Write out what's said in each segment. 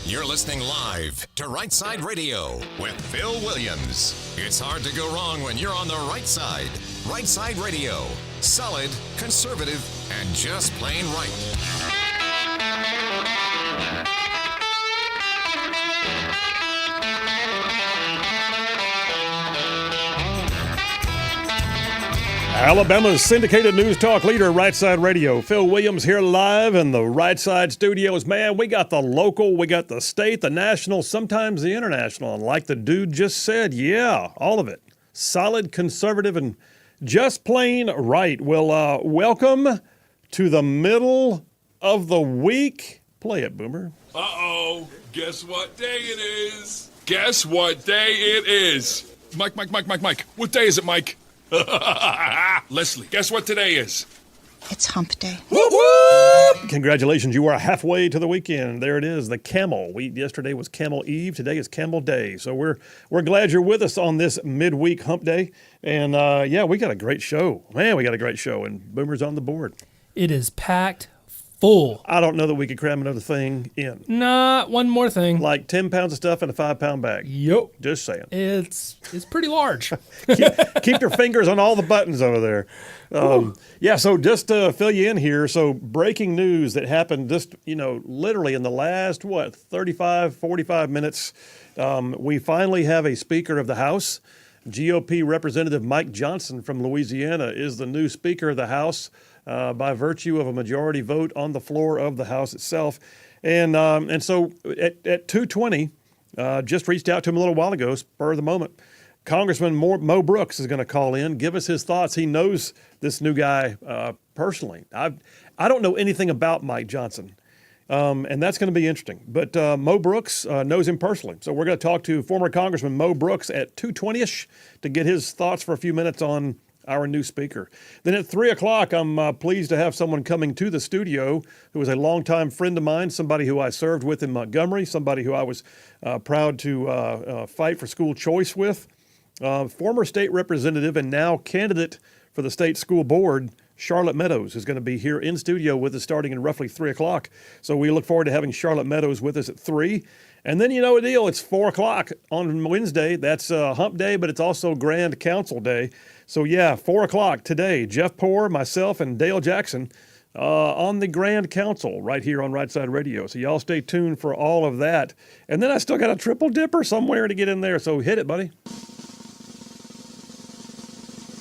You're listening live to Rightside Radio with Phil Williams. It's hard to go wrong when you're on the right side. Rightside Radio. Solid, conservative, and just plain right. Alabama's syndicated news talk leader, Rightside Radio. Phil Williams here live in the Rightside studios. Man, we got the local, we got the state, the national, sometimes the international. And like the dude just said, yeah, all of it. Solid, conservative, and just plain right. Well, welcome to the middle of the week. Play it, Boomer. Uh-oh. Guess what day it is? Guess what day it is? Mike. What day is it, Mike? Leslie, guess what today is? It's hump day. Whoop, whoop. Congratulations, you are halfway to the weekend. There it is, the camel. Yesterday was Camel Eve. Today is Camel Day. So we're glad you're with us on this midweek hump day. And yeah, we got a great show. Man, we got a great show. And Boomer's on the board. It is packed full. I don't know that we could cram another thing in. Not one more thing. Like 10 pounds of stuff in a 5-pound bag. Yup. Just saying. It's pretty large. keep your fingers on all the buttons over there. Yeah, so just to fill you in here, so breaking news that happened just, literally in the last, 45 minutes, we finally have a Speaker of the House. GOP Representative Mike Johnson from Louisiana is the new Speaker of the House by virtue of a majority vote on the floor of the House itself. And so at 2:20, just reached out to him a little while ago, spur of the moment. Congressman Mo Brooks is going to call in, give us his thoughts. He knows this new guy personally. I don't know anything about Mike Johnson, and that's going to be interesting. But Mo Brooks knows him personally. So we're going to talk to former Congressman Mo Brooks at 2:20ish to get his thoughts for a few minutes on our new speaker. Then at 3 o'clock, I'm pleased to have someone coming to the studio who is a longtime friend of mine, somebody who I served with in Montgomery, somebody who I was proud to fight for school choice with. Former state representative and now candidate for the state school board, Charlotte Meadows, is going to be here in studio with us starting in roughly 3 o'clock. So we look forward to having Charlotte Meadows with us at 3. And then you know the deal, it's 4 o'clock on Wednesday. That's hump day, but it's also Grand Council Day. So yeah, 4 o'clock today, Jeff Poore, myself, and Dale Jackson on the Grand Council right here on Rightside Radio. So y'all stay tuned for all of that. And then I still got a triple dipper somewhere to get in there, so hit it, buddy.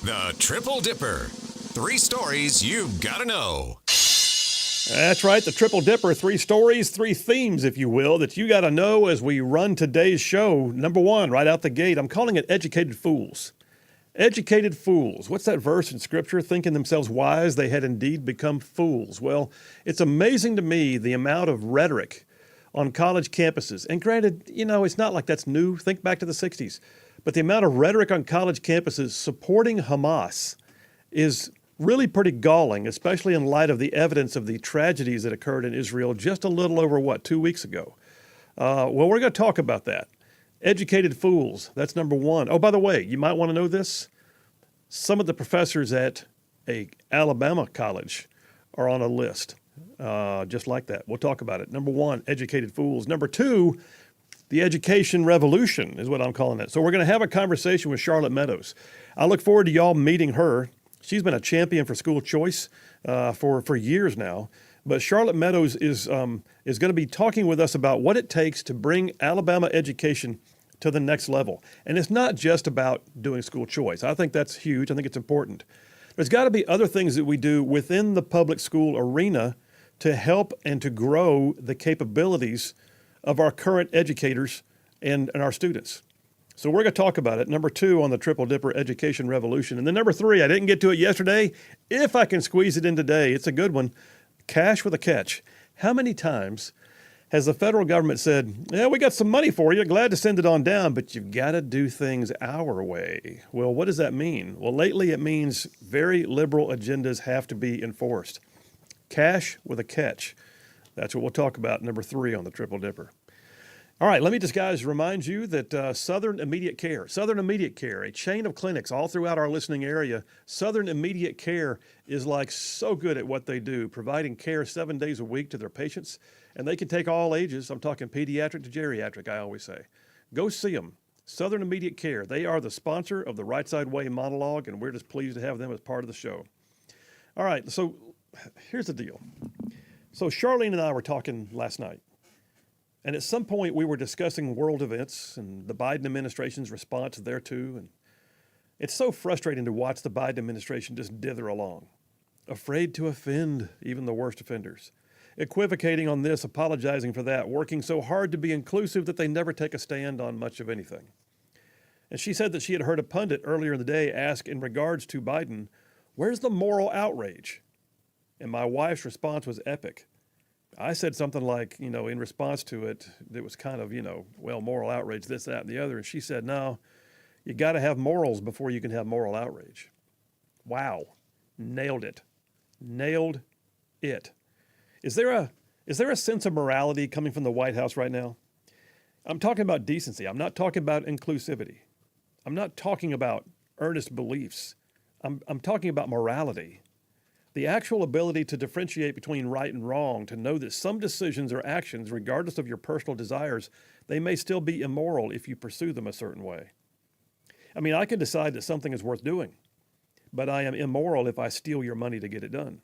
The Triple Dipper. 3 stories you've got to know. That's right, the Triple Dipper. 3 stories, 3 themes, if you will, that you got to know as we run today's show. Number 1, right out the gate, I'm calling it Educated Fools. Educated fools. What's that verse in Scripture? Thinking themselves wise, they had indeed become fools. Well, it's amazing to me the amount of rhetoric on college campuses. And granted, it's not like that's new. Think back to the 60s. But the amount of rhetoric on college campuses supporting Hamas is really pretty galling, especially in light of the evidence of the tragedies that occurred in Israel just a little over, 2 weeks ago. Well, we're going to talk about that. Educated fools, that's number 1. Oh, by the way, you might want to know this. Some of the professors at a Alabama college are on a list, just like that. We'll talk about it. Number 1, educated fools. Number 2, the education revolution is what I'm calling it. So we're going to have a conversation with Charlotte Meadows. I look forward to y'all meeting her. She's been a champion for school choice for years now. But Charlotte Meadows is going to be talking with us about what it takes to bring Alabama education to the next level. And it's not just about doing school choice. I think that's huge. I think it's important. There's got to be other things that we do within the public school arena to help and to grow the capabilities of our current educators and our students. So we're going to talk about it. Number 2 on the Triple Dipper Education Revolution. And then number 3, I didn't get to it yesterday. If I can squeeze it in today, it's a good one. Cash with a catch. How many times has the federal government said, yeah, we got some money for you, glad to send it on down, but you've got to do things our way? Well, what does that mean? Well, lately it means very liberal agendas have to be enforced. Cash with a catch. That's what we'll talk about, number 3 on the Triple Dipper. All right, let me just, guys, remind you that Southern Immediate Care, a chain of clinics all throughout our listening area. Southern Immediate Care is like so good at what they do, providing care 7 days a week to their patients. And they can take all ages. I'm talking pediatric to geriatric, I always say. Go see them. Southern Immediate Care. They are the sponsor of the Rightside Way monologue, and we're just pleased to have them as part of the show. All right, so here's the deal. So Charlene and I were talking last night, and at some point we were discussing world events and the Biden administration's response thereto, and it's so frustrating to watch the Biden administration just dither along, afraid to offend even the worst offenders, equivocating on this, apologizing for that, working so hard to be inclusive that they never take a stand on much of anything. And she said that she had heard a pundit earlier in the day ask in regards to Biden, where's the moral outrage? And my wife's response was epic. I said something like, in response to it, it was kind of, well, moral outrage, this, that, and the other. And she said, no, you got to have morals before you can have moral outrage. Wow. Nailed it. Nailed it. Is there a sense of morality coming from the White House right now? I'm talking about decency. I'm not talking about inclusivity. I'm not talking about earnest beliefs. I'm talking about morality. The actual ability to differentiate between right and wrong, to know that some decisions or actions, regardless of your personal desires, they may still be immoral if you pursue them a certain way. I mean, I can decide that something is worth doing, but I am immoral if I steal your money to get it done.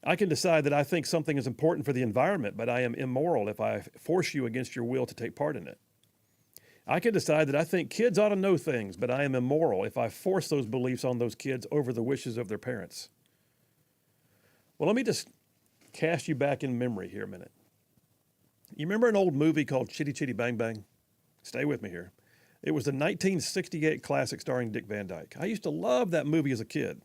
I can decide that I think something is important for the environment, but I am immoral if I force you against your will to take part in it. I can decide that I think kids ought to know things, but I am immoral if I force those beliefs on those kids over the wishes of their parents. Well, let me just cast you back in memory here a minute. You remember an old movie called Chitty Chitty Bang Bang? Stay with me here. It was the 1968 classic starring Dick Van Dyke. I used to love that movie as a kid,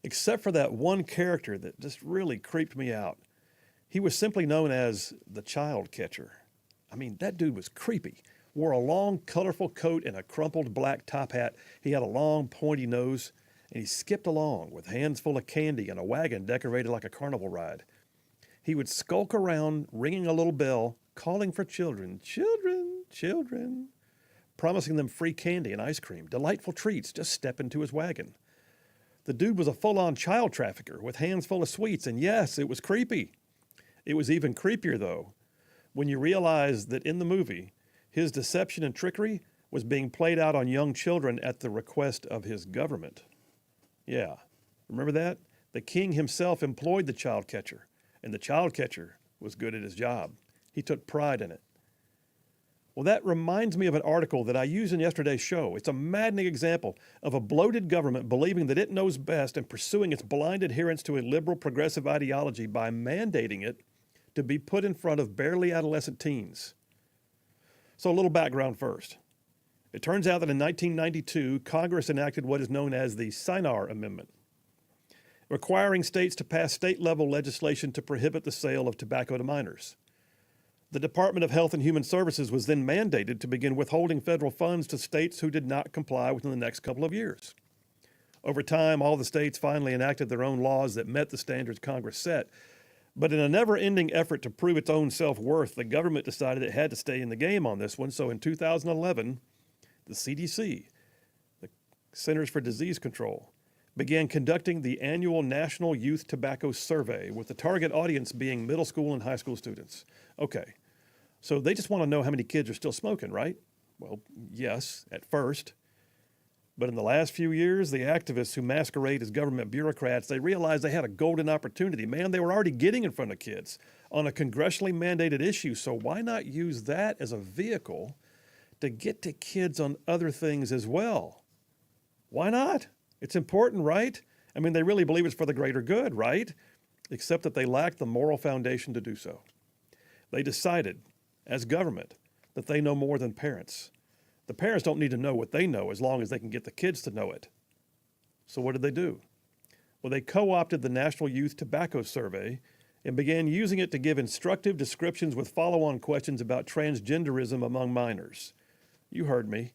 except for that one character that just really creeped me out. He was simply known as the child catcher. I mean, that dude was creepy. Wore a long, colorful coat and a crumpled black top hat. He had a long, pointy nose, and he skipped along with hands full of candy and a wagon decorated like a carnival ride. He would skulk around, ringing a little bell, calling for children, children, children, promising them free candy and ice cream, delightful treats, just step into his wagon. The dude was a full-on child trafficker with hands full of sweets, and yes, it was creepy. It was even creepier, though, when you realize that in the movie, his deception and trickery was being played out on young children at the request of his government. Yeah, remember that? The king himself employed the child catcher, and the child catcher was good at his job. He took pride in it. Well, that reminds me of an article that I used in yesterday's show. It's a maddening example of a bloated government believing that it knows best and pursuing its blind adherence to a liberal progressive ideology by mandating it to be put in front of barely adolescent teens. So a little background first. It turns out that in 1992, Congress enacted what is known as the Sinar Amendment, requiring states to pass state-level legislation to prohibit the sale of tobacco to minors. The Department of Health and Human Services was then mandated to begin withholding federal funds to states who did not comply within the next couple of years. Over time, all the states finally enacted their own laws that met the standards Congress set. But in a never-ending effort to prove its own self-worth, the government decided it had to stay in the game on this one. So in 2011, the CDC, the Centers for Disease Control, began conducting the annual National Youth Tobacco Survey, with the target audience being middle school and high school students. Okay, so they just want to know how many kids are still smoking, right? Well, yes, at first. But in the last few years, the activists who masquerade as government bureaucrats, they realized they had a golden opportunity. Man, they were already getting in front of kids on a congressionally mandated issue, so why not use that as a vehicle to get to kids on other things as well? Why not? It's important, right? I mean, they really believe it's for the greater good, right? Except that they lack the moral foundation to do so. They decided, as government, that they know more than parents. The parents don't need to know what they know as long as they can get the kids to know it. So what did they do? Well, they co-opted the National Youth Tobacco Survey and began using it to give instructive descriptions with follow-on questions about transgenderism among minors. You heard me.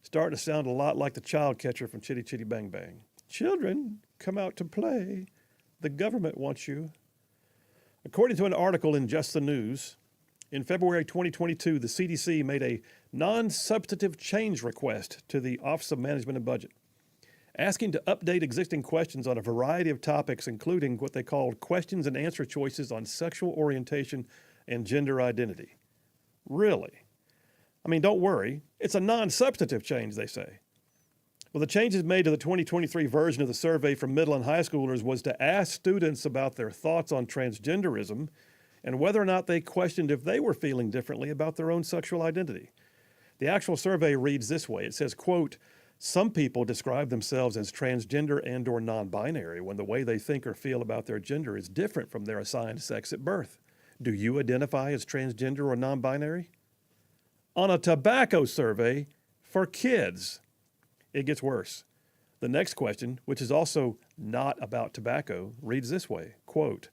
Starting to sound a lot like the child catcher from Chitty Chitty Bang Bang. Children, come out to play. The government wants you. According to an article in Just the News, in February 2022, the CDC made a non-substantive change request to the Office of Management and Budget, asking to update existing questions on a variety of topics, including what they called questions and answer choices on sexual orientation and gender identity. Really? I mean, don't worry. It's a non-substantive change, they say. Well, the changes made to the 2023 version of the survey from middle and high schoolers was to ask students about their thoughts on transgenderism and whether or not they questioned if they were feeling differently about their own sexual identity. The actual survey reads this way. It says, quote, "Some people describe themselves as transgender and or non-binary when the way they think or feel about their gender is different from their assigned sex at birth. Do you identify as transgender or non-binary?" On a tobacco survey for kids, it gets worse. The next question, which is also not about tobacco, reads this way, quote,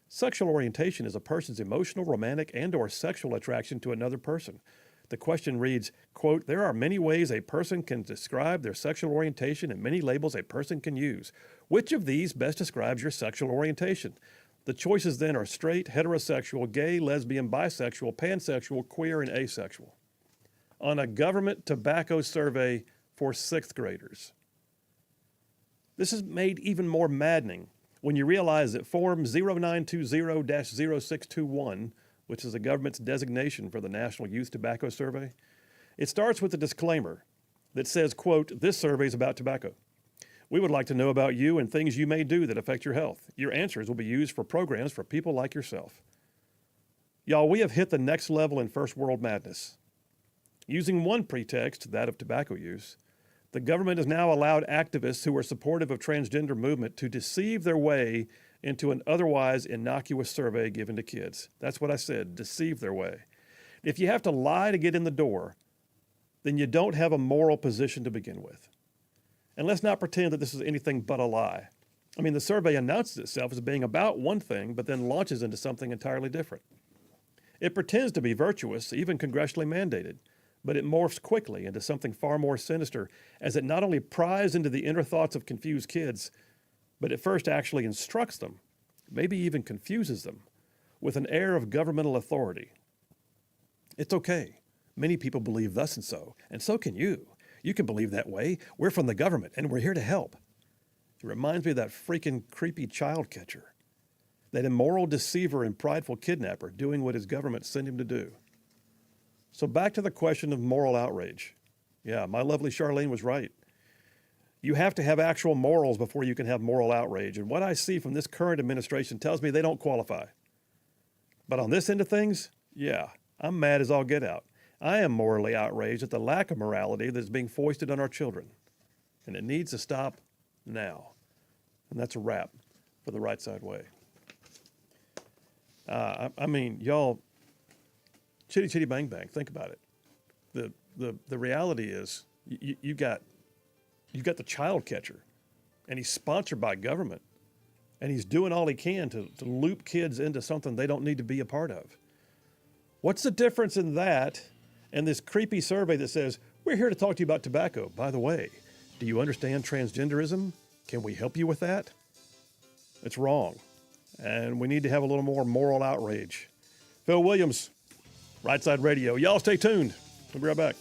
"Sexual orientation is a person's emotional, romantic, and or sexual attraction to another person." The question reads, quote, "There are many ways a person can describe their sexual orientation and many labels a person can use. Which of these best describes your sexual orientation?" The choices then are straight, heterosexual, gay, lesbian, bisexual, pansexual, queer, and asexual. On a government tobacco survey for sixth graders. This is made even more maddening when you realize that Form 0920-0621, which is the government's designation for the National Youth Tobacco Survey, it starts with a disclaimer that says, quote, "This survey is about tobacco. We would like to know about you and things you may do that affect your health. Your answers will be used for programs for people like yourself." Y'all, we have hit the next level in first world madness. Using one pretext, that of tobacco use, the government has now allowed activists who are supportive of transgender movement to deceive their way into an otherwise innocuous survey given to kids. That's what I said, deceive their way. If you have to lie to get in the door, then you don't have a moral position to begin with. And let's not pretend that this is anything but a lie. I mean, the survey announces itself as being about one thing, but then launches into something entirely different. It pretends to be virtuous, even congressionally mandated, but it morphs quickly into something far more sinister as it not only pries into the inner thoughts of confused kids, but it first actually instructs them, maybe even confuses them, with an air of governmental authority. It's okay. Many people believe thus and so can you. You can believe that way. We're from the government, and we're here to help. It reminds me of that freaking creepy child catcher, that immoral deceiver and prideful kidnapper doing what his government sent him to do. So back to the question of moral outrage. Yeah, my lovely Charlene was right. You have to have actual morals before you can have moral outrage. And what I see from this current administration tells me they don't qualify. But on this end of things, yeah, I'm mad as all get out. I am morally outraged at the lack of morality that is being foisted on our children. And it needs to stop now. And that's a wrap for the Rightside Way. I mean, y'all, chitty chitty bang bang, think about it. The reality is you got the child catcher, and he's sponsored by government, and he's doing all he can to loop kids into something they don't need to be a part of. What's the difference in that and this creepy survey that says, "We're here to talk to you about tobacco. By the way, do you understand transgenderism? Can we help you with that?" It's wrong, and we need to have a little more moral outrage. Phil Williams, Rightside Radio. Y'all stay tuned. We'll be right back.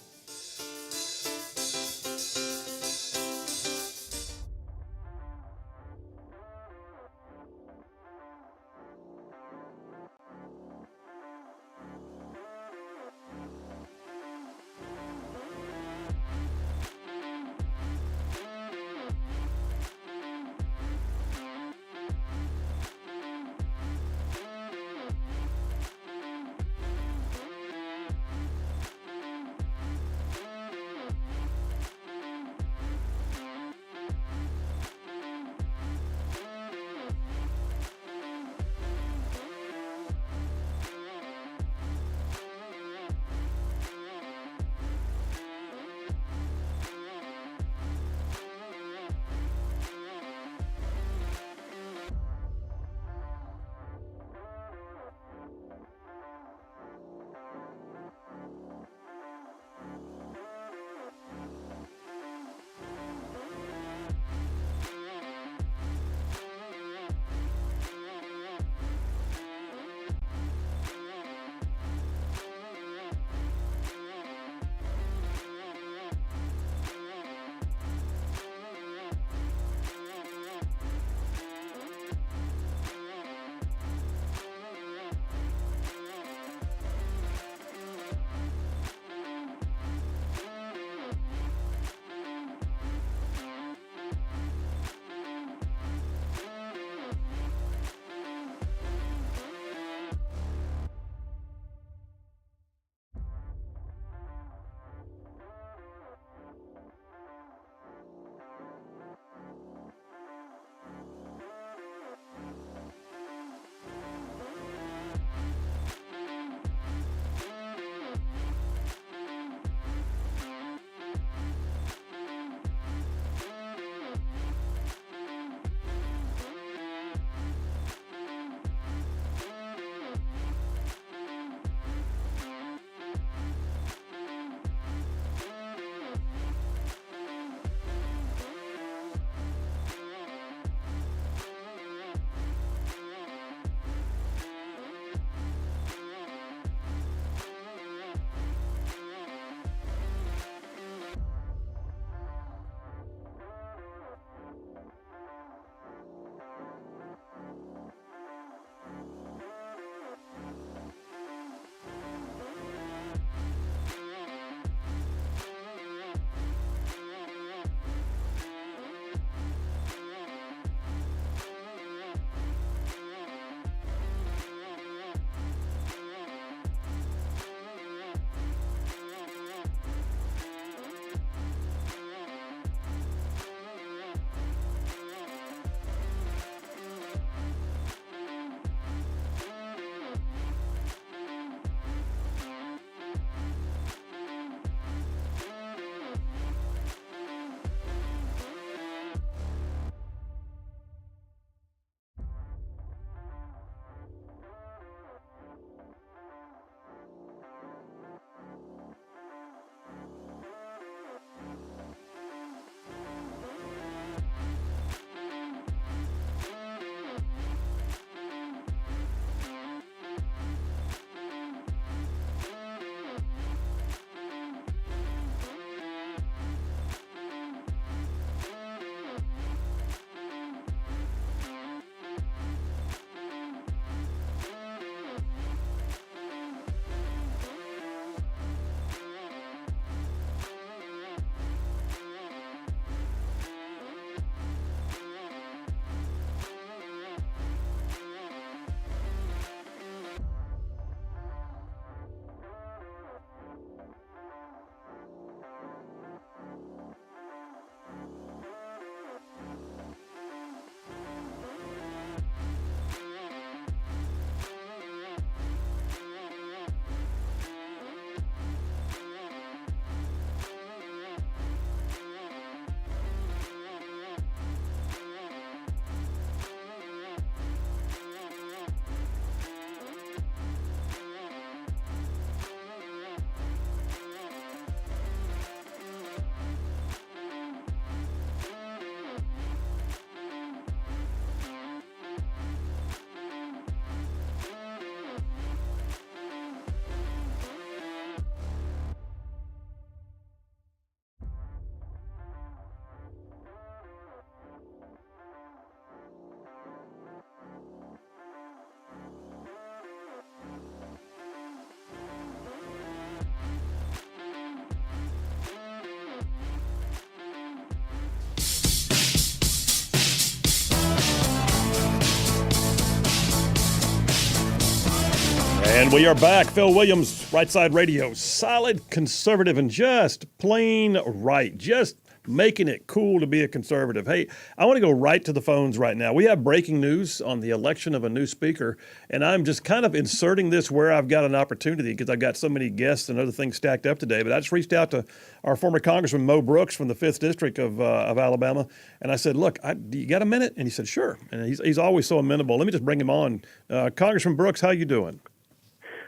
And we are back. Phil Williams, Rightside Radio. Solid conservative and just plain right. Just making it cool to be a conservative. Hey, I want to go right to the phones right now. We have breaking news on the election of a new speaker, and I'm just kind of inserting this where I've got an opportunity because I've got so many guests and other things stacked up today. But I just reached out to our former Congressman Mo Brooks from the 5th District of Alabama, and I said, look, do you got a minute? And he said, sure. And he's always so amenable. Let me just bring him on. Congressman Brooks, how you doing?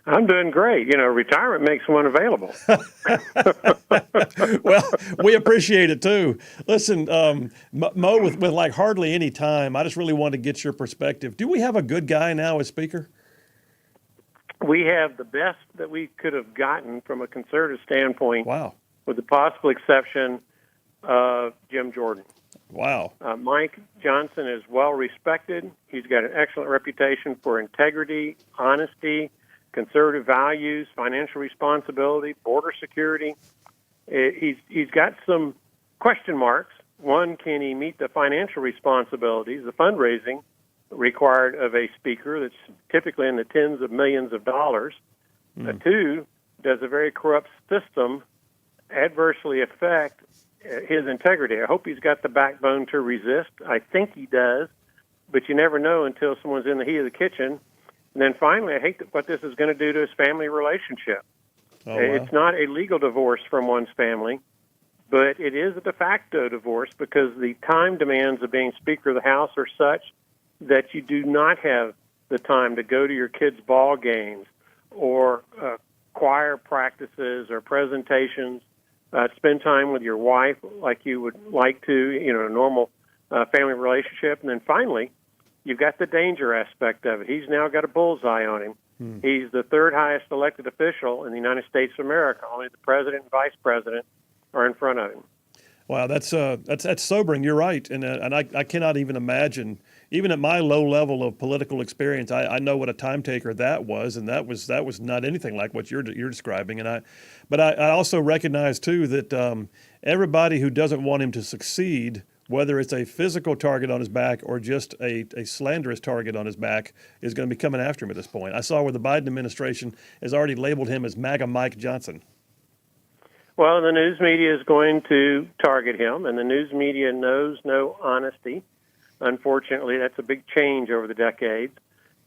I'm doing great. You know, retirement makes one available. Well, we appreciate it too. Listen, Mo, with like hardly any time, I just really wanted to get your perspective. Do we have a good guy now as Speaker? We have the best that we could have gotten from a conservative standpoint. Wow. With the possible exception of Jim Jordan. Wow. Mike Johnson is well respected. He's got an excellent reputation for integrity, honesty, conservative values, financial responsibility, border security. He's got some question marks. One, can he meet the financial responsibilities, the fundraising required of a speaker that's typically in the tens of millions of dollars? Two, does a very corrupt system adversely affect his integrity? I hope he's got the backbone to resist. I think he does, but you never know until someone's in the heat of the kitchen. And then finally, I hate what this is going to do to his family relationship. Oh, wow. It's not a legal divorce from one's family, but it is a de facto divorce because the time demands of being Speaker of the House are such that you do not have the time to go to your kids' ball games or choir practices or presentations, spend time with your wife like you would like to, you know, a normal family relationship. And then finally, you've got the danger aspect of it. He's now got a bullseye on him. He's the third highest elected official in the United States of America. Only the president and vice president are in front of him. Wow, that's sobering. You're right, and I cannot even imagine. Even at my low level of political experience, I know what a time taker that was, and that was not anything like what you're describing. But I also recognize too that everybody who doesn't want him to succeed, whether it's a physical target on his back or just a slanderous target on his back, is going to be coming after him at this point. I saw where the Biden administration has already labeled him as MAGA Mike Johnson. Well, the news media is going to target him, and the news media knows no honesty. Unfortunately, that's a big change over the decades.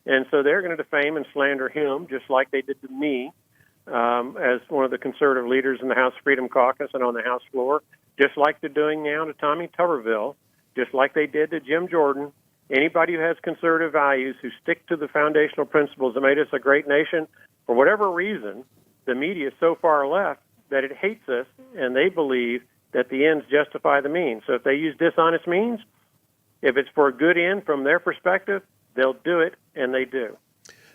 And so they're going to defame and slander him just like they did to me as one of the conservative leaders in the House Freedom Caucus and on the House floor, just like they're doing now to Tommy Tuberville, just like they did to Jim Jordan. Anybody who has conservative values, who stick to the foundational principles that made us a great nation, for whatever reason, the media is so far left that it hates us, and they believe that the ends justify the means. So if they use dishonest means, if it's for a good end from their perspective, they'll do it, and they do.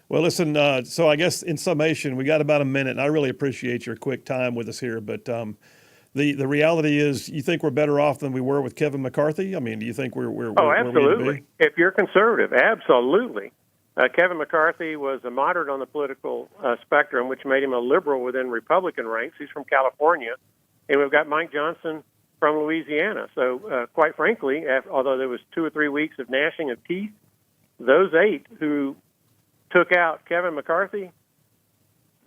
Well, listen, so I guess in summation, we got about a minute, and I really appreciate your quick time with us here, but the reality is, you think we're better off than we were with Kevin McCarthy? I mean, do you think we're where we need to absolutely. be? If you're conservative, absolutely. Kevin McCarthy was a moderate on the political spectrum, which made him a liberal within Republican ranks. He's from California. And we've got Mike Johnson from Louisiana. So, quite frankly, although there was 2 or 3 weeks of gnashing of teeth, those 8 who took out Kevin McCarthy,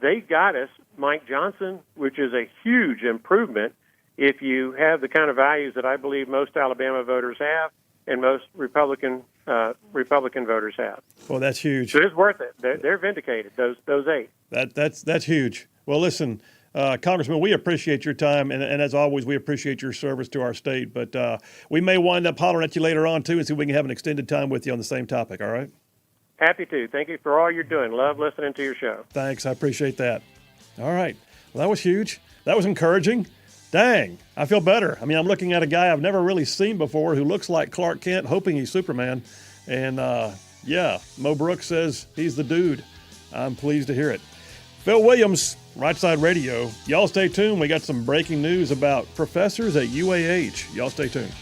they got us Mike Johnson, which is a huge improvement if you have the kind of values that I believe most Alabama voters have and most Republican voters have. Well, that's huge. So it's worth it. They're vindicated, those 8. That's huge. Well, listen, Congressman, we appreciate your time, and as always, we appreciate your service to our state. But we may wind up hollering at you later on, too, and see if we can have an extended time with you on the same topic, all right? Happy to. Thank you for all you're doing. Love listening to your show. Thanks. I appreciate that. All right. Well, that was huge. That was encouraging. Dang, I feel better. I mean, I'm looking at a guy I've never really seen before who looks like Clark Kent, hoping he's Superman. And, yeah, Mo Brooks says he's the dude. I'm pleased to hear it. Phil Williams, Rightside Radio. Y'all stay tuned. We got some breaking news about professors at UAH. Y'all stay tuned.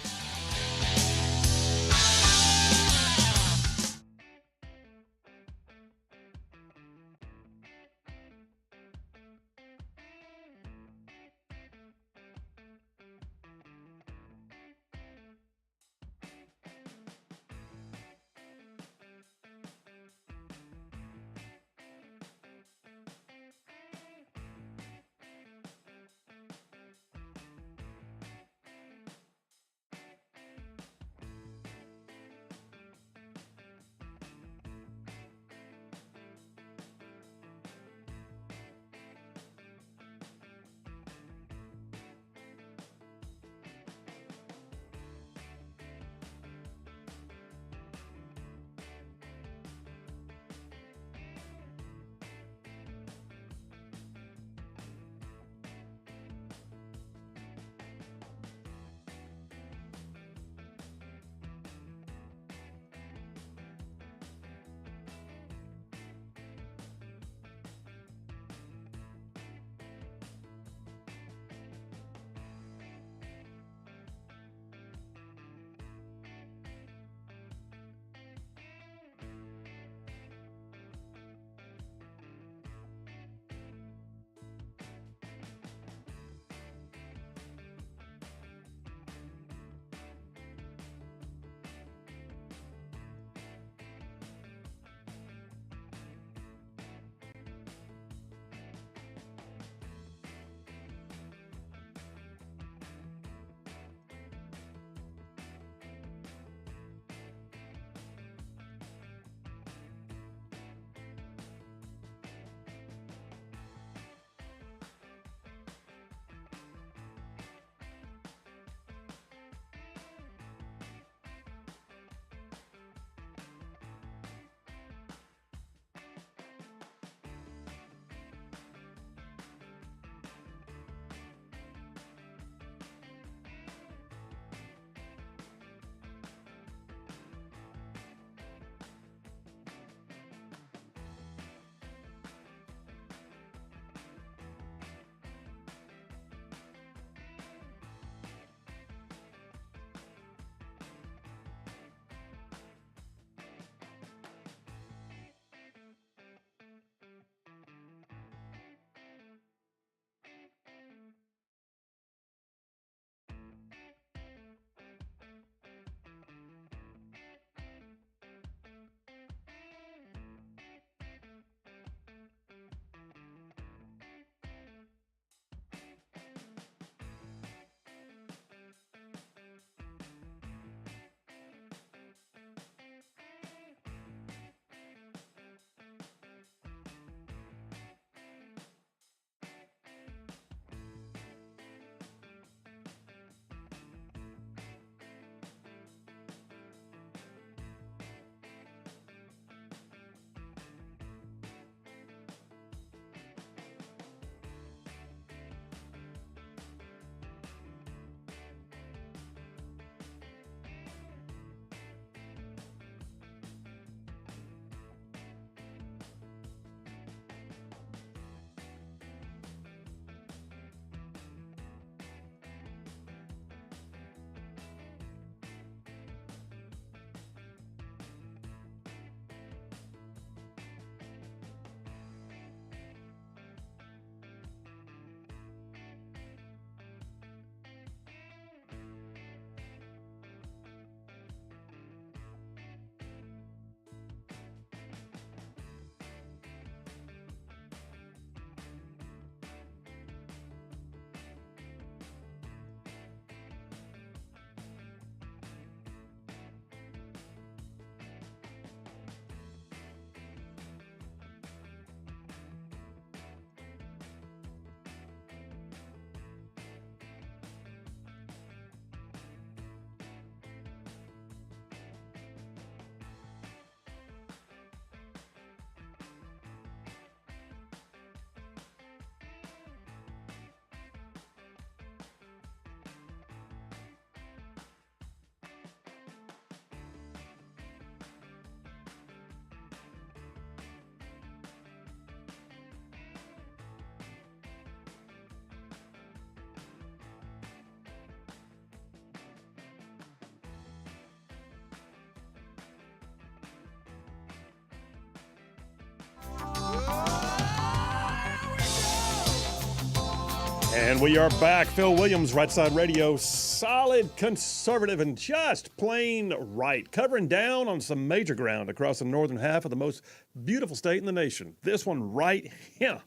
And we are back. Phil Williams, Rightside Radio, solid conservative and just plain right, covering down on some major ground across the northern half of the most beautiful state in the nation. This one right here,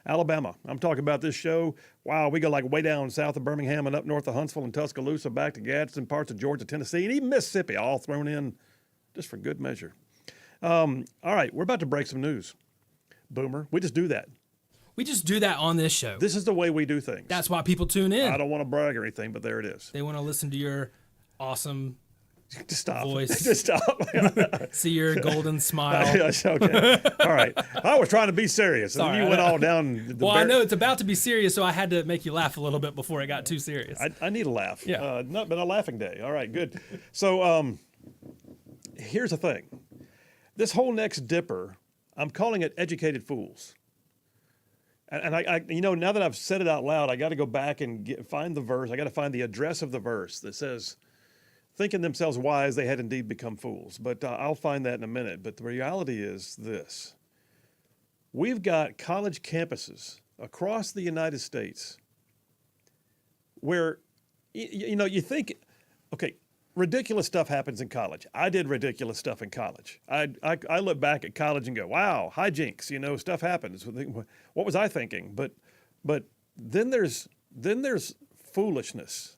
Alabama. I'm talking about this show. Wow, we go like way down south of Birmingham and up north of Huntsville and Tuscaloosa, back to Gadsden, parts of Georgia, Tennessee, and even Mississippi, all thrown in just for good measure. All right, we're about to break some news. Boomer, we just do that. We just do that on this show. This is the way we do things. That's why people tune in. I don't want to brag or anything, but there it is. They want to listen to your awesome Just stop. voice. Just stop. See your golden smile. Yes, okay. All right. I was trying to be serious. And Sorry, you went all down. I know it's about to be serious, so I had to make you laugh a little bit before it got too serious. I need a laugh. Yeah. Not been a laughing day. All right, good. So here's the thing. This whole next dipper, I'm calling it educated fools. And I now that I've said it out loud, I got to go back and find the verse. I got to find the address of the verse that says, thinking themselves wise, they had indeed become fools. But I'll find that in a minute. But the reality is this. We've got college campuses across the United States where, you think, okay, ridiculous stuff happens in college. I did ridiculous stuff in college. I look back at college and go, wow, hijinks, stuff happens. What was I thinking? But then there's foolishness.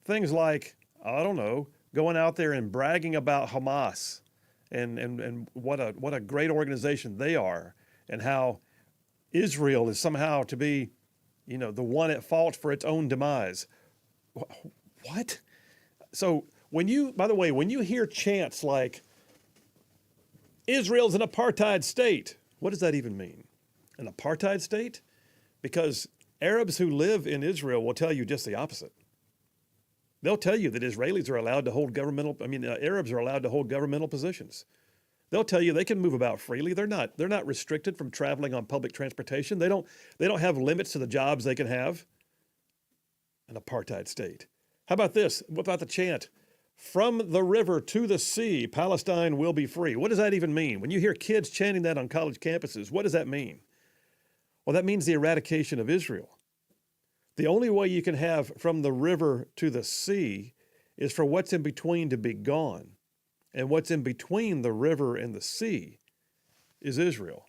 Things like, I don't know, going out there and bragging about Hamas and what a great organization they are, and how Israel is somehow to be, the one at fault for its own demise. What? So when you hear chants like Israel's an apartheid state, what does that even mean? An apartheid state? Because Arabs who live in Israel will tell you just the opposite. They'll tell you that Israelis are allowed to hold Arabs are allowed to hold governmental positions. They'll tell you they can move about freely. They're not restricted from traveling on public transportation. They don't have limits to the jobs they can have. An apartheid state. How about this? What about the chant, from the river to the sea, Palestine will be free? What does that even mean? When you hear kids chanting that on college campuses, what does that mean? Well, that means the eradication of Israel. The only way you can have from the river to the sea is for what's in between to be gone. And what's in between the river and the sea is Israel.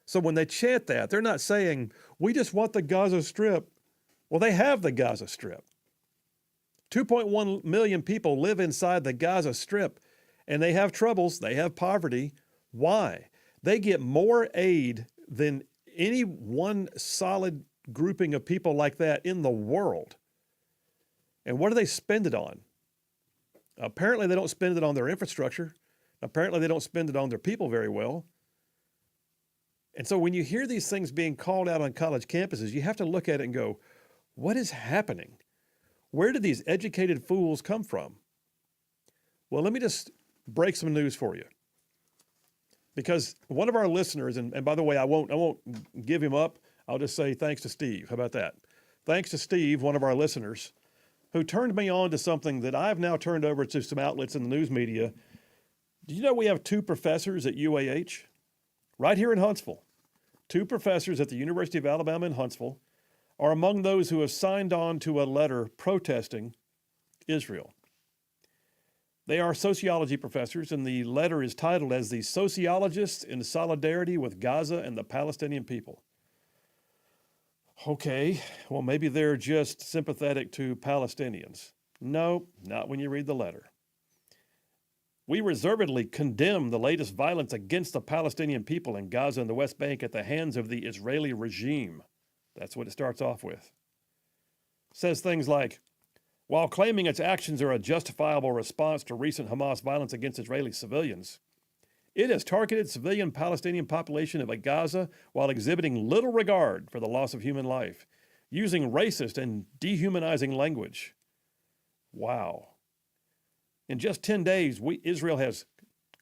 So when they chant that, they're not saying, we just want the Gaza Strip. Well, they have the Gaza Strip. 2.1 million people live inside the Gaza Strip, and they have troubles. They have poverty. Why? They get more aid than any one solid grouping of people like that in the world. And what do they spend it on? Apparently, they don't spend it on their infrastructure. Apparently, they don't spend it on their people very well. And so when you hear these things being called out on college campuses, you have to look at it and go, what is happening? Where did these educated fools come from? Well, let me just break some news for you. Because one of our listeners, and by the way, I won't give him up. I'll just say thanks to Steve. How about that? Thanks to Steve, one of our listeners, who turned me on to something that I've now turned over to some outlets in the news media. Do you know we have 2 professors at UAH? Right here in Huntsville. 2 professors at the University of Alabama in Huntsville are among those who have signed on to a letter protesting Israel. They are sociology professors, and the letter is titled as the Sociologists in Solidarity with Gaza and the Palestinian People. Okay, well, maybe they're just sympathetic to Palestinians. No, not when you read the letter. We reservedly condemn the latest violence against the Palestinian people in Gaza and the West Bank at the hands of the Israeli regime. That's what it starts off with. It says things like, while claiming its actions are a justifiable response to recent Hamas violence against Israeli civilians, it has targeted civilian Palestinian population of Gaza while exhibiting little regard for the loss of human life, using racist and dehumanizing language. Wow. In just 10 days, Israel has,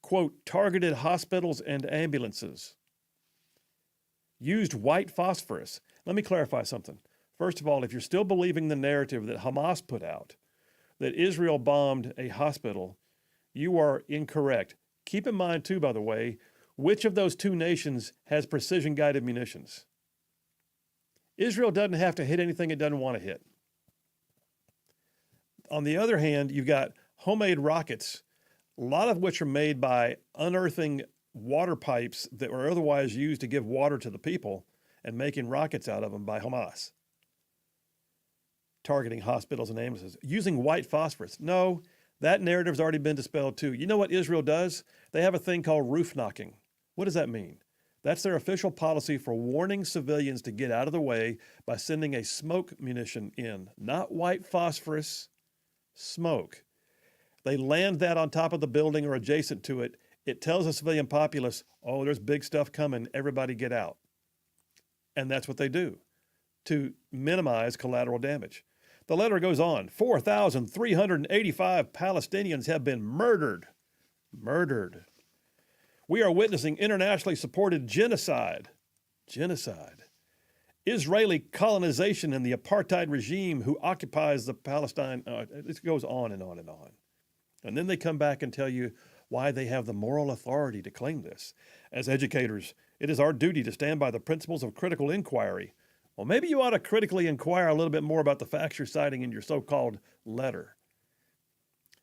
quote, targeted hospitals and ambulances, used white phosphorus. Let me clarify something. First of all, if you're still believing the narrative that Hamas put out, that Israel bombed a hospital, you are incorrect. Keep in mind, too, by the way, which of those 2 nations has precision-guided munitions? Israel doesn't have to hit anything it doesn't want to hit. On the other hand, you've got homemade rockets, a lot of which are made by unearthing water pipes that were otherwise used to give water to the people and making rockets out of them by Hamas. Targeting hospitals and ambulances, using white phosphorus. No, that narrative's already been dispelled too. You know what Israel does? They have a thing called roof knocking. What does that mean? That's their official policy for warning civilians to get out of the way by sending a smoke munition in, not white phosphorus, smoke. They land that on top of the building or adjacent to it. It tells the civilian populace, oh, there's big stuff coming, everybody get out. And that's what they do to minimize collateral damage. The letter goes on, 4,385 Palestinians have been murdered. Murdered. We are witnessing internationally supported genocide. Genocide. Israeli colonization and the apartheid regime who occupies the Palestine. It goes on and on and on. And then they come back and tell you why they have the moral authority to claim this. As educators, it is our duty to stand by the principles of critical inquiry. Well, maybe you ought to critically inquire a little bit more about the facts you're citing in your so-called letter.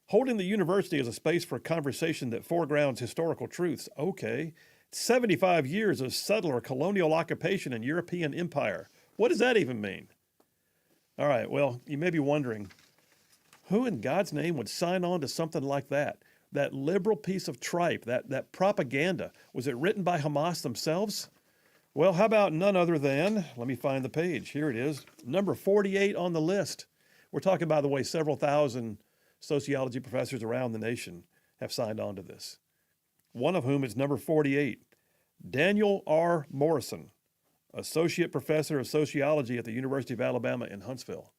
Holding the university as a space for conversation that foregrounds historical truths. Okay. 75 years of settler colonial occupation and European empire. What does that even mean? All right, well, you may be wondering, who in God's name would sign on to something like that? That liberal piece of tripe, that propaganda, was it written by Hamas themselves? Well, how about none other than, let me find the page, here it is, number 48 on the list. We're talking, by the way, several thousand sociology professors around the nation have signed on to this. One of whom is number 48, Daniel R. Morrison, Associate Professor of Sociology at the University of Alabama in Huntsville.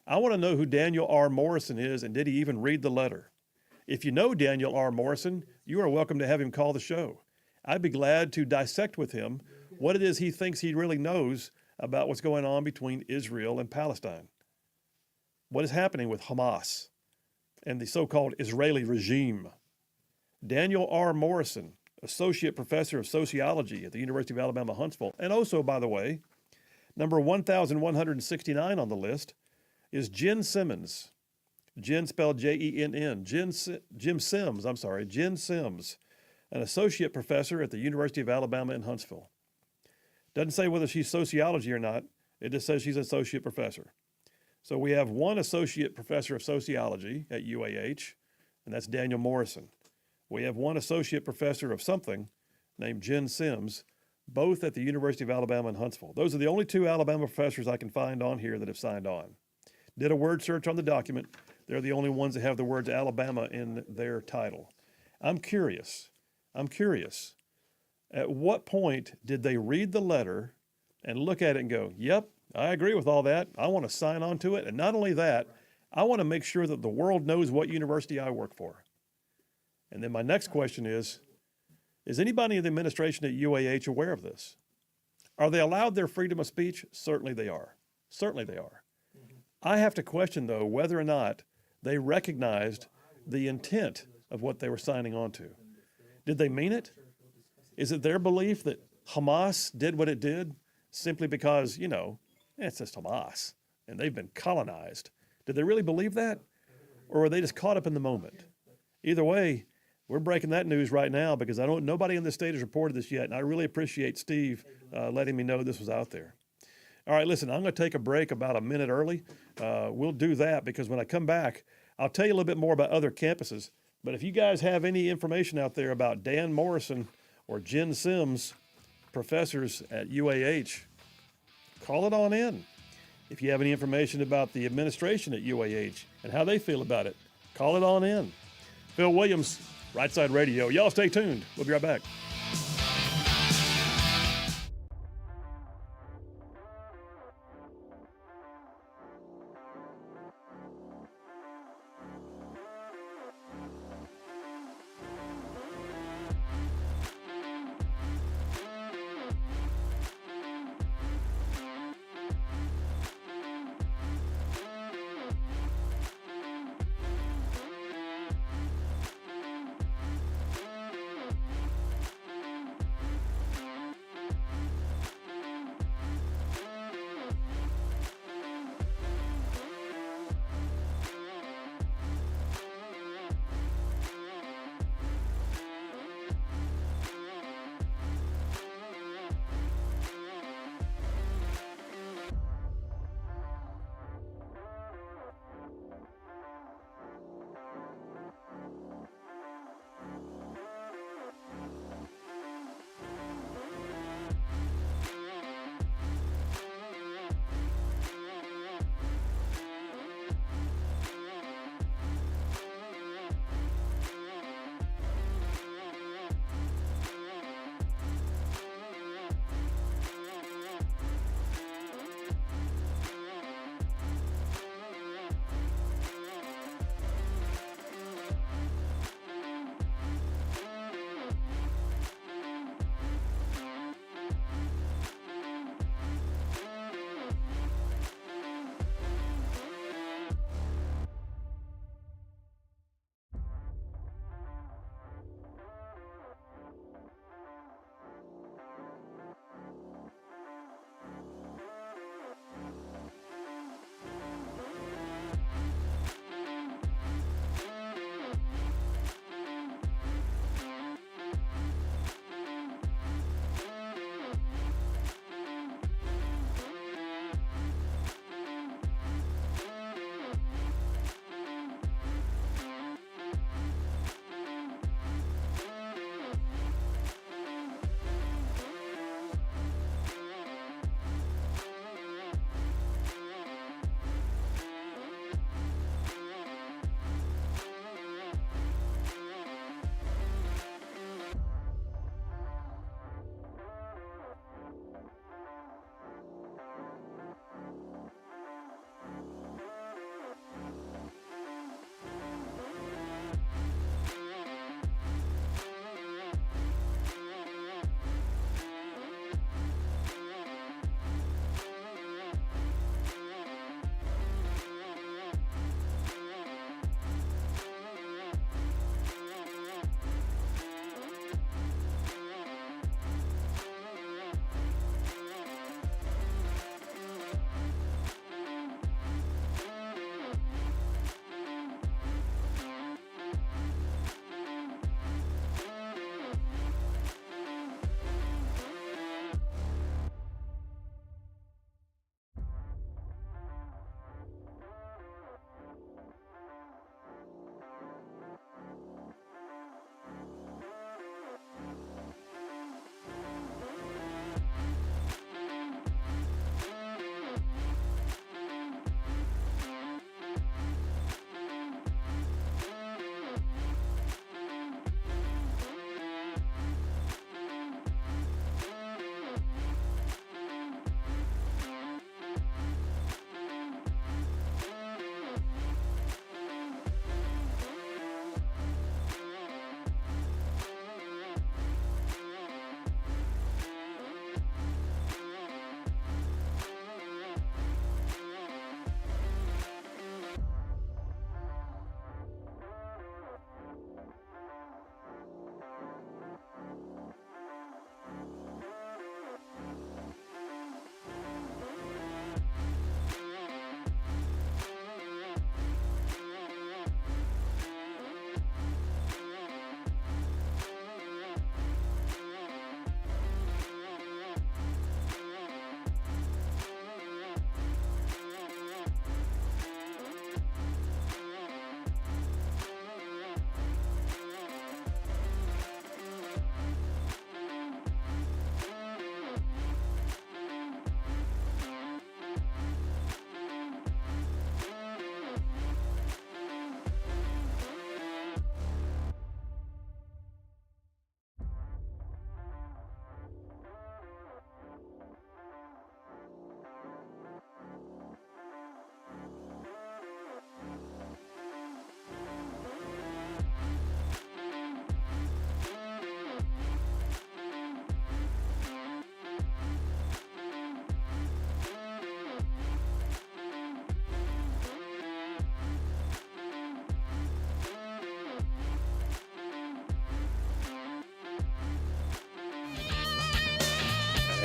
I want to know who Daniel R. Morrison is, and did he even read the letter? If you know Daniel R. Morrison, you are welcome to have him call the show. I'd be glad to dissect with him what it is he thinks he really knows about what's going on between Israel and Palestine. What is happening with Hamas and the so-called Israeli regime. Daniel R. Morrison, Associate Professor of Sociology at the University of Alabama, Huntsville. And also, by the way, number 1,169 on the list is Jen Simmons. Jen spelled J-E-N-N. Jen Sims, an Associate Professor at the University of Alabama in Huntsville. Doesn't say whether she's sociology or not. It just says she's an Associate Professor. So we have one Associate Professor of Sociology at UAH, and that's Daniel Morrison. We have one Associate Professor of something named Jen Sims, both at the University of Alabama in Huntsville. Those are the only two Alabama professors I can find on here that have signed on. Did a word search on the document. They're the only ones that have the words Alabama in their title. I'm curious. At what point did they read the letter and look at it and go, yep, I agree with all that. I want to sign on to it. And not only that, I want to make sure that the world knows what university I work for. And then my next question is anybody in the administration at UAH aware of this? Are they allowed their freedom of speech? Certainly they are. I have to question, though, whether or not they recognized the intent of what they were signing on to. Did they mean it? Is it their belief that Hamas did what it did simply because, it's just Hamas and they've been colonized? Did they really believe that? Or were they just caught up in the moment? Either way, we're breaking that news right now because nobody in the state has reported this yet, and I really appreciate Steve letting me know this was out there. All right, listen, I'm going to take a break about a minute early. We'll do that because when I come back, I'll tell you a little bit more about other campuses. But if you guys have any information out there about Dan Morrison or Jen Sims, professors at UAH, call it on in. If you have any information about the administration at UAH and how they feel about it, call it on in. Phil Williams, Rightside Radio. Y'all stay tuned. We'll be right back.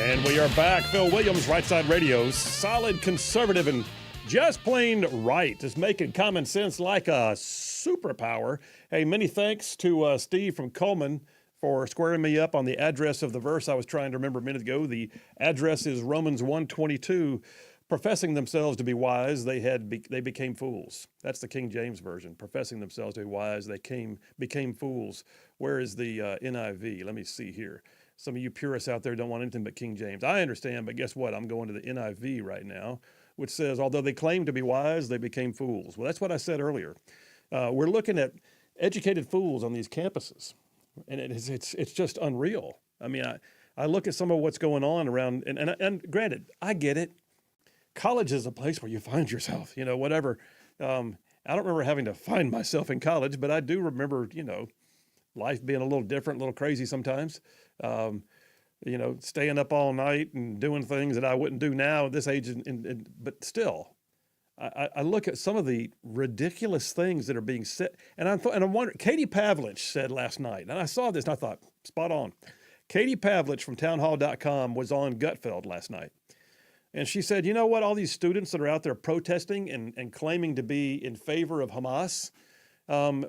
And we are back. Phil Williams, Rightside Radio, solid conservative and just plain right, just making common sense like a superpower. Hey, many thanks to Steve from Coleman for squaring me up on the address of the verse I was trying to remember a minute ago. The address is Romans 1:22. Professing themselves to be wise, they became fools. That's the King James Version. Professing themselves to be wise, they became fools. Where is the NIV? Let me see here. Some of you purists out there don't want anything but King James. I understand, but guess what? I'm going to the NIV right now, which says, although they claimed to be wise, they became fools. Well, that's what I said earlier. We're looking at educated fools on these campuses, and it's just unreal. I mean, I look at some of what's going on around, and granted, I get it. College is a place where you find yourself, whatever. I don't remember having to find myself in college, but I do remember, life being a little different, a little crazy sometimes. Staying up all night and doing things that I wouldn't do now at this age. But still, I look at some of the ridiculous things that are being said, and I'm wondering. Katie Pavlich said last night, and I saw this and I thought, spot on. Katie Pavlich from townhall.com was on Gutfeld last night. And she said, you know what, all these students that are out there protesting and claiming to be in favor of Hamas,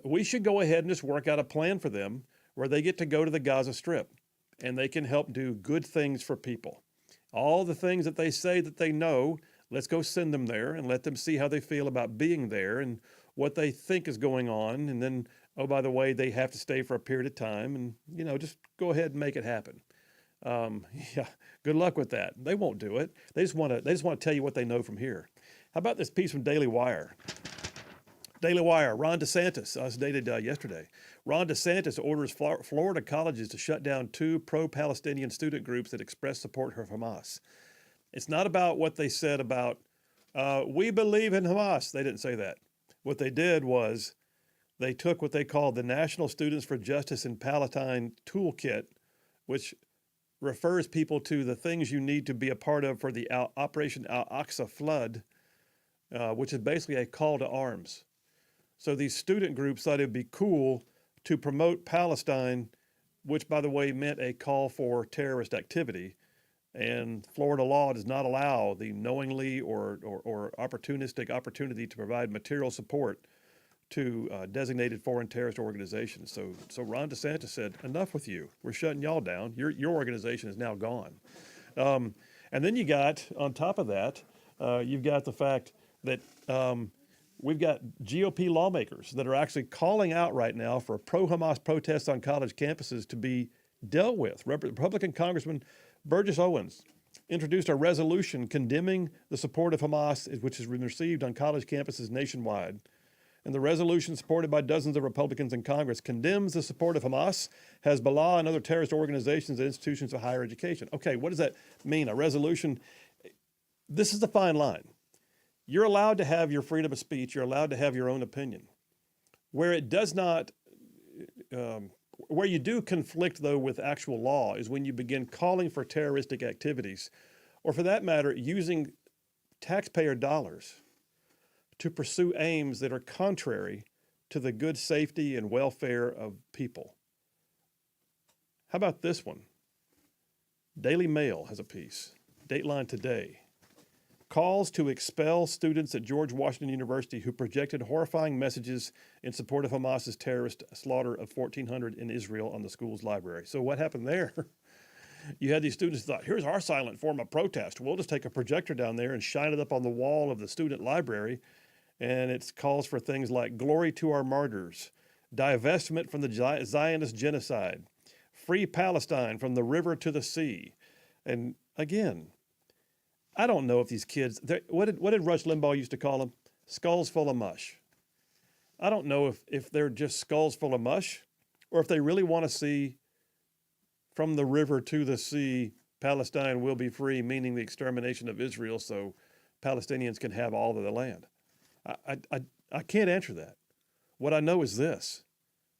we should go ahead and just work out a plan for them where they get to go to the Gaza Strip and they can help do good things for people. All the things that they say that they know, let's go send them there and let them see how they feel about being there and what they think is going on. And then, oh, by the way, they have to stay for a period of time and, just go ahead and make it happen. Good luck with that. They won't do it. They just want to tell you what they know from here. How about this piece from Daily Wire? Daily Wire, Ron DeSantis, us dated yesterday. Ron DeSantis orders Florida colleges to shut down 2 pro-Palestinian student groups that express support for Hamas. It's not about what they said about, we believe in Hamas. They didn't say that. What they did was they took what they called the National Students for Justice in Palestine Toolkit, which refers people to the things you need to be a part of for the Operation Al-Aqsa flood, which is basically a call to arms. So these student groups thought it'd be cool to promote Palestine, which, by the way, meant a call for terrorist activity. And Florida law does not allow the knowingly or opportunistic opportunity to provide material support to designated foreign terrorist organizations. So Ron DeSantis said, enough with you. We're shutting y'all down. Your organization is now gone. And then you got, on top of that, you've got the fact that we've got GOP lawmakers that are actually calling out right now for pro-Hamas protests on college campuses to be dealt with. Republican Congressman Burgess Owens introduced a resolution condemning the support of Hamas, which has been received on college campuses nationwide. And the resolution, supported by dozens of Republicans in Congress, condemns the support of Hamas, Hezbollah, and other terrorist organizations and institutions of higher education. Okay, what does that mean? A resolution? This is the fine line. You're allowed to have your freedom of speech. You're allowed to have your own opinion. Where it does not, where you do conflict, though, with actual law is when you begin calling for terroristic activities, or for that matter, using taxpayer dollars to pursue aims that are contrary to the good safety and welfare of people. How about this one? Daily Mail has a piece. Dateline today. Calls to expel students at George Washington University who projected horrifying messages in support of Hamas's terrorist slaughter of 1,400 in Israel on the school's library. So what happened there? You had these students who thought, here's our silent form of protest. We'll just take a projector down there and shine it up on the wall of the student library. And it calls for things like glory to our martyrs, divestment from the Zionist genocide, free Palestine from the river to the sea. And again, I don't know if these kids, what did Rush Limbaugh used to call them? Skulls full of mush. I don't know if they're just skulls full of mush or if they really want to see from the river to the sea, Palestine will be free, meaning the extermination of Israel so Palestinians can have all of the land. I can't answer that. What I know is this.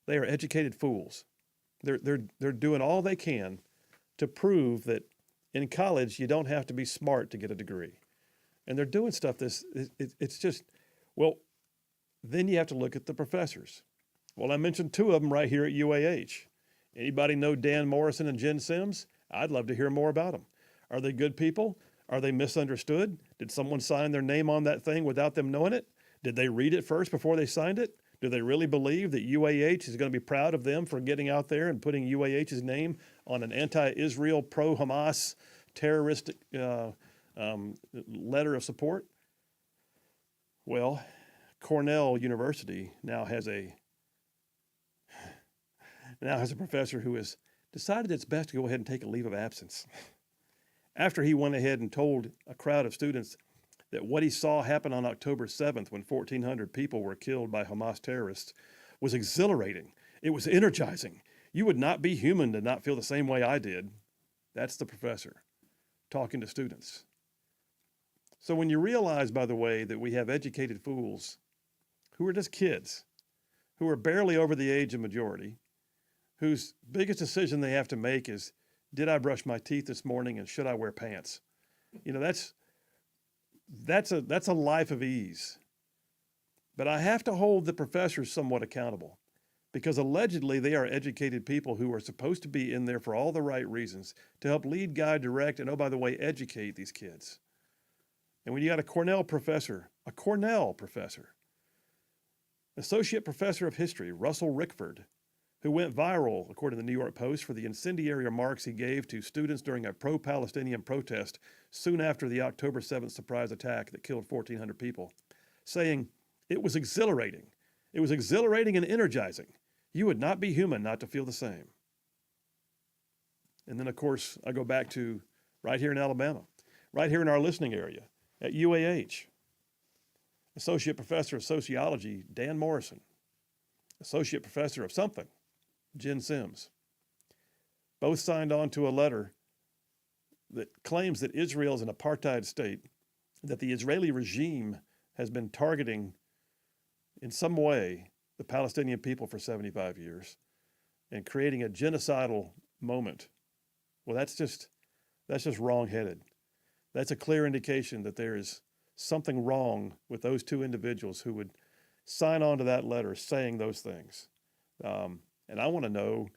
They are educated fools. They're doing all they can to prove that in college you don't have to be smart to get a degree. And they're doing stuff it's just, well, then you have to look at the professors. Well, I mentioned 2 of them right here at UAH. Anybody know Dan Morrison and Jen Sims? I'd love to hear more about them. Are they good people? Are they misunderstood? Did someone sign their name on that thing without them knowing it? Did they read it first before they signed it? Do they really believe that UAH is going to be proud of them for getting out there and putting UAH's name on an anti-Israel, pro-Hamas, terroristic letter of support? Well, Cornell University now has a professor who has decided it's best to go ahead and take a leave of absence after he went ahead and told a crowd of students that what he saw happen on October 7th when 1,400 people were killed by Hamas terrorists was exhilarating. It was energizing. You would not be human to not feel the same way I did. That's the professor talking to students. So when you realize, by the way, that we have educated fools who are just kids, who are barely over the age of majority, whose biggest decision they have to make is, did I brush my teeth this morning and should I wear pants? You know, that's a life of ease. But I have to hold the professors somewhat accountable because allegedly they are educated people who are supposed to be in there for all the right reasons to help lead, guide, direct, and oh, by the way, educate these kids. And when you got a Cornell professor, Associate Professor of History, Russell Rickford, who went viral, according to the New York Post, for the incendiary remarks he gave to students during a pro-Palestinian protest soon after the October 7th surprise attack that killed 1,400 people, saying, "It was exhilarating. It was exhilarating and energizing. You would not be human not to feel the same." And then, of course, I go back to right here in Alabama, right here in our listening area, at UAH, Associate Professor of Sociology, Dan Morrison, Associate Professor of something, Jen Sims, both signed on to a letter that claims that Israel is an apartheid state, that the Israeli regime has been targeting in some way the Palestinian people for 75 years and creating a genocidal moment. Well, that's just wrong-headed. That's a clear indication that there is something wrong with those two individuals who would sign on to that letter saying those things. And I want to know,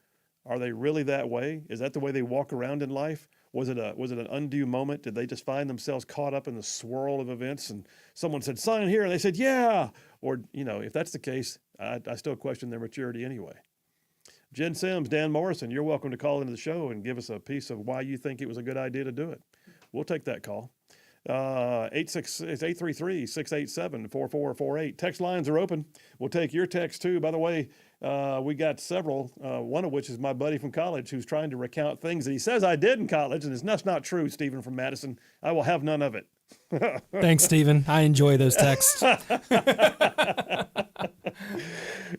are they really that way? Is that the way they walk around in life? Was it an undue moment? Did they just find themselves caught up in the swirl of events and someone said, sign here, and they said, yeah? Or, you know, if that's the case, I still question their maturity anyway. Jen Sims, Dan Morrison, you're welcome to call into the show and give us a piece of why you think it was a good idea to do it. We'll take that call. 833-687-4448. Text lines are open. We'll take your text too. By the way, we got several, one of which is my buddy from college who's trying to recount things that he says I did in college, and that's not true, Stephen from Madison. I will have none of it. Thanks, Stephen. I enjoy those texts.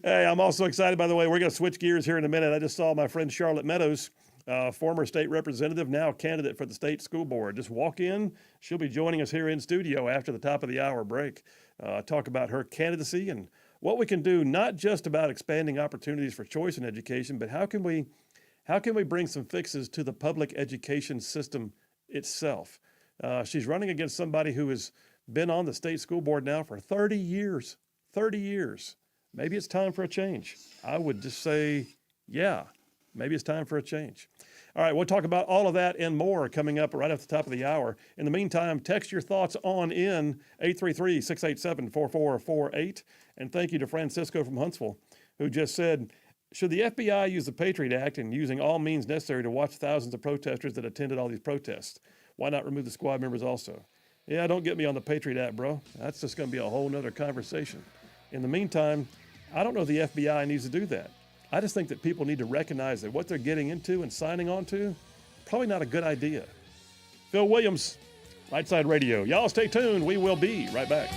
Hey, I'm also excited, by the way, we're going to switch gears here in a minute. I just saw my friend Charlotte Meadows, former state representative, now candidate for the state school board. Just walk in. She'll be joining us here in studio after the top of the hour break. Talk about her candidacy and what we can do, not just about expanding opportunities for choice in education, but how can we bring some fixes to the public education system itself? She's running against somebody who has been on the state school board now for 30 years. 30 years. Maybe it's time for a change. I would just say, yeah, maybe it's time for a change. All right, we'll talk about all of that and more coming up right at the top of the hour. In the meantime, text your thoughts on in 833-687-4448. And thank you to Francisco from Huntsville, who just said, should the FBI use the Patriot Act in using all means necessary to watch thousands of protesters that attended all these protests? Why not remove the squad members also? Yeah, don't get me on the Patriot Act, bro. That's just going to be a whole nother conversation. In the meantime, I don't know if the FBI needs to do that. I just think that people need to recognize that what they're getting into and signing on to, probably not a good idea. Phil Williams, Rightside Radio. Y'all stay tuned. We will be right back.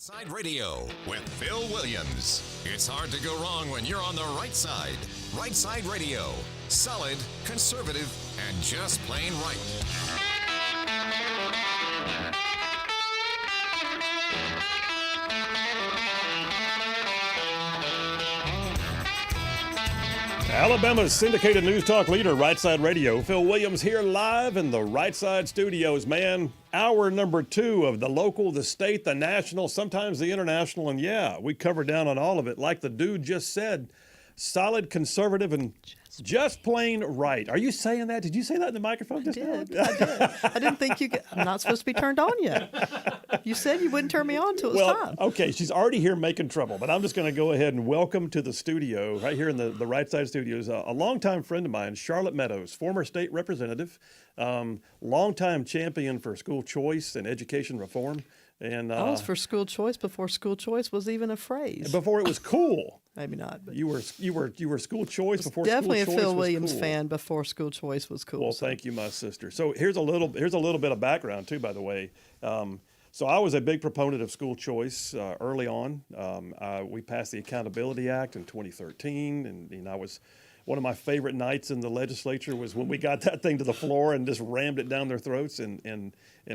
Side Radio with Phil Williams. It's hard to go wrong when you're on the right side. Right Side Radio. Solid, conservative, and just plain right. Alabama's syndicated news talk leader, Right Side Radio. Phil Williams here live in the Right Side studios, man. Hour number 2 of the local, the state, the national, sometimes the international. And yeah, we cover down on all of it. Like the dude just said, solid, conservative, and just plain right. Are you saying that? Did you say that in the microphone just now? I did. I didn't think you could. I'm not supposed to be turned on yet. You said you wouldn't turn me on until it's time. Okay, she's already here making trouble, but I'm just going to go ahead and welcome to the studio, right here in the Right Side Studios, a longtime friend of mine, Charlotte Meadows, former state representative, longtime champion for school choice and education reform. And I was for school choice before school choice was even a phrase. Before it was cool. Maybe not. But You were school choice before definitely school choice a Phil was Williams cool. fan before school choice was cool. Well, thank you, my sister. So here's a little bit of background too, by the way. So I was a big proponent of school choice early on. We passed the Accountability Act in 2013, and I was one of my favorite nights in the legislature was when we got that thing to the floor and just rammed it down their throats and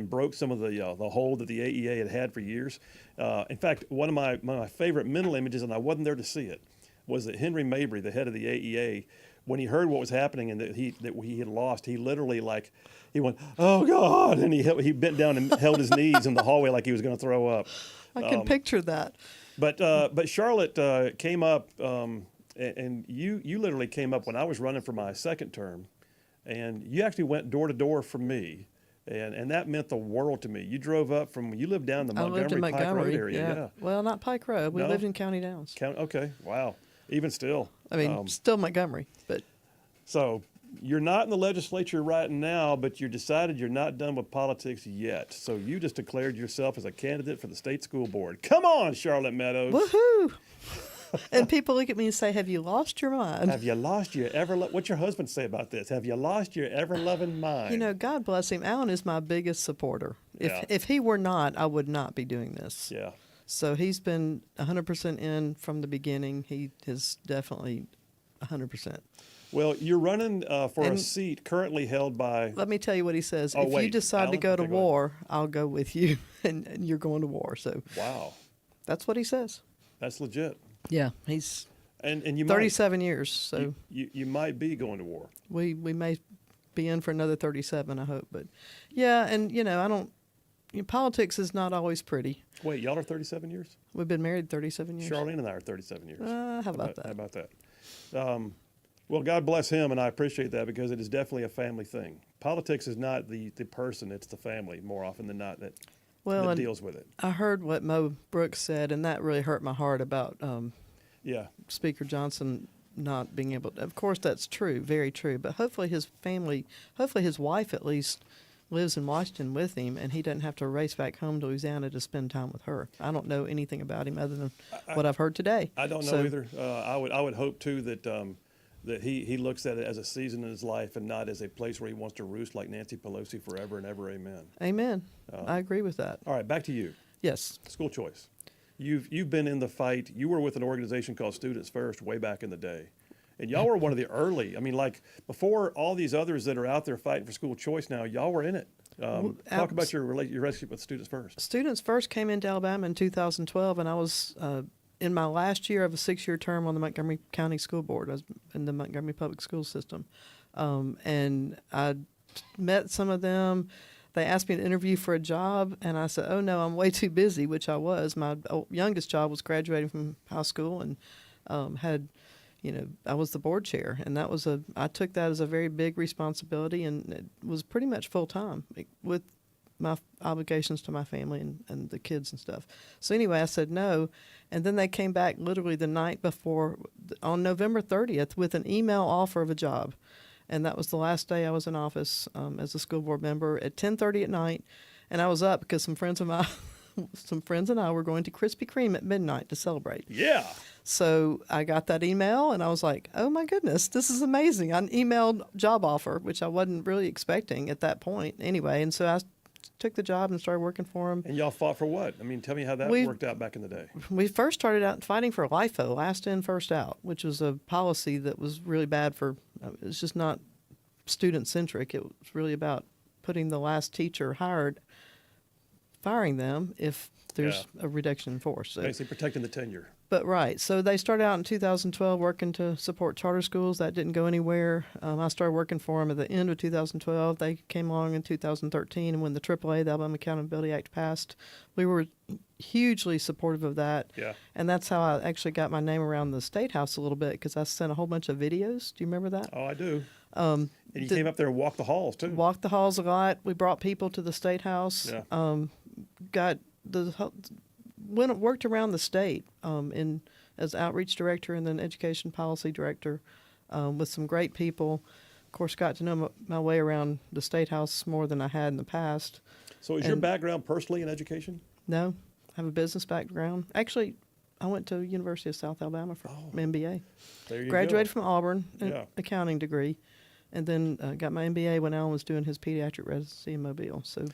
broke some of the hold that the AEA had for years. In fact, one of my favorite mental images, and I wasn't there to see it, was that Henry Mabry, the head of the AEA, when he heard what was happening and that he had lost, he literally he went, "Oh God!" and he bent down and held his knees in the hallway like he was going to throw up. I can picture that. But Charlotte came up, and you literally came up when I was running for my second term, and you actually went door to door for me, and that meant the world to me. You drove up you lived down the I lived in Montgomery Pike Road Montgomery. area. Yeah. Well, not Pike Road. We No? lived in County Downs. Okay. Wow. Even still. I mean, still Montgomery, but So you're not in the legislature right now, but you decided you're not done with politics yet. So you just declared yourself as a candidate for the state school board. Come on, Charlotte Meadows. woohoo! And people look at me and say, "Have you lost your mind?" Have you lost your what's your husband say about this? Have you lost your ever-loving mind? You know, God bless him. Alan is my biggest supporter. Yeah. If he were not, I would not be doing this. Yeah. So he's been 100% in from the beginning. He is definitely 100%. Well, you're running for a And- seat currently held by. Let me tell you what he says. Oh, If you wait, decide to Alan? go to Okay, go ahead. war, I'll go with you, and you're going to war. So Wow, that's what he says. that's legit. Yeah, he's And you 37 years. So you might be going to war. we may be in for another 37, I hope. But yeah, and I don't. Politics is not always pretty. Wait, y'all are 37 years? We've been married 37 years. Charlene and I are 37 years. How about that? How about that? Well, God bless him, and I appreciate that because it is definitely a family thing. Politics is not the person, it's the family more often than not that Well, and deals with it. I heard what Mo Brooks said, and that really hurt my heart about Yeah. Speaker Johnson not being able to. Of course, that's true, very true. But hopefully his wife at least lives in Washington with him, and he doesn't have to race back home to Louisiana to spend time with her. I don't know anything about him other than what I've heard today. I don't know So, either. I would hope too that that he looks at it as a season in his life and not as a place where he wants to roost like Nancy Pelosi forever and ever. Amen. Amen. I agree with that. All right, back to you. Yes. School choice. You've been in the fight. You were with an organization called Students First way back in the day. And y'all were one of the early. I mean, like before all these others that are out there fighting for school choice now, y'all were in it. Talk about your relationship with Students First. Students First came into Alabama in 2012, and I was in my last year of a 6-year term on the Montgomery County School Board. I was in the Montgomery Public School System. And I met some of them. They asked me to interview for a job, and I said, "Oh, no, I'm way too busy," which I was. My youngest job was graduating from high school and I was the board chair, and I took that as a very big responsibility, and it was pretty much full time with my obligations to my family and the kids and stuff. So anyway, I said no, and then they came back literally the night before, on November 30th, with an email offer of a job, and that was the last day I was in office as a school board member at 10:30 at night, and I was up because some friends and I were going to Krispy Kreme at midnight to celebrate. Yeah. So I got that email, and I was like, oh, my goodness, this is amazing. I emailed job offer, which I wasn't really expecting at that point anyway. And so I took the job and started working for him. And y'all fought for what? I mean, tell me how that worked out back in the day. We first started out fighting for LIFO, last in, first out, which was a policy that was really bad for. It's just not student centric. It was really about putting the last teacher hired, firing them if there's a reduction in force. So, basically protecting the tenure. But right, so they started out in 2012 working to support charter schools. That didn't go anywhere. I started working for them at the end of 2012. They came along in 2013, and when the AAA, the Alabama Accountability Act, passed, we were hugely supportive of that. Yeah. And that's how I actually got my name around the State House a little bit, because I sent a whole bunch of videos. Do you remember that? Oh, I do. And you came up there and walked the halls too. Walked the halls a lot. We brought people to the State House. Yeah. Worked around the state as outreach director and then education policy director with some great people. Of course, got to know my way around the State House more than I had in the past. So is your background personally in education? No, I have a business background. Actually, I went to University of South Alabama for my MBA. There you Graduated go. from Auburn, an Yeah. accounting degree, and then got my MBA when Alan was doing his pediatric residency in Mobile. So,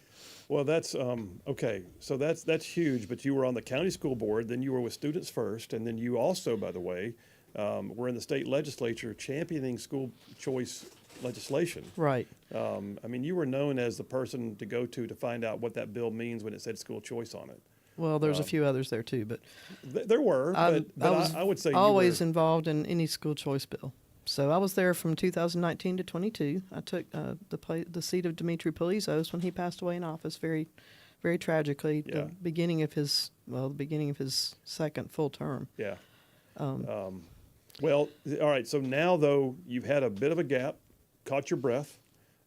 Well, that's okay. So that's huge. But you were on the county school board, then you were with Students First, and then you also, by the way, were in the state legislature championing school choice legislation. right. I mean, you were known as the person to go to find out what that bill means when it said school choice on it. Well, there's a few others there too, but There were, but I was I would say always you were, involved in any school choice bill. So I was there from 2019 to 22. I took the seat of Dimitri Polizos when he passed away in office, very, very tragically. Yeah. The beginning of his second full term. Yeah. Well, all right. So now, though, you've had a bit of a gap, caught your breath,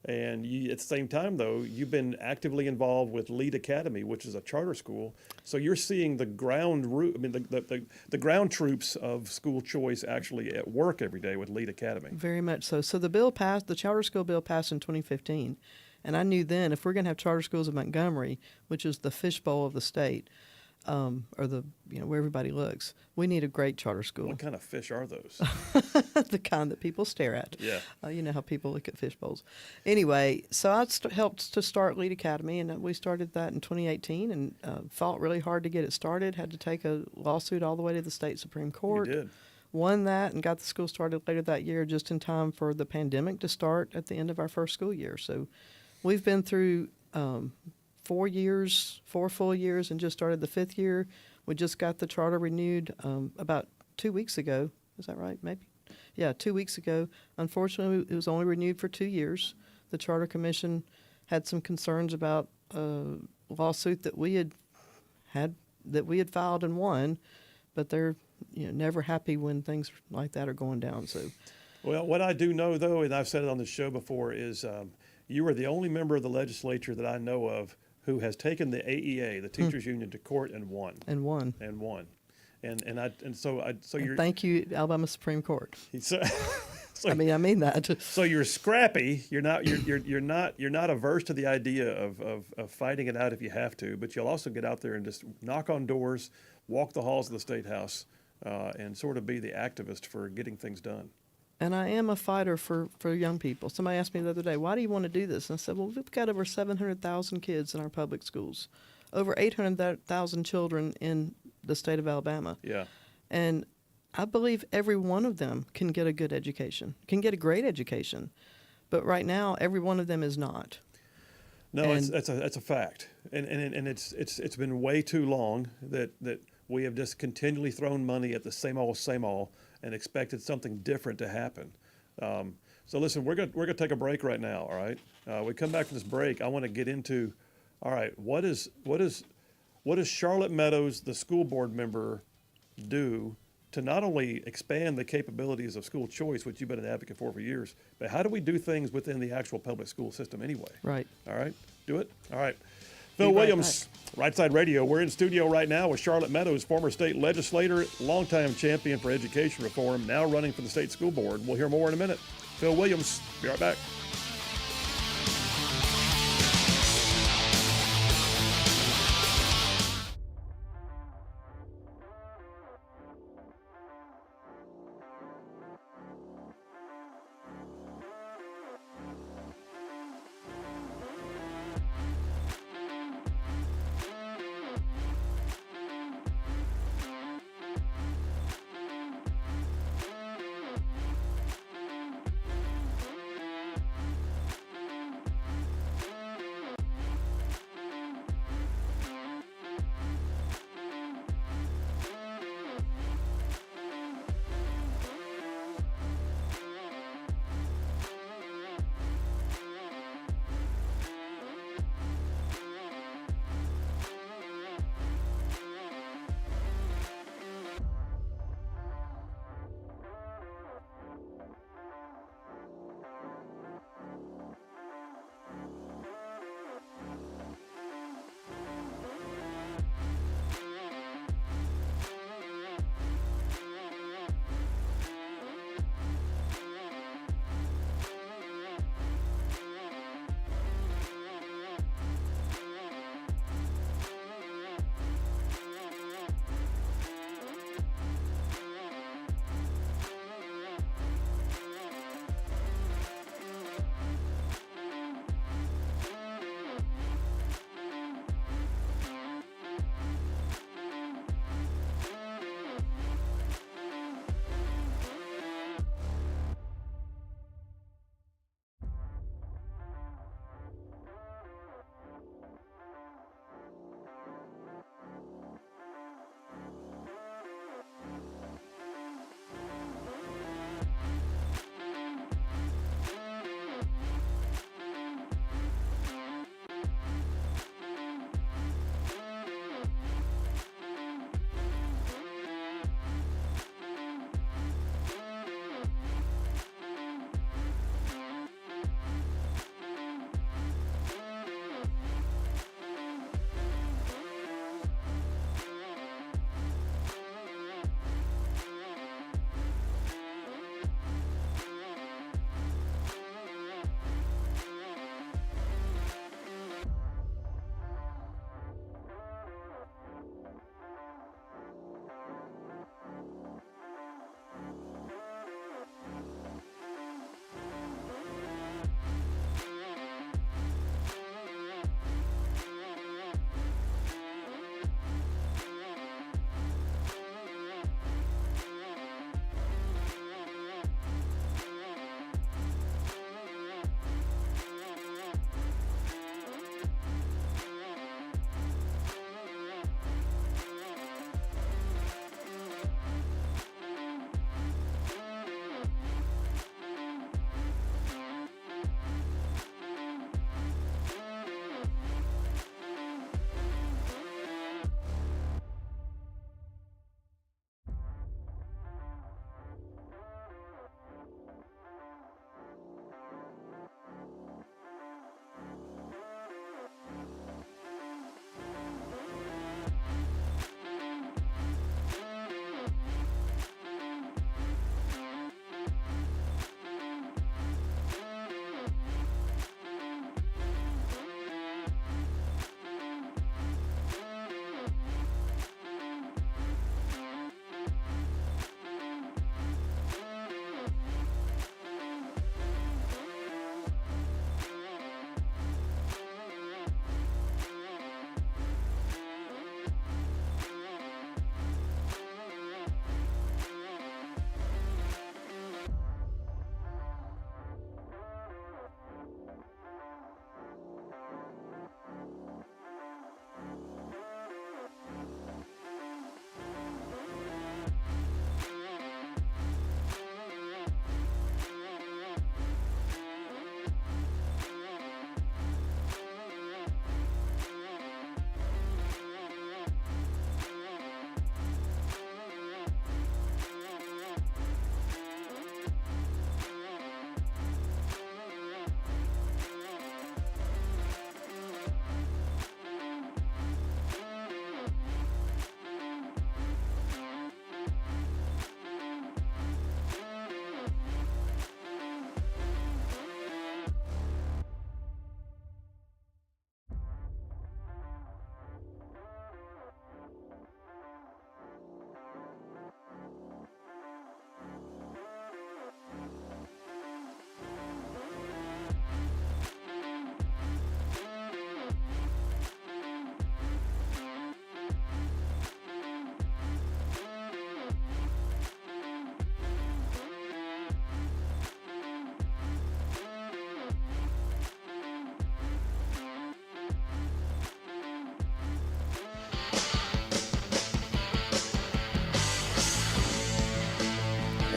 and at the same time, though, you've been actively involved with Lead Academy, which is a charter school. So you're seeing the the ground troops of school choice actually at work every day with Lead Academy. Very much so. So the bill passed. The charter school bill passed in 2015, and I knew then if we're going to have charter schools in Montgomery, which is the fishbowl of the state, or where everybody looks, we need a great charter school. What kind of fish are those? The kind that people stare at. Yeah. You know how people look at fish bowls. Anyway, so I helped to start Lead Academy, and we started that in 2018 and fought really hard to get it started. Had to take a lawsuit all the way to the state Supreme Court. You did. Won that and got the school started later that year, just in time for the pandemic to start at the end of our first school year. So we've been through 4 full years, and just started the fifth year. We just got the charter renewed about 2 weeks ago. Is that right? Maybe. Yeah, 2 weeks ago. Unfortunately, it was only renewed for 2 years. The Charter Commission had some concerns about a lawsuit that we had filed and won, but they're never happy when things like that are going down. So, Well, what I do know, though, and I've said it on the show before, is you are the only member of the legislature that I know of who has taken the AEA, the teachers union, to court and won. and won. So you're Thank you, Alabama Supreme Court. so, I mean that. so you're scrappy. You're not averse to the idea of fighting it out if you have to, but you'll also get out there and just knock on doors, walk the halls of the State House, and sort of be the activist for getting things done. And I am a fighter for young people. Somebody asked me the other day, why do you want to do this? And I said, well, we've got over 700,000 kids in our public schools, over 800,000 children in the state of Alabama. Yeah. And I believe every one of them can get a good education, can get a great education. But right now, every one of them is not. No, that's a fact, and it's been way too long that we have just continually thrown money at the same old, and expected something different to happen. So listen, we're gonna take a break right now. All right, we come back from this break. I want to get into, all right, what does Charlotte Meadows, the school board member, do to not only expand the capabilities of school choice, which you've been an advocate for years, but how do we do things within the actual public school system anyway? Right. All right, do it. All right. Phil Be right Williams, Rightside Radio. We're in studio right now with Charlotte Meadows, former state legislator, longtime champion for education reform, now running for the state school board. We'll hear more in a minute. Phil Williams, be right back.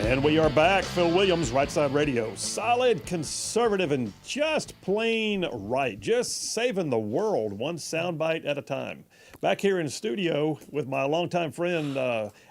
And we are back. Phil Williams, Rightside Radio. Solid, conservative, and just plain right. Just saving the world one soundbite at a time. Back here in the studio with my longtime friend.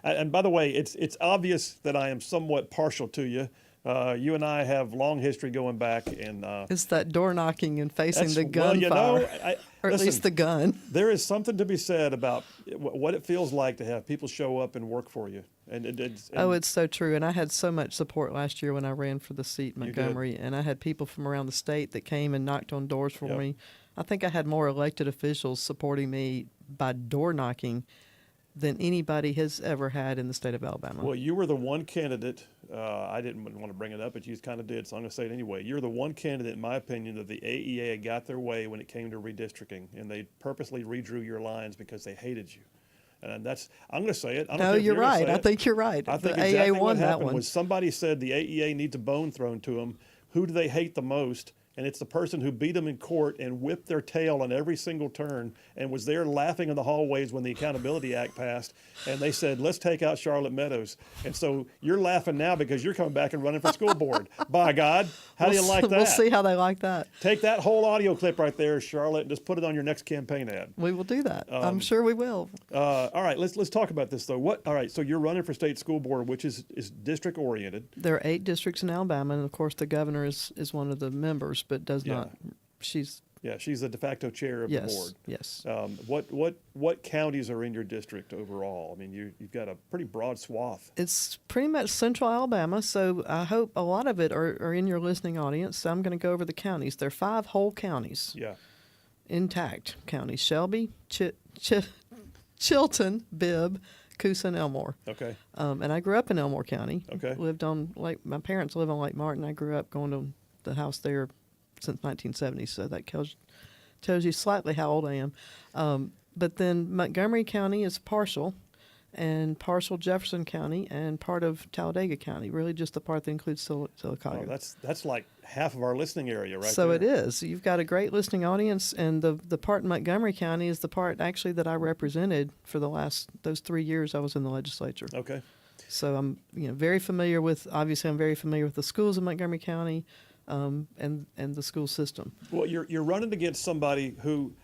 And by the way, it's obvious that I am somewhat partial to you. You and I have long history going back. And it's that door knocking and facing the gunfire. Well, or listen, at least the gun. There is something to be said about what it feels like to have people show up and work for you. And it's so true. And I had so much support last year when I ran for the seat in Montgomery. And I had people from around the state that came and knocked on doors for me. I think I had more elected officials supporting me by door knocking than anybody has ever had in the state of Alabama. Well, you were the one candidate, I didn't want to bring it up, but you kind of did, so I'm going to say it anyway. You're the one candidate, in my opinion, that the AEA got their way when it came to redistricting, and they purposely redrew your lines because they hated you. And I'm going to say it. I don't No, care if you're right. I think you're right. I think the exactly AA what won that happened one. was somebody said the AEA needs a bone thrown to them. Who do they hate the most? And it's the person who beat them in court and whipped their tail on every single turn and was there laughing in the hallways when the Accountability Act passed. And they said, let's take out Charlotte Meadows. And so you're laughing now because you're coming back and running for school board. By God, how do you like that? We'll see how they like that. Take that whole audio clip right there, Charlotte, and just put it on your next campaign ad. We will do that. I'm sure we will. All right, let's talk about this, though. All right, so you're running for state school board, which is district-oriented. There are 8 districts in Alabama, and, of course, the governor is one of the members, but does not. She's the de facto chair of the board. Yes. What counties are in your district overall? I mean, you've got a pretty broad swath. It's pretty much central Alabama, so I hope a lot of it are in your listening audience. So I'm going to go over the counties. There are 5 whole counties. Yeah. Intact counties: Shelby, Chilton, Bibb, Coosa, and Elmore. Okay. And I grew up in Elmore County. Okay. Lived on my parents live on Lake Martin. I grew up going to the house there since 1970, so that tells you slightly how old I am. But then Montgomery County is partial, and partial Jefferson County, and part of Talladega County. Really, just the part that includes Silicaga. Oh, that's like half of our listening area, right? So there. it is. You've got a great listening audience, and the part in Montgomery County is the part actually that I represented for those 3 years I was in the legislature. Okay. So I'm very familiar with. Obviously, I'm very familiar with the schools in Montgomery County. And the school system. Well, you're running against somebody who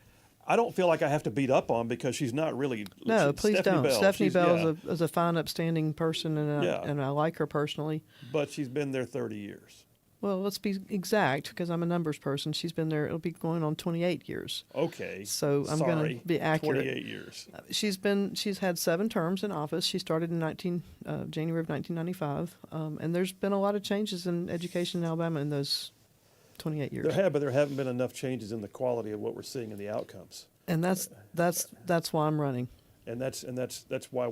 I don't feel like I have to beat up on because she's not really. No, please Stephanie don't. Bell. Stephanie Bell is a fine, upstanding person, and I like her personally. But she's been there 30 years. Well, let's be exact because I'm a numbers person. She's been there. It'll be going on 28 years. Okay. So I'm going to be accurate. 28 years. She's had 7 terms in office. She started in January of 1995, and there's been a lot of changes in education in Alabama in those 28 years. But there haven't been enough changes in the quality of what we're seeing in the outcomes. And that's why I'm running. And that's why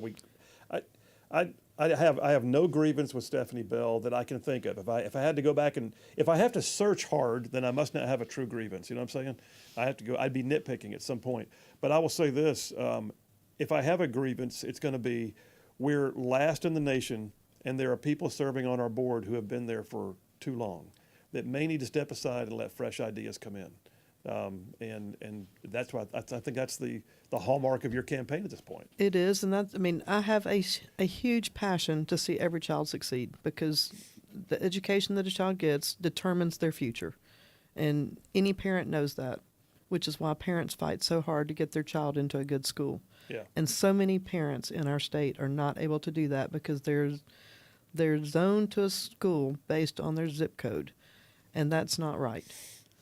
I have no grievance with Stephanie Bell that I can think of. If I had to go back and if I have to search hard, then I must not have a true grievance. You know what I'm saying? I'd be nitpicking at some point. But I will say this: if I have a grievance, it's going to be we're last in the nation, and there are people serving on our board who have been there for too long that may need to step aside and let fresh ideas come in. And that's why I think that's the hallmark of your campaign at this point. It is, and I have a huge passion to see every child succeed because the education that a child gets determines their future, and any parent knows that, which is why parents fight so hard to get their child into a good school. Yeah. And so many parents in our state are not able to do that because they're zoned to a school based on their zip code, and that's not right.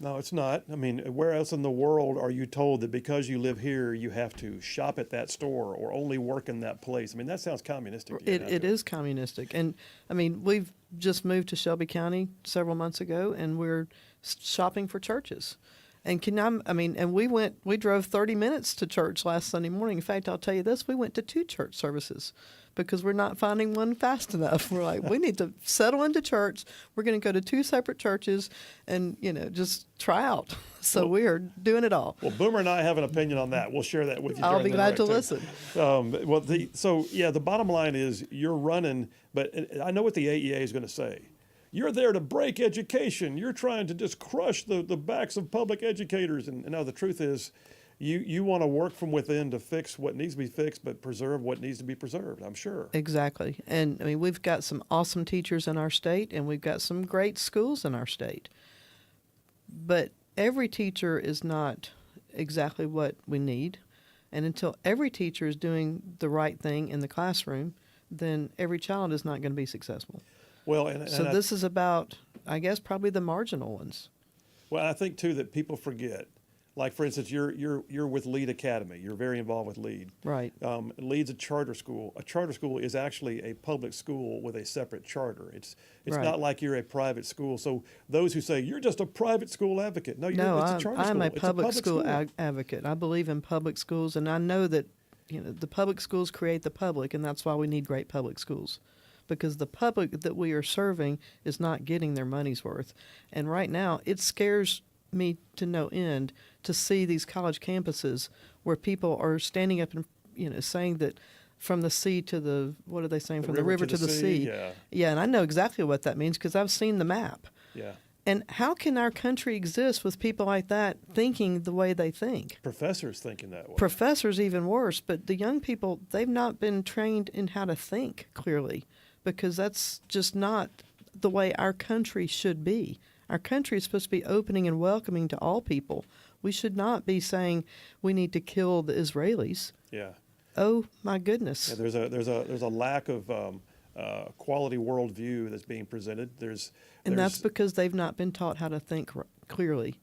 No, it's not. I mean, where else in the world are you told that because you live here, you have to shop at that store or only work in that place? I mean, that sounds communistic. It is communistic. And, I mean, we've just moved to Shelby County several months ago, and we're shopping for churches. And we drove 30 minutes to church last Sunday morning. In fact, I'll tell you this, we went to 2 church services because we're not finding one fast enough. We're like, we need to settle into church. We're going to go to 2 separate churches and, just try out. So we are doing it all. Well, Boomer and I have an opinion on that. We'll share that with you. I'll be glad to listen. The bottom line is you're running, but I know what the AEA is going to say. You're there to break education. You're trying to just crush the backs of public educators. And no, the truth is, you want to work from within to fix what needs to be fixed, but preserve what needs to be preserved. I'm sure. Exactly. And I mean, we've got some awesome teachers in our state, and we've got some great schools in our state. But every teacher is not exactly what we need. And until every teacher is doing the right thing in the classroom, then every child is not going to be successful. Well, and So this is about, I guess, probably the marginal ones. Well, I think too that people forget. Like for instance, you're with Lead Academy. You're very involved with Lead. Right. Lead's a charter school. A charter school is actually a public school with a separate charter. It's Right. not like you're a private school. So those who say you're just a private school advocate, no, it's a charter school. I'm a It's public school advocate. I believe in public schools, and I know that the public schools create the public, and that's why we need great public schools. Because the public that we are serving is not getting their money's worth. And right now, it scares me to no end to see these college campuses where people are standing up and saying that from the sea to the, what are they saying, from the river to the sea. Yeah, and I know exactly what that means because I've seen the map. Yeah. And how can our country exist with people like that thinking the way they think? Professors thinking that way. Professors even worse, but the young people, they've not been trained in how to think clearly, because that's just not the way our country should be. Our country is supposed to be opening and welcoming to all people. We should not be saying we need to kill the Israelis. Yeah. Oh my goodness. Yeah, there's a lack of quality worldview that's being presented. And that's because they've not been taught how to think clearly.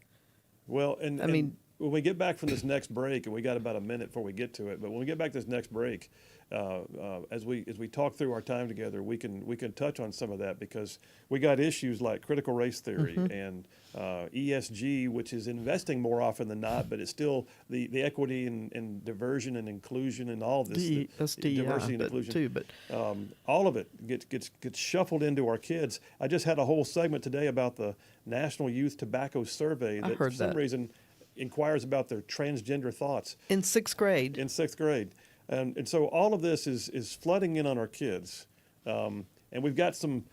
Well, and when we get back from this next break, and we got about a minute before we get to it, but when we get back to this next break, as we talk through our time together, we can touch on some of that, because we got issues like critical race theory and ESG, which is investing more often than not, but it's still the equity and diversion and inclusion and all this That's DEI, diversity and but inclusion too, but all of it gets shuffled into our kids. I just had a whole segment today about the National Youth Tobacco Survey that for some reason inquires about their transgender thoughts. In sixth grade. And so all of this is flooding in on our kids. And we've got some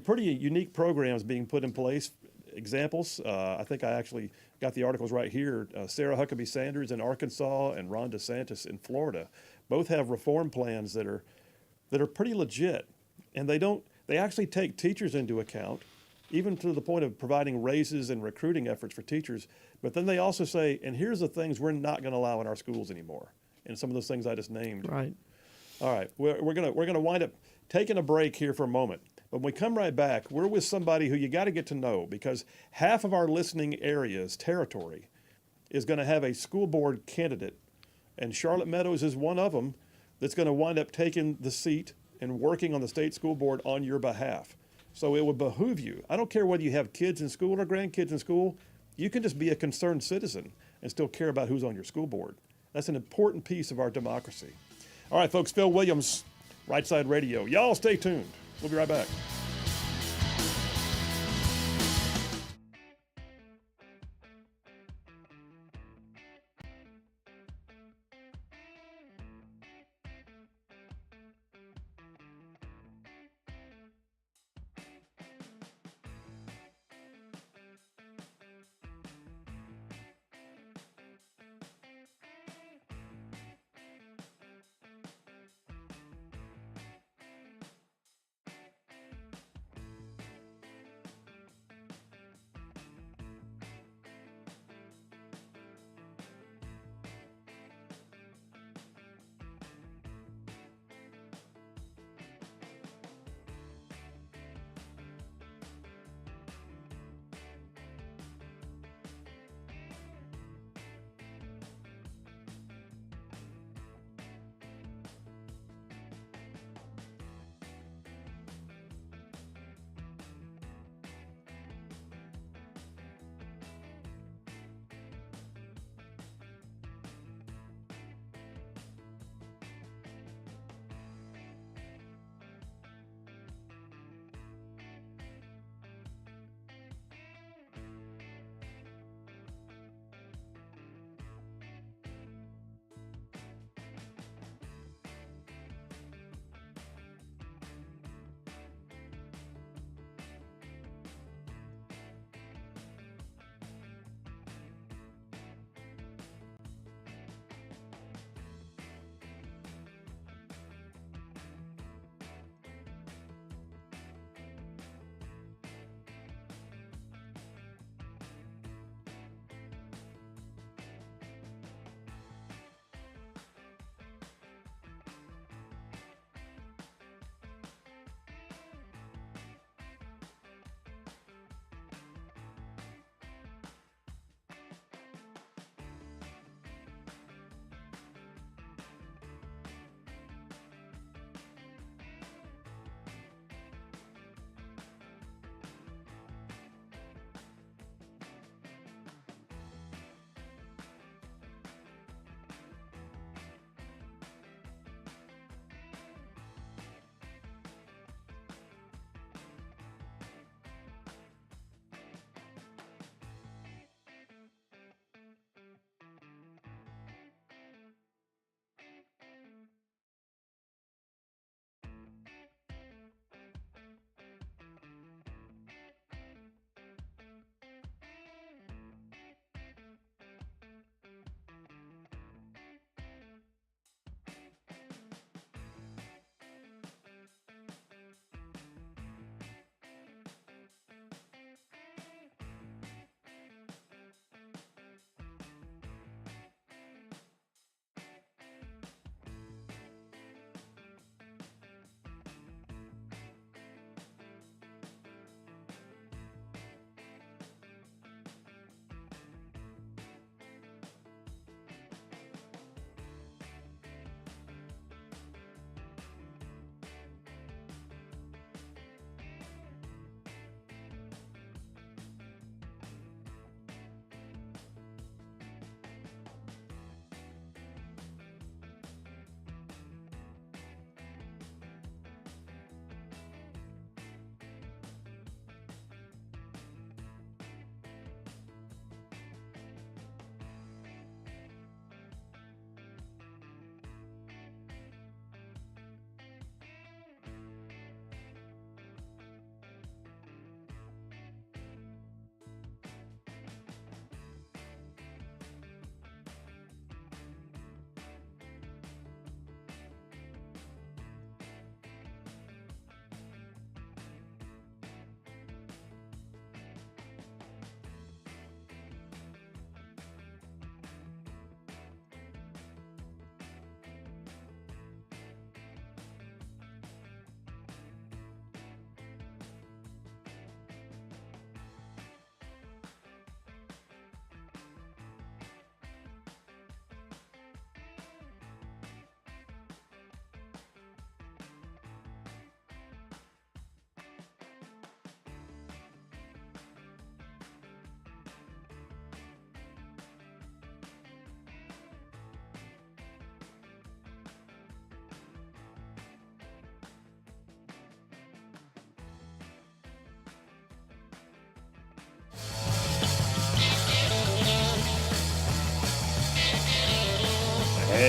pretty unique programs being put in place. Examples, I think I actually got the articles right here. Sarah Huckabee Sanders in Arkansas and Ron DeSantis in Florida both have reform plans that are pretty legit. And they actually take teachers into account, even to the point of providing raises and recruiting efforts for teachers. But then they also say, and here's the things we're not going to allow in our schools anymore. And some of those things I just named. Right. All right. We're gonna wind up taking a break here for a moment. But when we come right back, we're with somebody who you got to get to know, because half of our listening area's territory is going to have a school board candidate, and Charlotte Meadows is one of them that's going to wind up taking the seat and working on the state school board on your behalf. So it would behoove you. I don't care whether you have kids in school or grandkids in school. You can just be a concerned citizen and still care about who's on your school board. That's an important piece of our democracy. All right, folks, Phil Williams, Rightside Radio. Y'all stay tuned. We'll be right back.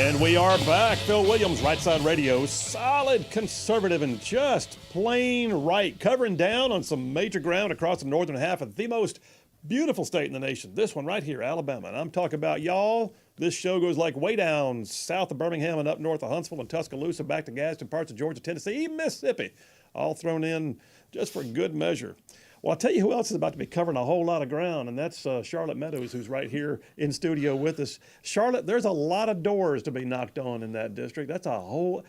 And we are back. Phil Williams, Rightside Radio. Solid, conservative, and just plain right. Covering down on some major ground across the northern half of the most beautiful state in the nation. This one right here, Alabama. And I'm talking about y'all. This show goes like way down south of Birmingham and up north of Huntsville and Tuscaloosa, back to Gadsden, parts of Georgia, Tennessee, even Mississippi. All thrown in just for good measure. Well, I'll tell you who else is about to be covering a whole lot of ground, and that's Charlotte Meadows, who's right here in studio with us. Charlotte, there's a lot of doors to be knocked on in that district. That's a whole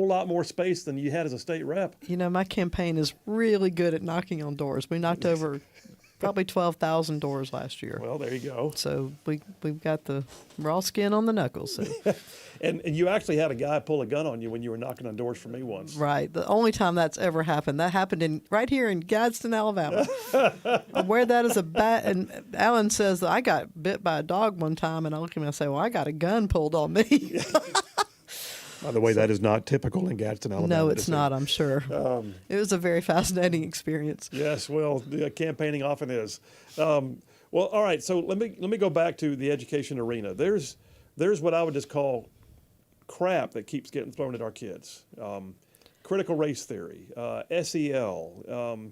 lot more space than you had as a state rep. You know, my campaign is really good at knocking on doors. We knocked over probably 12,000 doors last year. Well, there you go. So we've got the raw skin on the knuckles. So. And you actually had a guy pull a gun on you when you were knocking on doors for me once. Right. The only time that's ever happened. That happened right here in Gadsden, Alabama. I wear that as a bat. And Alan says that I got bit by a dog one time, and I look at him and I say, well, I got a gun pulled on me. By the way, that is not typical in Gadsden, Alabama. No, it's not, I'm sure. It was a very fascinating experience. Yes, well, campaigning often is. Well, all right, so let me go back to the education arena. There's what I would just call crap that keeps getting thrown at our kids. Critical race theory, SEL,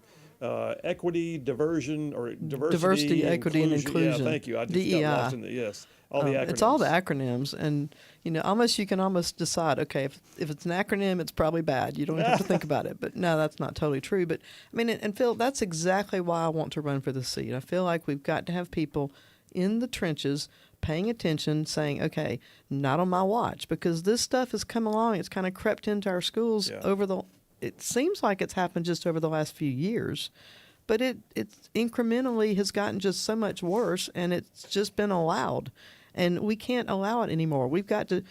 equity, diversion, or diversity, equity, and inclusion. Yeah, thank you. I just DEI. got lost in the, yes, all the acronyms. It's all the acronyms, and you can almost decide. Okay, if it's an acronym, it's probably bad. You don't have to think about it. But no, that's not totally true. But I mean, and Phil, that's exactly why I want to run for the seat. I feel like we've got to have people in the trenches paying attention, saying, okay, not on my watch, because this stuff has come along. It's kind of crept into our schools it seems like it's happened just over the last few years, but it incrementally has gotten just so much worse, and it's just been allowed, and we can't allow it anymore. We can't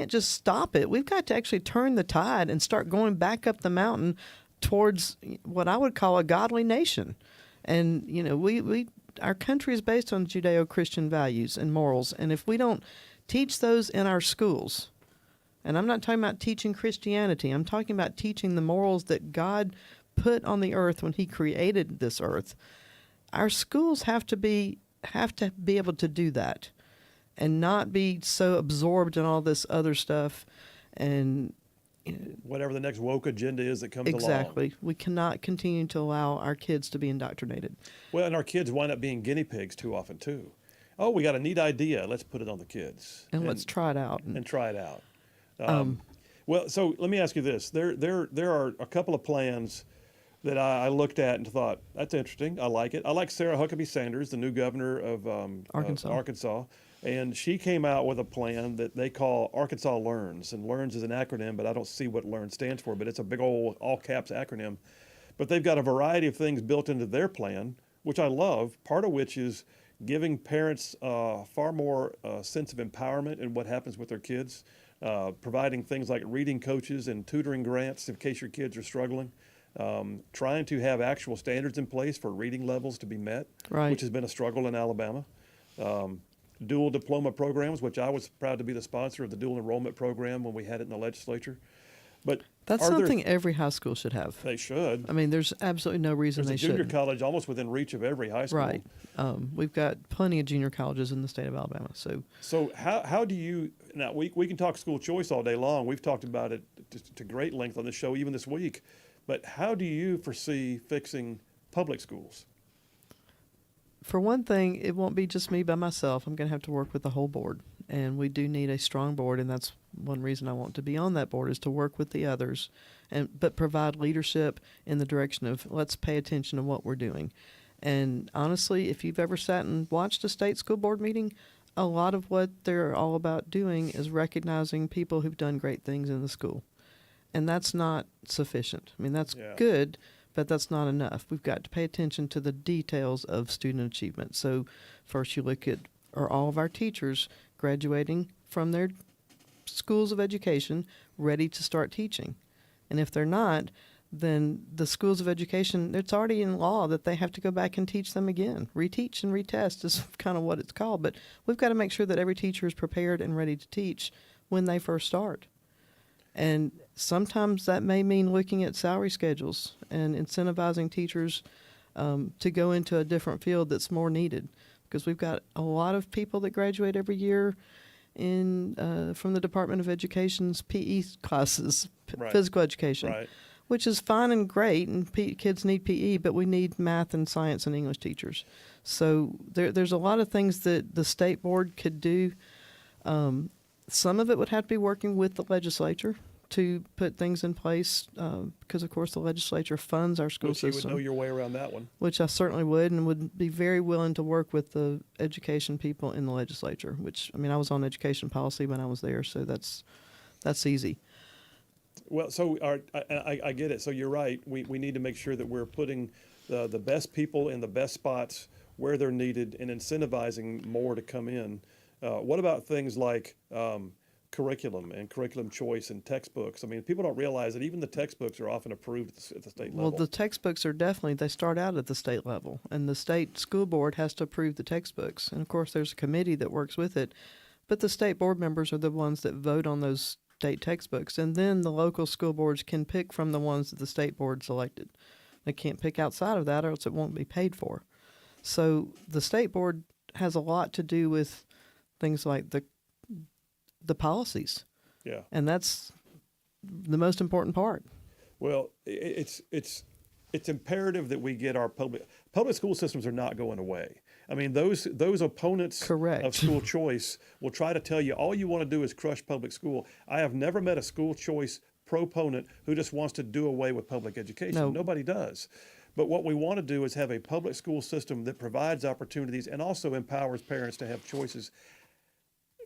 just stop it. We've got to actually turn the tide and start going back up the mountain towards what I would call a godly nation. And, our country is based on Judeo-Christian values and morals, and if we don't teach those in our schools, and I'm not talking about teaching Christianity, I'm talking about teaching the morals that God put on the earth when He created this earth. Our schools have to be able to do that, and not be so absorbed in all this other stuff, and whatever the next woke agenda is that comes along. Exactly. We cannot continue to allow our kids to be indoctrinated. Well, and our kids wind up being guinea pigs too often, too. Oh, we got a neat idea. Let's put it on the kids. And let's try it out. And try it out. Well, so let me ask you this. There are a couple of plans that I looked at and thought, that's interesting. I like it. I like Sarah Huckabee Sanders, the new governor of Arkansas. And she came out with a plan that they call Arkansas Learns. And Learns is an acronym, but I don't see what Learn stands for. But it's a big old all-caps acronym. But they've got a variety of things built into their plan, which I love, part of which is giving parents far more sense of empowerment in what happens with their kids, providing things like reading coaches and tutoring grants in case your kids are struggling, trying to have actual standards in place for reading levels to be met, which has been a struggle in Alabama. Dual diploma programs, which I was proud to be the sponsor of the dual enrollment program when we had it in the legislature. But that's something every high school should have. They should. I mean, there's absolutely no reason they shouldn't. There's a junior college almost within reach of every high school. Right. We've got plenty of junior colleges in the state of Alabama. So how do you now? We can talk school choice all day long. We've talked about it to great length on the show even this week. But how do you foresee fixing public schools? For one thing, it won't be just me by myself. I'm going to have to work with the whole board. And we do need a strong board, and that's one reason I want to be on that board, is to work with the others, but provide leadership in the direction of let's pay attention to what we're doing. And honestly, if you've ever sat and watched a state school board meeting, a lot of what they're all about doing is recognizing people who've done great things in the school. And that's not sufficient. I mean, that's good, but that's not enough. We've got to pay attention to the details of student achievement. So first you look at, are all of our teachers graduating from their schools of education ready to start teaching? And if they're not, then the schools of education, it's already in law that they have to go back and teach them again. Reteach and retest is kind of what it's called. But we've got to make sure that every teacher is prepared and ready to teach when they first start. And sometimes that may mean looking at salary schedules and incentivizing teachers to go into a different field that's more needed. Because we've got a lot of people that graduate every year from the Department of Education's PE classes, Right. physical education, Right. which is fine and great, and kids need PE, but we need math and science and English teachers. So there's a lot of things that the state board could do. Some of it would have to be working with the legislature to put things in place, because of course the legislature funds our school Which you system. would know your way around that one. Which I certainly would, and would be very willing to work with the education people in the legislature. Which, I mean, I was on education policy when I was there, so that's easy. Well, so I get it. So you're right. We need to make sure that we're putting the best people in the best spots where they're needed and incentivizing more to come in. What about things like curriculum and curriculum choice and textbooks? I mean, people don't realize that even the textbooks are often approved at the state level. Well, the textbooks are definitely, they start out at the state level, and the state school board has to approve the textbooks. And of course, there's a committee that works with it, but the state board members are the ones that vote on those state textbooks, and then the local school boards can pick from the ones that the state board selected. They can't pick outside of that, or else it won't be paid for. So the state board has a lot to do with things like the policies, Yeah. and that's the most important part. Well, it's imperative that we get our public school systems are not going away. I mean, those opponents Correct. of school choice will try to tell you all you want to do is crush public school. I have never met a school choice proponent who just wants to do away with public education. No. Nobody does. But what we want to do is have a public school system that provides opportunities and also empowers parents to have choices.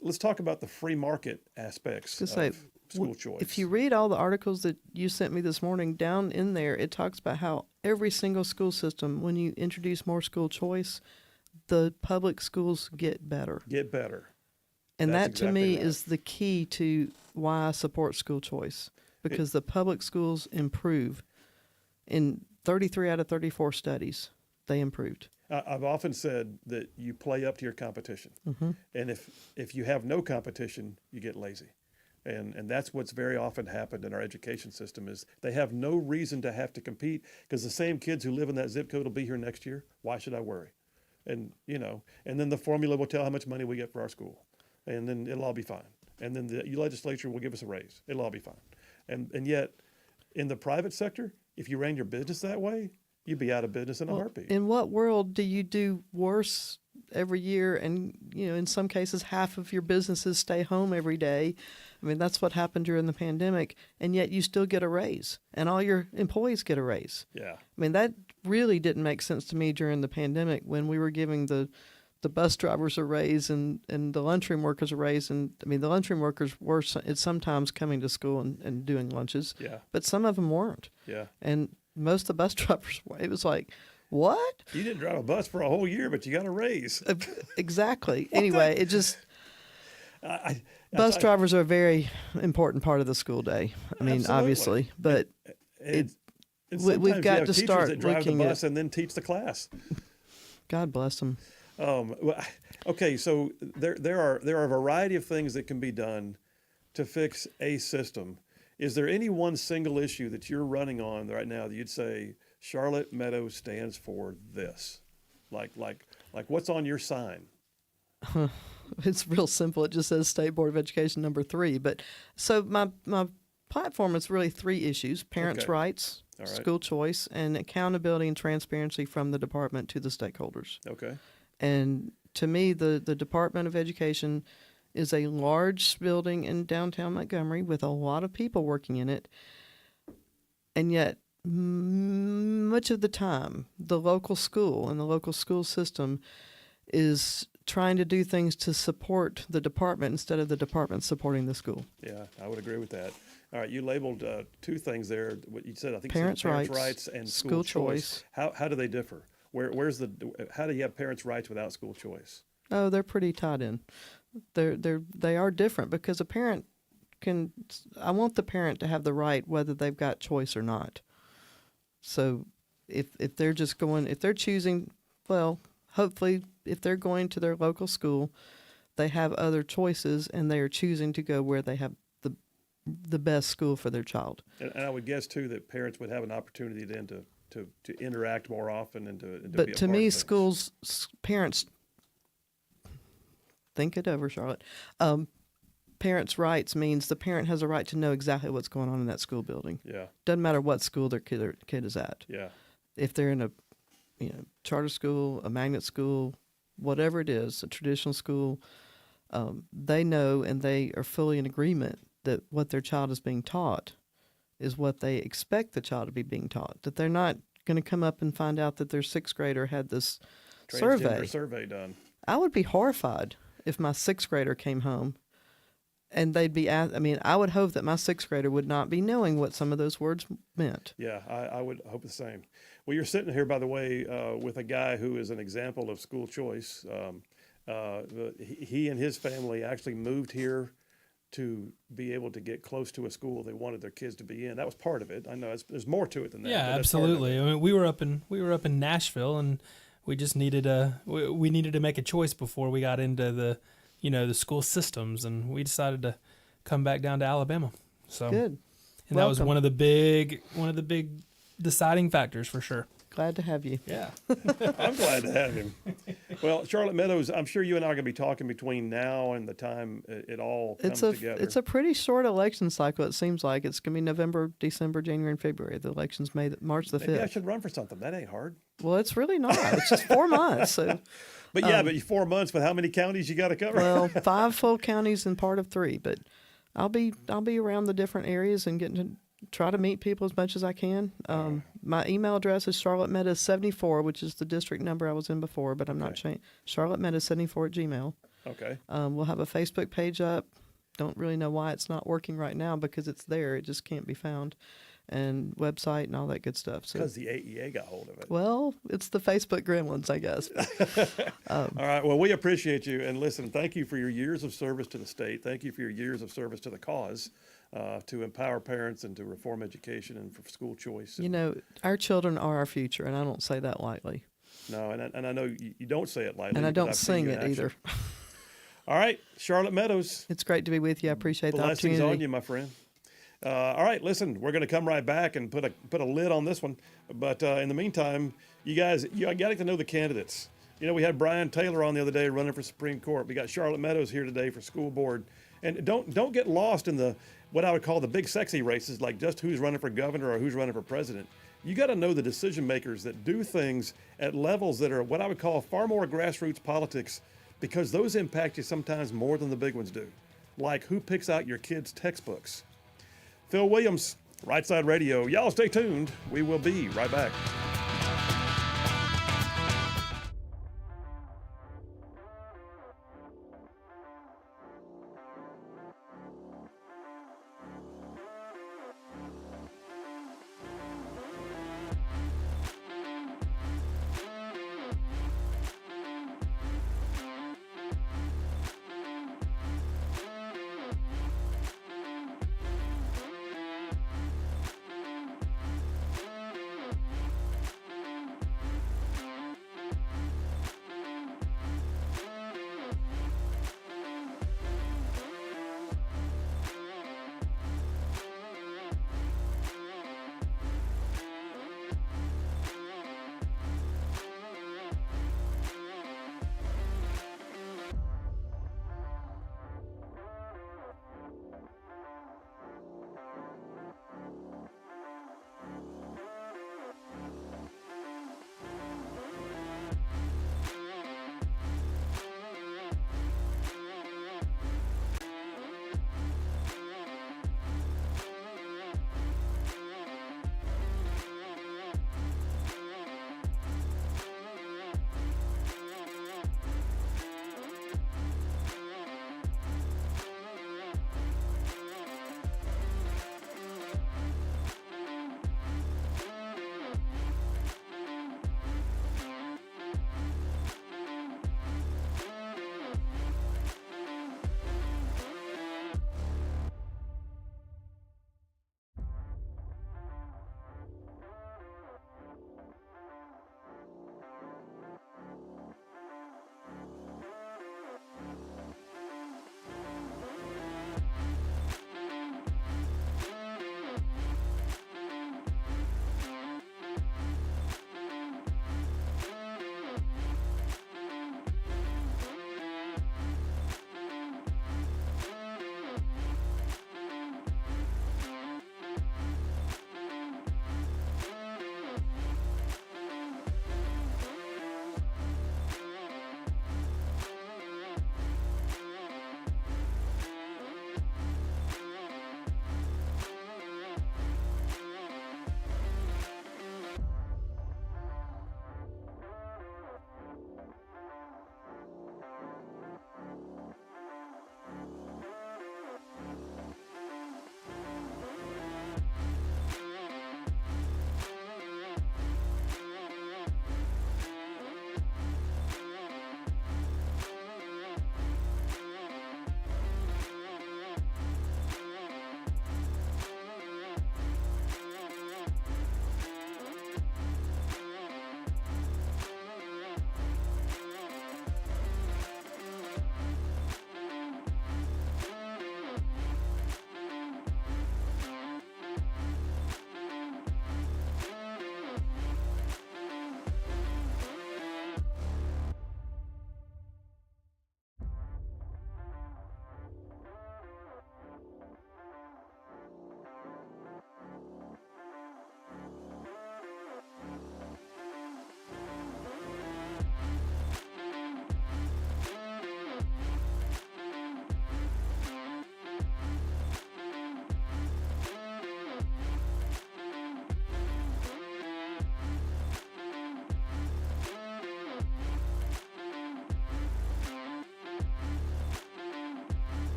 Let's talk about the free market aspects of school choice. If you read all the articles that you sent me this morning, down in there, it talks about how every single school system, when you introduce more school choice, the public schools get better. Get better. And That's that to exactly me right. is the key to why I support school choice, because the public schools improve. In 33 out of 34 studies, they improved. I've often said that you play up to your competition. And if you have no competition, you get lazy. And that's what's very often happened in our education system is they have no reason to have to compete because the same kids who live in that zip code will be here next year. Why should I worry? And, and then the formula will tell how much money we get for our school. And then it'll all be fine. And then the legislature will give us a raise. It'll all be fine. And yet, in the private sector, if you ran your business that way, you'd be out of business in a heartbeat. In what world do you do worse every year? And, in some cases, half of your businesses stay home every day. I mean, that's what happened during the pandemic. And yet you still get a raise and all your employees get a raise. Yeah. I mean, that really didn't make sense to me during the pandemic when we were giving the bus drivers a raise and the lunchroom workers a raise. And I mean, the lunchroom workers were sometimes coming to school and doing lunches, Yeah. but some of them weren't. Yeah. And most of the bus drivers, it was like, what? You didn't drive a bus for a whole year, but you got a raise. Exactly. Anyway, it just, I bus drivers are a very important part of the school day. I mean, Absolutely. obviously, but And we've sometimes you got have to teachers start that drive looking the at, bus and then teach the class. God bless them. Well, okay, so there are a variety of things that can be done to fix a system. Is there any one single issue that you're running on right now that you'd say Charlotte Meadows stands for this? Like what's on your sign? It's real simple. It just says State Board of Education number 3. But so my platform is really 3 issues: parents' Okay. rights, All right. school choice, and accountability and transparency from the department to the stakeholders. Okay. And to me, the Department of Education is a large building in downtown Montgomery with a lot of people working in it. And yet, much of the time, the local school and the local school system is trying to do things to support the department instead of the department supporting the school. Yeah, I would agree with that. All right, you labeled 2 things there. What you said, I think, Parents' you said parents' rights, rights and school school choice. How do they differ? How do you have parents' rights without school choice? Oh, they're pretty tied in. They are different because a parent I want the parent to have the right whether they've got choice or not. So if they're choosing, well, hopefully if they're going to their local school, they have other choices and they are choosing to go where they have the best school for their child. And I would guess too that parents would have an opportunity then to interact more often and to be a But to part me, of things. parents, think it over, Charlotte. Parents' rights means the parent has a right to know exactly what's going on in that school building. Yeah. Doesn't matter what school their kid is at. Yeah. If they're in a charter school, a magnet school, whatever it is, a traditional school, they know and they are fully in agreement that what their child is being taught is what they expect the child to be being taught. That they're not going to come up and find out that their sixth grader had this Survey done. I would be horrified if my sixth grader came home and they'd be I would hope that my sixth grader would not be knowing what some of those words meant. Yeah, I would hope the same. Well, you're sitting here, by the way, with a guy who is an example of school choice. He and his family actually moved here to be able to get close to a school they wanted their kids to be in. That was part of it. I know there's more to it than that. Yeah, but that's part of absolutely. it. I mean, we were up in Nashville, and we just needed we needed to make a choice before we got into the school systems, and we decided to come back down to Alabama. So Good. And that was one of the big deciding factors for sure. Glad to have you. Yeah. I'm glad to have him. Well, Charlotte Meadows, I'm sure you and I are going to be talking between now and the time it all comes together. It's a pretty short election cycle, it seems like. It's going to be November, December, January, and February. The election's March the 5th. Maybe I should run for something. That ain't hard. Well, it's really not. It's just 4 months. So, But yeah, but 4 months, but how many counties you got to cover? well, 5 full counties and part of 3. But I'll be around the different areas and getting to try to meet people as much as I can. My email address is charlottemeadows74, which is the district number I was in before, but I'm not changing. charlottemeadows74 at Gmail. Okay. We'll have a Facebook page up. Don't really know why it's not working right now because it's there. It just can't be found. And website and all that good stuff. So, Because the AEA got hold of it. well, it's the Facebook gremlins, I guess. All right. Well, we appreciate you. And listen, thank you for your years of service to the state. Thank you for your years of service to the cause, to empower parents and to reform education and for school choice. And, Our children are our future, and I don't say that lightly. No, and I know you don't say it lightly. And I because don't I've seen sing you in it action. either. All right. Charlotte Meadows. It's great to be with you. I appreciate the Blessings opportunity. on you, my friend. All right, listen, we're going to come right back and put a lid on this one. But in the meantime, you got to get to know the candidates. We had Brian Taylor on the other day running for Supreme Court. We got Charlotte Meadows here today for school board. And don't get lost in the what I would call the big sexy races, like just who's running for governor or who's running for president. You got to know the decision makers that do things at levels that are what I would call far more grassroots politics, because those impact you sometimes more than the big ones do. Like who picks out your kids' textbooks. Phil Williams, Rightside Radio. Y'all stay tuned. We will be right back.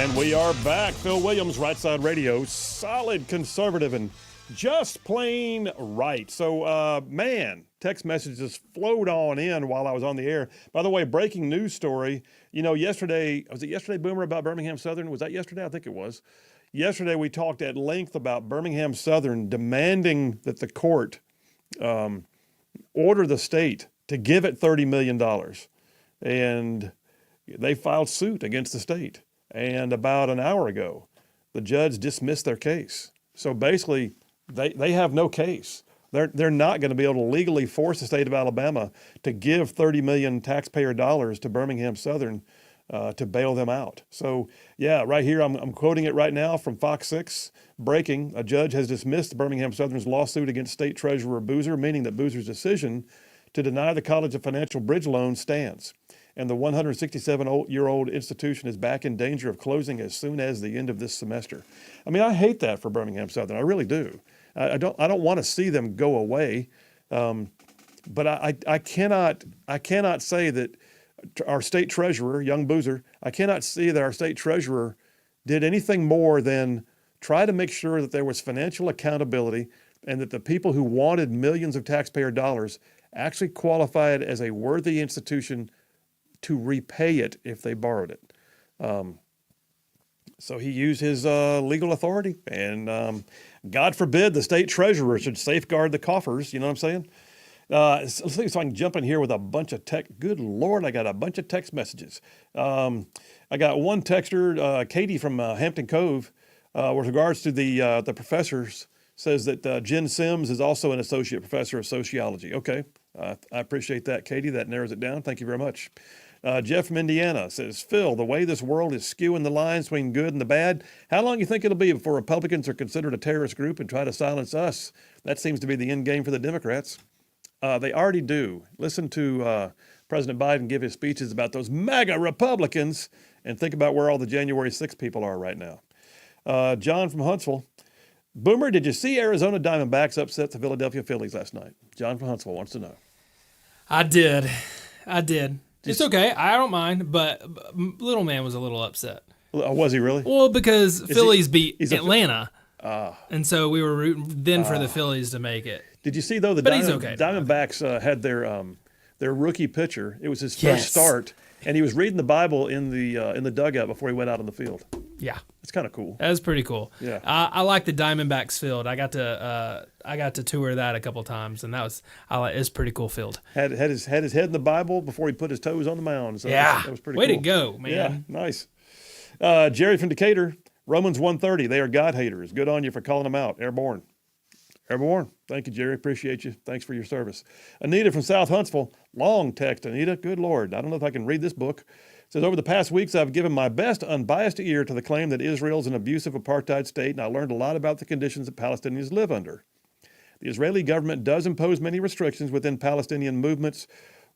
And we are back. Phil Williams, Rightside Radio, solid conservative and just plain right. So, man, text messages flowed on in while I was on the air. By the way, breaking news story. You know, yesterday, was it yesterday, Boomer, about Birmingham Southern? Was that yesterday? I think it was. Yesterday, we talked at length about Birmingham Southern demanding that the court order the state to give it $30 million. And they filed suit against the state. And about an hour ago, the judge dismissed their case. So basically, they have no case. They're not going to be able to legally force the state of Alabama to give $30 million taxpayer dollars to Birmingham Southern to bail them out. So, yeah, right here, I'm quoting it right now from Fox 6. Breaking, a judge has dismissed Birmingham Southern's lawsuit against State Treasurer Boozer, meaning that Boozer's decision to deny the College a financial bridge loan stands. And the 167-year-old institution is back in danger of closing as soon as the end of this semester. I mean, I hate that for Birmingham Southern. I really do. I don't want to see them go away. But I cannot say that our state treasurer, young Boozer, I cannot see that our state treasurer did anything more than try to make sure that there was financial accountability and that the people who wanted millions of taxpayer dollars actually qualified as a worthy institution to repay it if they borrowed it. So he used his legal authority, and God forbid the state treasurer should safeguard the coffers. You know what I'm saying? Let's see if I can jump in here with a bunch of Good Lord, I got a bunch of text messages. I got one texter, Katie from Hampton Cove, with regards to the professors, says that Jen Sims is also an associate professor of sociology. Okay, I appreciate that, Katie. That narrows it down. Thank you very much. Jeff from Indiana says, Phil, the way this world is skewing the lines between good and the bad, how long do you think it'll be before Republicans are considered a terrorist group and try to silence us? That seems to be the end game for the Democrats. They already do. Listen to President Biden give his speeches about those MAGA Republicans and think about where all the January 6th people are right now. John from Huntsville. Boomer, did you see Arizona Diamondbacks upset the Philadelphia Phillies last night? John from Huntsville wants to know. I did. It's okay. I don't mind, but little man was a little upset. Was he really? Well, because Phillies beat Atlanta, Ah. and so we were rooting then for the Phillies to make it. Did you see, though, the Diamondbacks had their rookie pitcher. It was his first start, and he was reading the Bible in the dugout before he went out on the field. Yeah. It's kind of cool. That was pretty cool. Yeah. I like the Diamondbacks field. I got to tour that a couple times, and it's pretty cool field. Had his head in the Bible before he put his toes on the mound. So yeah. That was pretty cool. Way to go, man. Yeah, nice. Jerry from Decatur, Romans 1:30. They are God haters. Good on you for calling them out. Airborne. Thank you, Jerry. Appreciate you. Thanks for your service. Anita from South Huntsville. Long text, Anita. Good Lord. I don't know if I can read this book. It says, over the past weeks, I've given my best unbiased ear to the claim that Israel is an abusive apartheid state, and I learned a lot about the conditions that Palestinians live under. The Israeli government does impose many restrictions within Palestinian movements,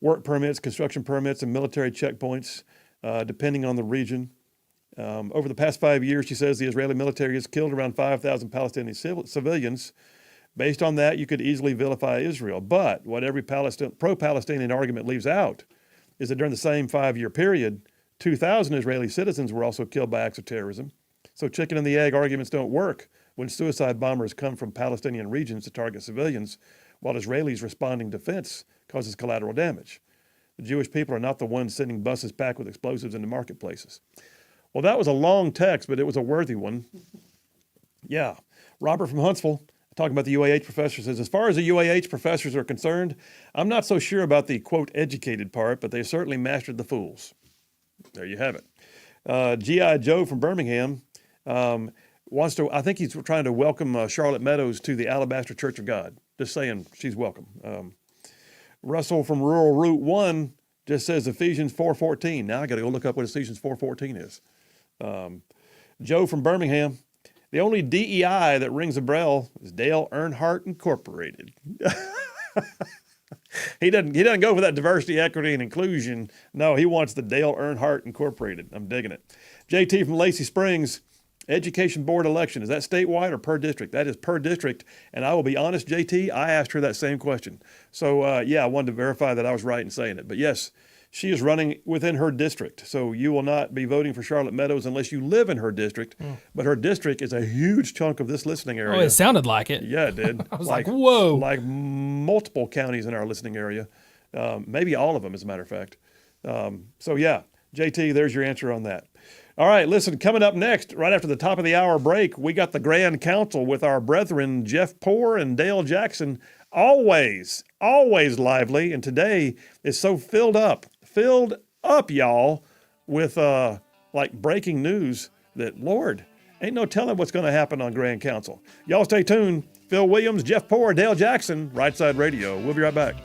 work permits, construction permits, and military checkpoints, depending on the region. Over the past 5 years, she says, the Israeli military has killed around 5,000 Palestinian civilians. Based on that, you could easily vilify Israel. But what every pro-Palestinian argument leaves out is that during the same 5-year period, 2,000 Israeli citizens were also killed by acts of terrorism. So chicken and the egg arguments don't work when suicide bombers come from Palestinian regions to target civilians, while Israelis responding defense causes collateral damage. The Jewish people are not the ones sending buses packed with explosives into marketplaces. Well, that was a long text, but it was a worthy one. Yeah. Robert from Huntsville, talking about the UAH professor, says, as far as the UAH professors are concerned, I'm not so sure about the, quote, educated part, but they certainly mastered the fools. There you have it. G.I. Joe from Birmingham wants to, I think he's trying to welcome Charlotte Meadows to the Alabaster Church of God. Just saying she's welcome. Russell from Rural Route 1 just says Ephesians 4:14. Now I got to go look up what Ephesians 4:14 is. Joe from Birmingham, the only DEI that rings a bell is Dale Earnhardt Incorporated. He doesn't go for that diversity, equity, and inclusion. No, he wants the Dale Earnhardt Incorporated. I'm digging it. JT from Lacey Springs, Education Board election. Is that statewide or per district? That is per district. And I will be honest, JT, I asked her that same question. So, I wanted to verify that I was right in saying it. But yes, She is running within her district. So you will not be voting for Charlotte Meadows unless you live in her district. But her district is a huge chunk of this listening area. Oh, it sounded like it. Yeah, it did. I was like, whoa. Like multiple counties in our listening area. Maybe all of them, as a matter of fact. So, yeah, JT, there's your answer on that. All right, listen, coming up next, right after the top of the hour break, we got the Grand Council with our brethren, Jeff Poore and Dale Jackson. Always lively. And today is so filled up, y'all, with like breaking news that, Lord, ain't no telling what's going to happen on Grand Council. Y'all stay tuned. Phil Williams, Jeff Poore, Dale Jackson, Rightside Radio. We'll be right back.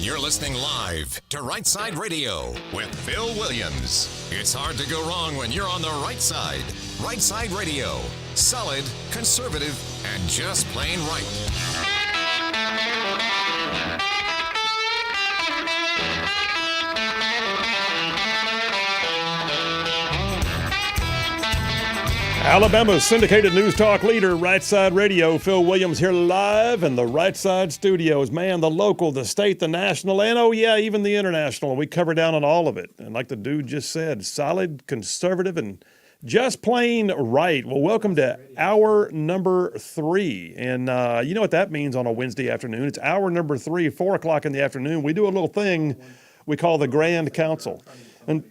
You're listening live to Rightside Radio with Phil Williams. It's hard to go wrong when you're on the right side. Rightside Radio. Solid, conservative, and just plain right. Alabama's syndicated news talk leader, Rightside Radio. Phil Williams here live in the Rightside studios. Man, the local, the state, the national, and oh yeah, even the international. We cover down on all of it. And like the dude just said, solid, conservative, and just plain right. Well, welcome to hour number 3. And you know what that means on a Wednesday afternoon. It's hour number 3, 4 o'clock in the afternoon. We do a little thing we call the Grand Council. And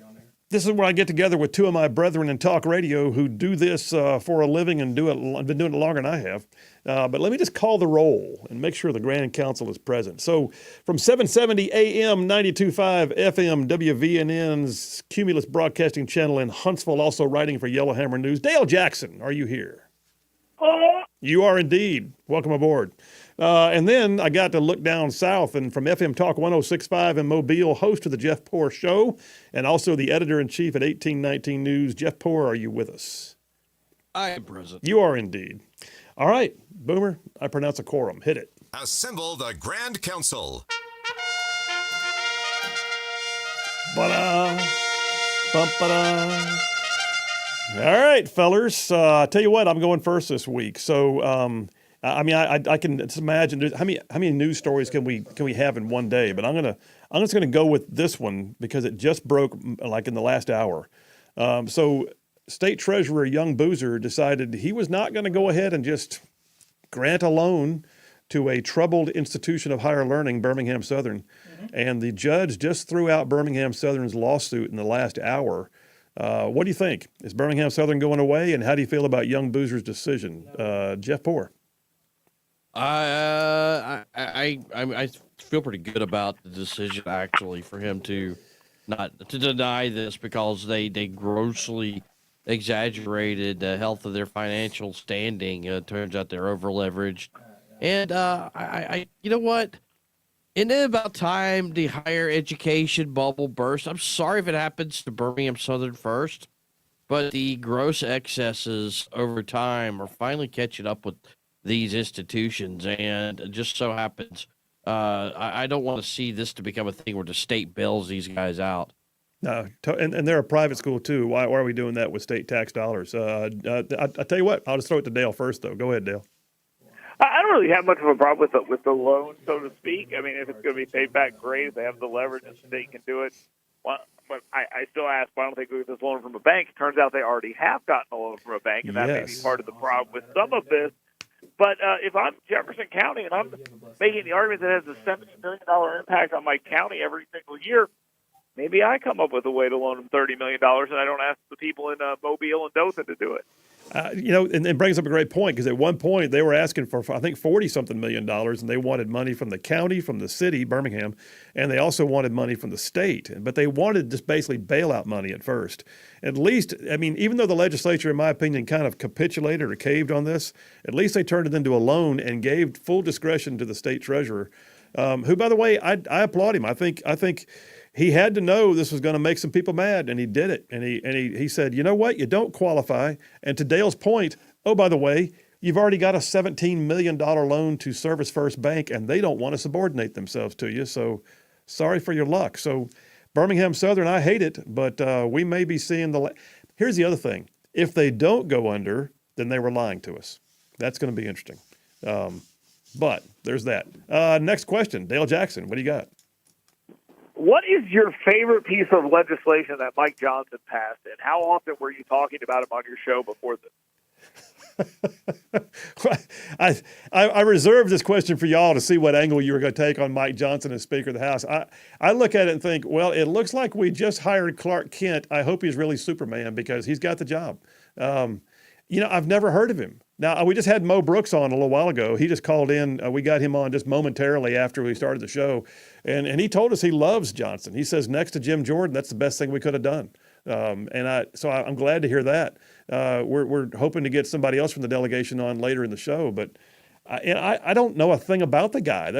this is where I get together with 2 of my brethren in talk radio who do this for a living and been doing it longer than I have. But let me just call the roll and make sure the Grand Council is present. So from 770 AM, 92.5 FM, WVNN's Cumulus Broadcasting Channel in Huntsville, also writing for Yellowhammer News, Dale Jackson, are you here? You are indeed. Welcome aboard. And then I got to look down south, and from FM Talk 106.5 in Mobile, host of the Jeff Poor Show, and also the editor-in-chief at 1819 News. Jeff Poor, are you with us? I am present. You are indeed. All right, Boomer, I pronounce a quorum. Hit it. Assemble the Grand Council. Ba-da, bum-ba-da. All right, fellers. I tell you what, I'm going first this week. So, I mean, I can just imagine how many news stories can we have in one day. But I'm just gonna go with this one because it just broke like in the last hour. So, State Treasurer Young Boozer decided he was not going to go ahead and just grant a loan to a troubled institution of higher learning, Birmingham Southern, and the judge just threw out Birmingham Southern's lawsuit in the last hour. What do you think? Is Birmingham Southern going away, and how do you feel about Young Boozer's decision? Jeff Poor. I feel pretty good about the decision actually for him to not to deny this because they grossly exaggerated the health of their financial standing. Turns out they're over leveraged, and I you know what? Isn't it about time the higher education bubble burst? I'm sorry if it happens to Birmingham Southern first, but the gross excesses over time are finally catching up with these institutions, and it just so happens I don't want to see this to become a thing where the state bails these guys out. No, and they're a private school too. Why are we doing that with state tax dollars? I tell you what, I'll just throw it to Dale first, though. Go ahead, Dale. I don't really have much of a problem with the loan, so to speak. I mean, if it's going to be paid back, great. If they have the leverage and the state can do it. Well, but I still ask, why don't they go get this loan from a bank? It turns out they already have gotten a loan from a bank, and that may be part of the problem with some of this. But if I'm Jefferson County and I'm making the argument that has a $17 million impact on my county every single year, maybe I come up with a way to loan them $30 million, and I don't ask the people in Mobile and Dothan to do it. And it brings up a great point, because at one point they were asking for I think $40-something million, and they wanted money from the county, from the city, Birmingham, and they also wanted money from the state. But they wanted just basically bailout money at first. At least, I mean, even though the legislature, in my opinion, kind of capitulated or caved on this, at least they turned it into a loan and gave full discretion to the state treasurer, who, by the way, I applaud him. I think he had to know this was going to make some people mad, and he did it. And he said, you know what? You don't qualify. And to Dale's point, oh, by the way, you've already got a $17 million loan to Service First Bank, and they don't want to subordinate themselves to you. So sorry for your luck. So Birmingham Southern, I hate it, but we may be seeing here's the other thing. If they don't go under, then they were lying to us. That's going to be interesting. But there's that. Next question, Dale Jackson, what do you got? What is your favorite piece of legislation that Mike Johnson passed, and how often were you talking about him on your show before this? I reserved this question for y'all to see what angle you were going to take on Mike Johnson as Speaker of the House. I look at it and think, well, it looks like we just hired Clark Kent. I hope he's really Superman, because he's got the job. I've never heard of him. Now, we just had Mo Brooks on a little while ago. He just called in. We got him on just momentarily after we started the show. And he told us he loves Johnson. He says next to Jim Jordan, that's the best thing we could have done. So I'm glad to hear that. We're hoping to get somebody else from the delegation on later in the show. But I don't know a thing about the guy.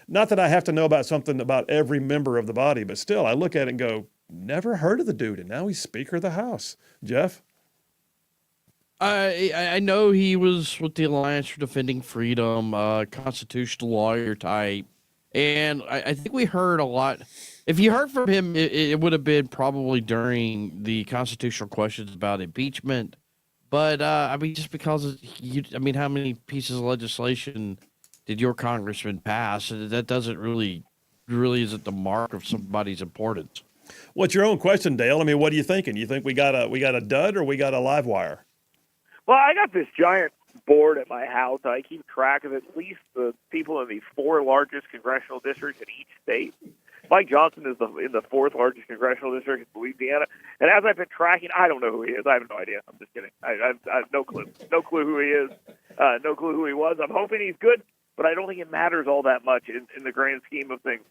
Not that I have to know about something about every member of the body, but still, I look at it and go, never heard of the dude, and now he's Speaker of the House. Jeff? I know he was with the Alliance for Defending Freedom, constitutional lawyer type, and I think we heard a lot. If you heard from him, it would have been probably during the constitutional questions about impeachment. But just because how many pieces of legislation did your congressman pass? That doesn't really isn't the mark of somebody's importance. What's your own question, Dale? What are you thinking? You think we got a dud or we got a live wire? Well, I got this giant board at my house. I keep track of at least the people in the 4 largest congressional districts in each state. Mike Johnson is in the 4th largest congressional district in Louisiana. And as I've been tracking, I don't know who he is. I have no idea. I'm just kidding. I have no clue. No clue who he is. No clue who he was. I'm hoping he's good, but I don't think it matters all that much in the grand scheme of things.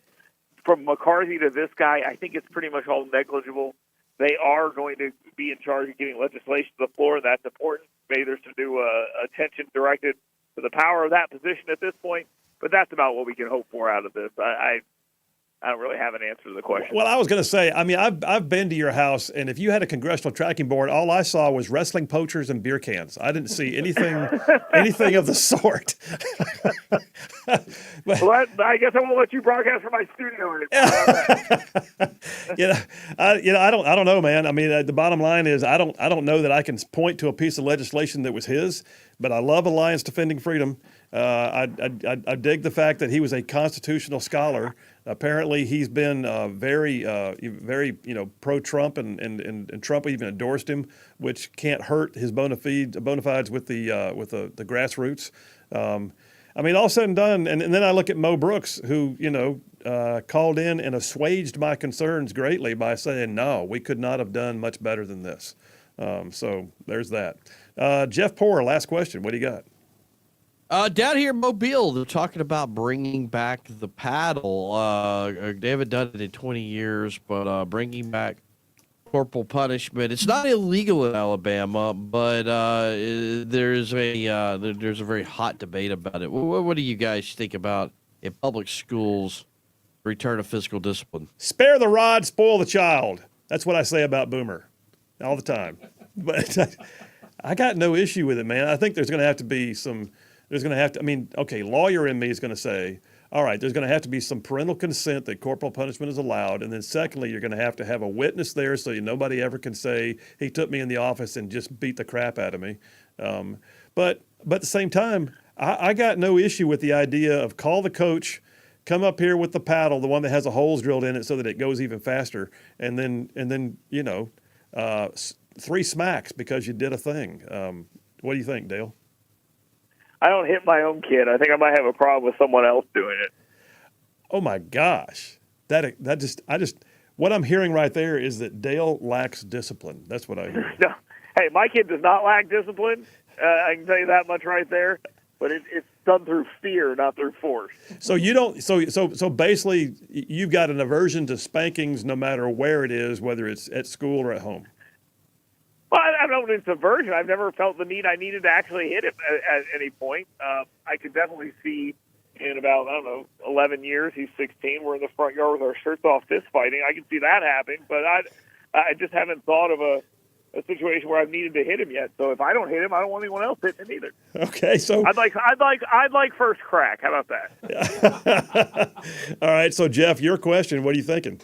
From McCarthy to this guy, I think it's pretty much all negligible. They are going to be in charge of getting legislation to the floor, and that's important. Maybe there's some new attention directed to the power of that position at this point, but that's about what we can hope for out of this. I don't really have an answer to the question. Well, I was going to say, I've been to your house, and if you had a congressional tracking board, all I saw was wrestling poachers and beer cans. I didn't see anything of the sort. Well, I guess I won't let you broadcast from my studio anymore. I don't know, man. The bottom line is, I don't know that I can point to a piece of legislation that was his, but I love Alliance Defending Freedom. I dig the fact that he was a constitutional scholar. Apparently, he's been very pro-Trump, and Trump even endorsed him, which can't hurt his bona fides with the grassroots. All said and done, and then I look at Mo Brooks, who called in and assuaged my concerns greatly by saying, no, we could not have done much better than this. So there's that. Jeff Poor, last question. What do you got? Down here in Mobile, they're talking about bringing back the paddle. They haven't done it in 20 years, but bringing back corporal punishment. It's not illegal in Alabama, but there's a very hot debate about it. What do you guys think about in public schools return of physical discipline? Spare the rod, spoil the child. That's what I say about Boomer all the time. But I got no issue with it, man. I think there's going to have to be some. Lawyer in me is going to say, all right, there's going to have to be some parental consent that corporal punishment is allowed. And then secondly, you're going to have a witness there so nobody ever can say he took me in the office and just beat the crap out of me. But at the same time, I got no issue with the idea of call the coach, come up here with the paddle, the one that has the holes drilled in it so that it goes even faster. And then 3 smacks because you did a thing. What do you think, Dale? I don't hit my own kid. I think I might have a problem with someone else doing it. Oh my gosh, what I'm hearing right there is that Dale lacks discipline. That's what I hear. No, hey, my kid does not lack discipline. I can tell you that much right there. But it's done through fear, not through force. So you don't. So basically, you've got an aversion to spankings, no matter where it is, whether it's at school or at home. Well, I don't know if it's aversion. I've never felt the need I needed to actually hit him at any point. I could definitely see in about, 11 years, he's 16, we're in the front yard with our shirts off fist fighting. I can see that happening, but I just haven't thought of a situation where I've needed to hit him yet. So if I don't hit him, I don't want anyone else hitting him either. Okay, so I'd like first crack. How about that? All right, so Jeff, your question. What are you thinking?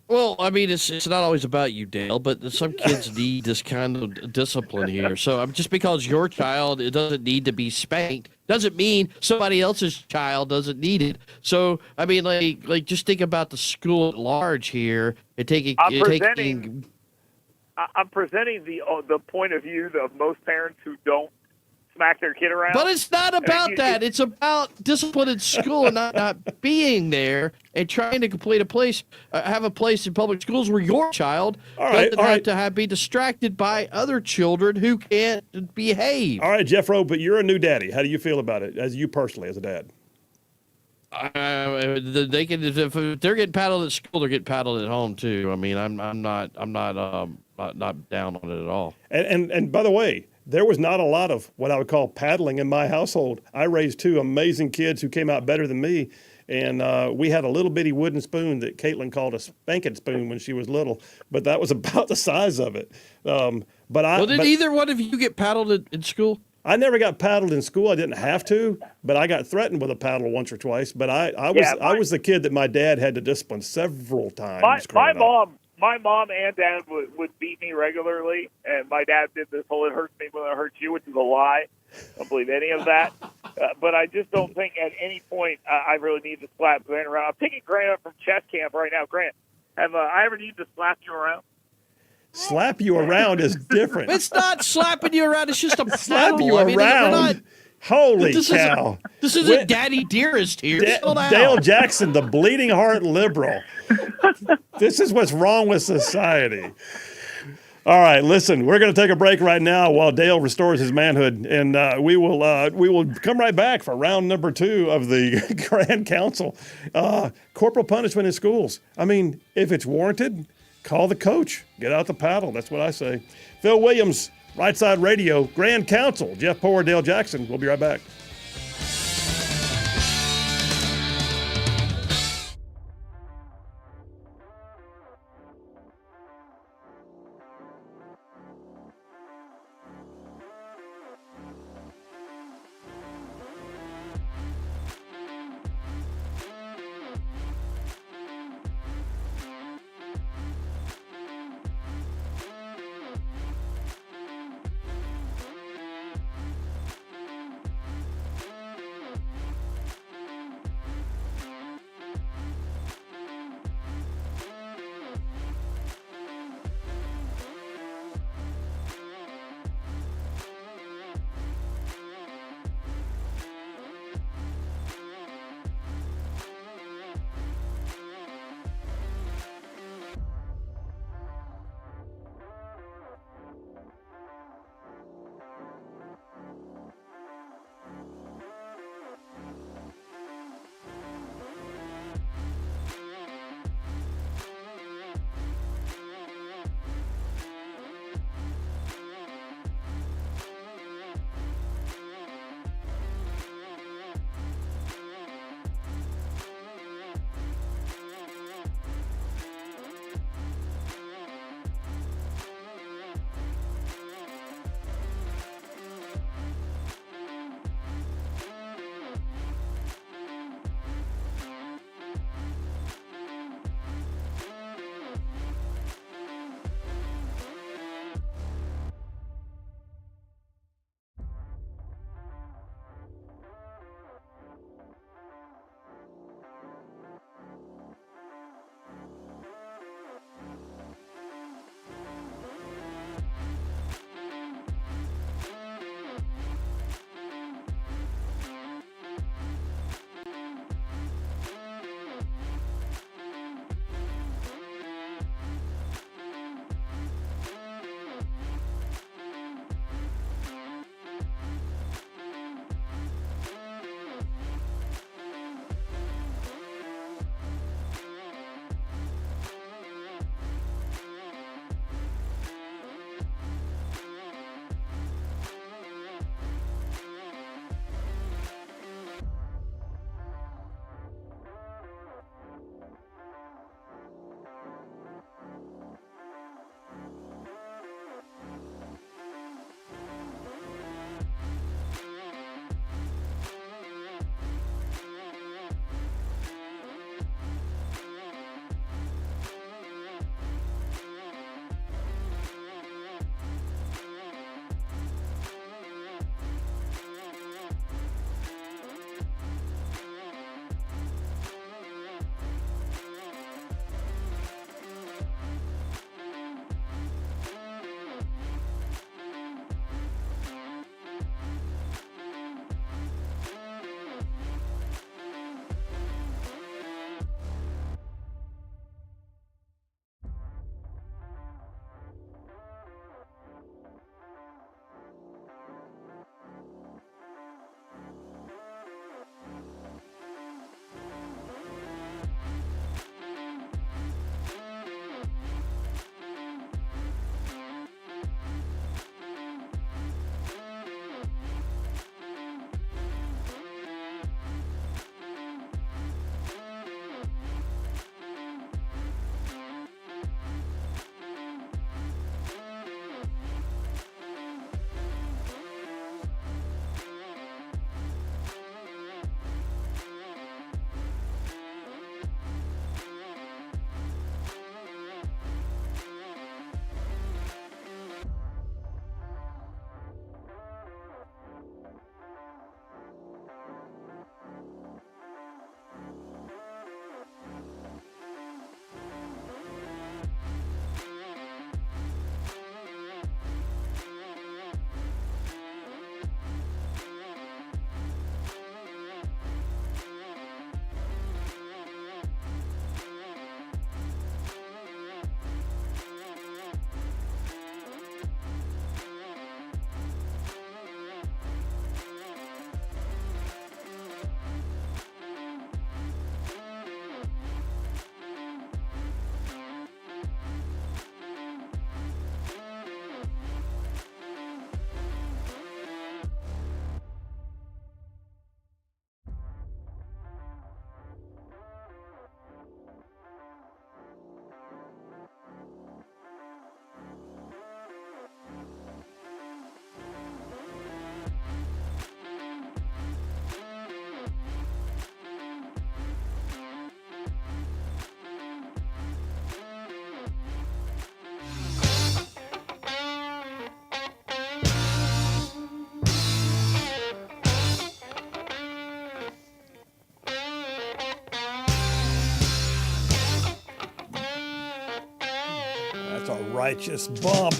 Well, it's not always about you, Dale, but some kids need this kind of discipline here. So just because your child it doesn't need to be spanked doesn't mean somebody else's child doesn't need it. So just think about the school at large here and taking. I'm presenting the point of view of most parents who don't smack their kid around. But it's not about that. It's about discipline in school and not being there and trying to have a place in public schools where your child doesn't have to be distracted by other children who can't behave. All right, Jeff Rowe, but you're a new daddy. How do you feel about it, as you personally, as a dad? They can, if they're getting paddled at school, they're getting paddled at home too. I'm not down on it at all. And by the way, there was not a lot of what I would call paddling in my household. I raised two amazing kids who came out better than me. And we had a little bitty wooden spoon that Caitlin called a spanking spoon when she was little, but that was about the size of it. Did either one of you get paddled in school? I never got paddled in school. I didn't have to, but I got threatened with a paddle once or twice. But I was the kid that my dad had to discipline several times. My mom and dad would beat me regularly, and my dad did this whole "it hurts me when it hurts you," which is a lie. I don't believe any of that. But I just don't think at any point I really need to slap Grant around. I'm picking Grant up from chess camp right now. Grant, have I ever need to slap you around? Slap you around is different. It's not slapping you around. It's just a slap you paddle. around. Holy cow. This isn't Daddy Dearest here. Dale Jackson, the bleeding heart liberal. This is what's wrong with society. All right, listen, we're going to take a break right now while Dale restores his manhood, and we will come right back for round number 2 of the Grand Council. Corporal punishment in schools. I mean, if it's warranted, call the coach. Get out the paddle. That's what I say. Phil Williams, Rightside Radio, Grand Council. Jeff Power, Dale Jackson. We'll be right back. Righteous bump.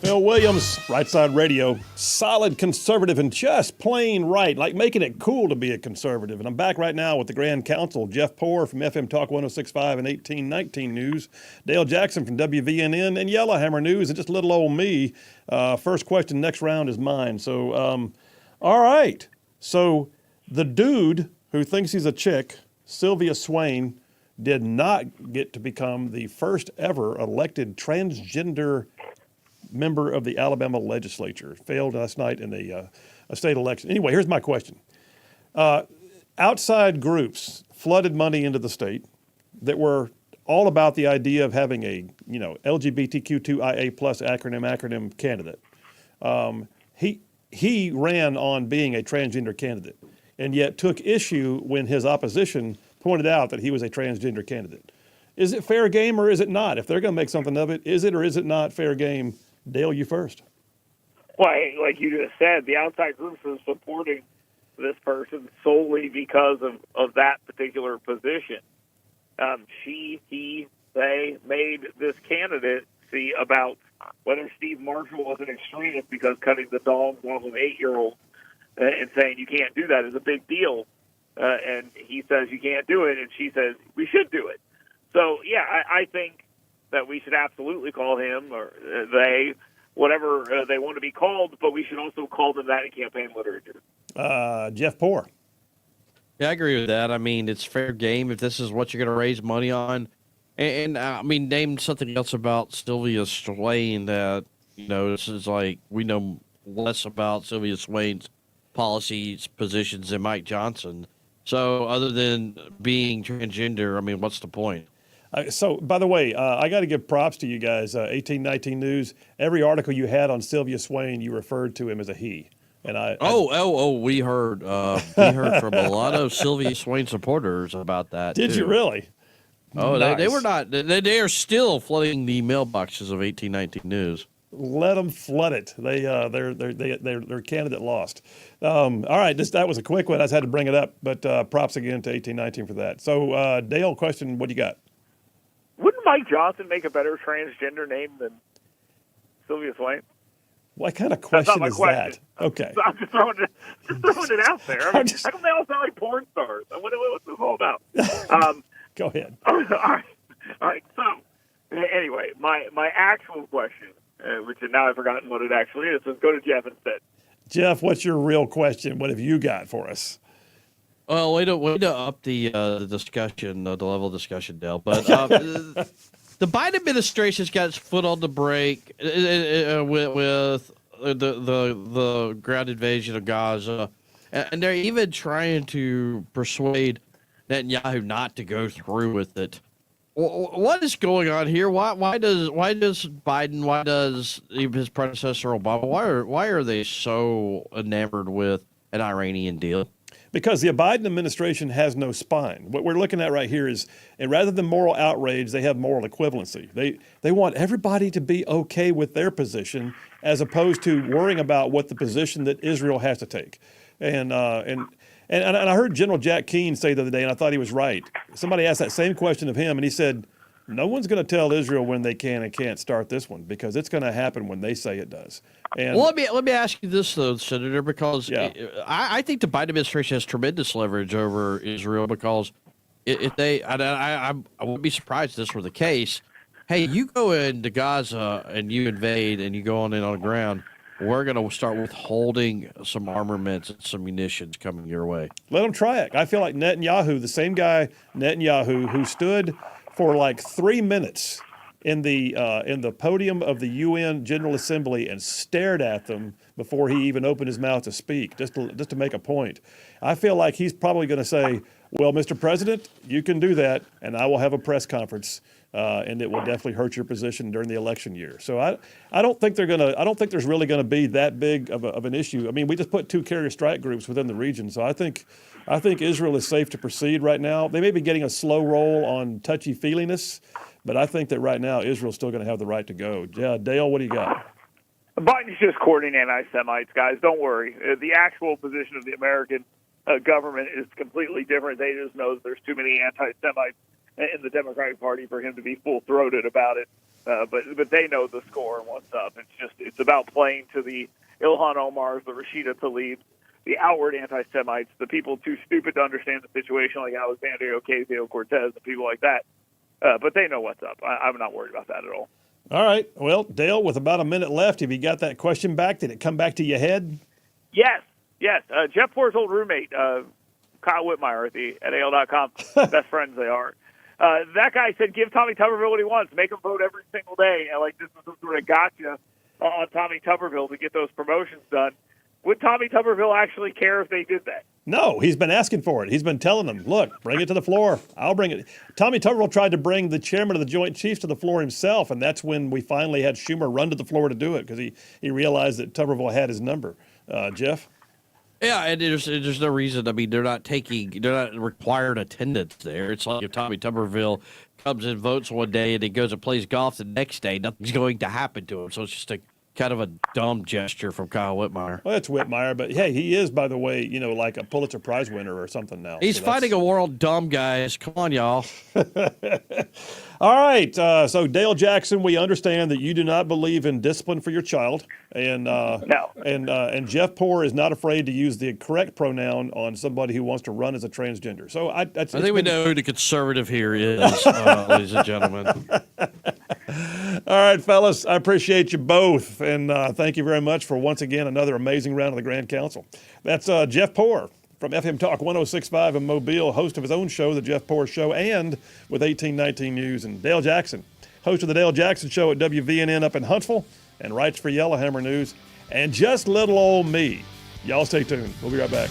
Phil Williams, Rightside Radio, solid conservative and just plain right, like making it cool to be a conservative. And I'm back right now with the Grand Counsel, Jeff Poore from FM Talk 106.5 and 1819 News, Dale Jackson from WVNN and Yellowhammer News, and just little old me. First question, next round is mine. So, all right. So the dude who thinks he's a chick, Sylvia Swain, did not get to become the first ever elected transgender member of the Alabama legislature. Failed last night in a state election. Anyway, here's my question. Outside groups flooded money into the state that were all about the idea of having a, LGBTQ2IA plus acronym candidate. He ran on being a transgender candidate and yet took issue when his opposition pointed out that he was a transgender candidate. Is it fair game or is it not? If they're going to make something of it, is it or is it not fair game? Dale, you first. Well, like you just said, the outside groups are supporting this person solely because of that particular position. They made this candidacy about whether Steve Marshall was an extremist because cutting the dogs off of 8-year-olds and saying you can't do that is a big deal. And he says you can't do it, and she says we should do it. So, yeah, I think that we should absolutely call him or they, whatever they want to be called, but we should also call them that in campaign literature. Jeff Poore. Yeah, I agree with that. I mean, it's fair game if this is what you're going to raise money on. And I mean, name something else about Sylvia Swain that, this is like we know less about Sylvia Swain's policies, positions than Mike Johnson. So other than being transgender, I mean, what's the point? So, by the way, I got to give props to you guys. 1819 News, every article you had on Sylvia Swain, you referred to him as a he. And we heard from a lot of Sylvia Swain supporters about that. Did you really? Oh, nice. they were not. They are still flooding the mailboxes of 1819 News. Let them flood it. Their candidate lost. All right, that was a quick one. I just had to bring it up, but props again to 1819 for that. So, Dale, question, what do you got? Wouldn't Mike Johnson make a better transgender name than Sylvia Swain? What kind of question is that? Okay. I'm just throwing it out there. I mean, how come they all sound like porn stars? What's this all about? Go ahead. All right. So, anyway, my actual question, which now I've forgotten what it actually is, let's go to Jeff instead. Jeff, what's your real question? What have you got for us? Well, way to up the discussion, the level of discussion, Dale. But the Biden administration's got its foot on the brake with the ground invasion of Gaza, and they're even trying to persuade Netanyahu not to go through with it. What is going on here? Why does Biden? Why does his predecessor Obama? Why are they so enamored with an Iranian deal? Because the Biden administration has no spine. What we're looking at right here is, and rather than moral outrage, they have moral equivalency. They want everybody to be okay with their position, as opposed to worrying about what the position that Israel has to take. And I heard General Jack Keane say the other day, and I thought he was right. Somebody asked that same question of him, and he said, no one's going to tell Israel when they can and can't start this one, because it's going to happen when they say it does. And well, let me ask you this, though, Senator, because I think the Biden administration has tremendous leverage over Israel, because if they, I wouldn't be surprised if this were the case. Hey, you go into Gaza and you invade and you go on in on the ground, we're going to start withholding some armaments and some munitions coming your way. Let them try it. I feel like Netanyahu, the same guy, Netanyahu, who stood for like 3 minutes in the podium of the UN General Assembly and stared at them before he even opened his mouth to speak, just to make a point. I feel like he's probably going to say, well, Mr. President, you can do that, and I will have a press conference, and it will definitely hurt your position during the election year. So I don't think I don't think there's really going to be that big of an issue. I mean, we just put 2 carrier strike groups within the region, so I think Israel is safe to proceed right now. They may be getting a slow roll on touchy-feeliness, but I think that right now Israel's still going to have the right to go. Yeah, Dale, what do you got? Biden's just courting anti-Semites, guys. Don't worry. The actual position of the American government is completely different. They just know that there's too many anti-Semites in the Democratic Party for him to be full-throated about it. But they know the score and what's up. It's about playing to the Ilhan Omars, the Rashida Tlaibs, the outward anti-Semites, the people too stupid to understand the situation, like Alexandria Ocasio-Cortez, and people like that. But they know what's up. I'm not worried about that at all. All right. Well, Dale, with about a minute left, have you got that question back? Did it come back to your head? Yes. Jeff Poor's old roommate, Kyle Whitmire at AL.com, best friends they are. That guy said, give Tommy Tuberville what he wants. Make him vote every single day. And this is some sort of gotcha on Tommy Tuberville to get those promotions done. Would Tommy Tuberville actually care if they did that? No, he's been asking for it. He's been telling them, look, bring it to the floor. I'll bring it. Tommy Tuberville tried to bring the chairman of the Joint Chiefs to the floor himself, and that's when we finally had Schumer run to the floor to do it because he realized that Tuberville had his number. Jeff? Yeah, and there's no reason. I mean, they're not required attendance there. It's like if Tommy Tuberville comes and votes one day and he goes and plays golf the next day, nothing's going to happen to him. So it's just a kind of a dumb gesture from Kyle Whitmire. Well, it's Whitmire, but hey, he is, by the way, like a Pulitzer Prize winner or something now. He's fighting a war on dumb guys. Come on, y'all. All right. So Dale Jackson, we understand that you do not believe in discipline for your child, and No. and Jeff Poor is not afraid to use the correct pronoun on somebody who wants to run as a transgender. So I think we know who the conservative here is, ladies and gentlemen. All right, fellas, I appreciate you both, and thank you very much for once again another amazing round of the Grand Council. That's Jeff Poor from FM Talk 106.5 in Mobile, host of his own show, The Jeff Poor Show, and with 1819 News, and Dale Jackson, host of The Dale Jackson Show at WVNN up in Huntsville, and writes for Yellowhammer News, and just little old me. Y'all stay tuned. We'll be right back.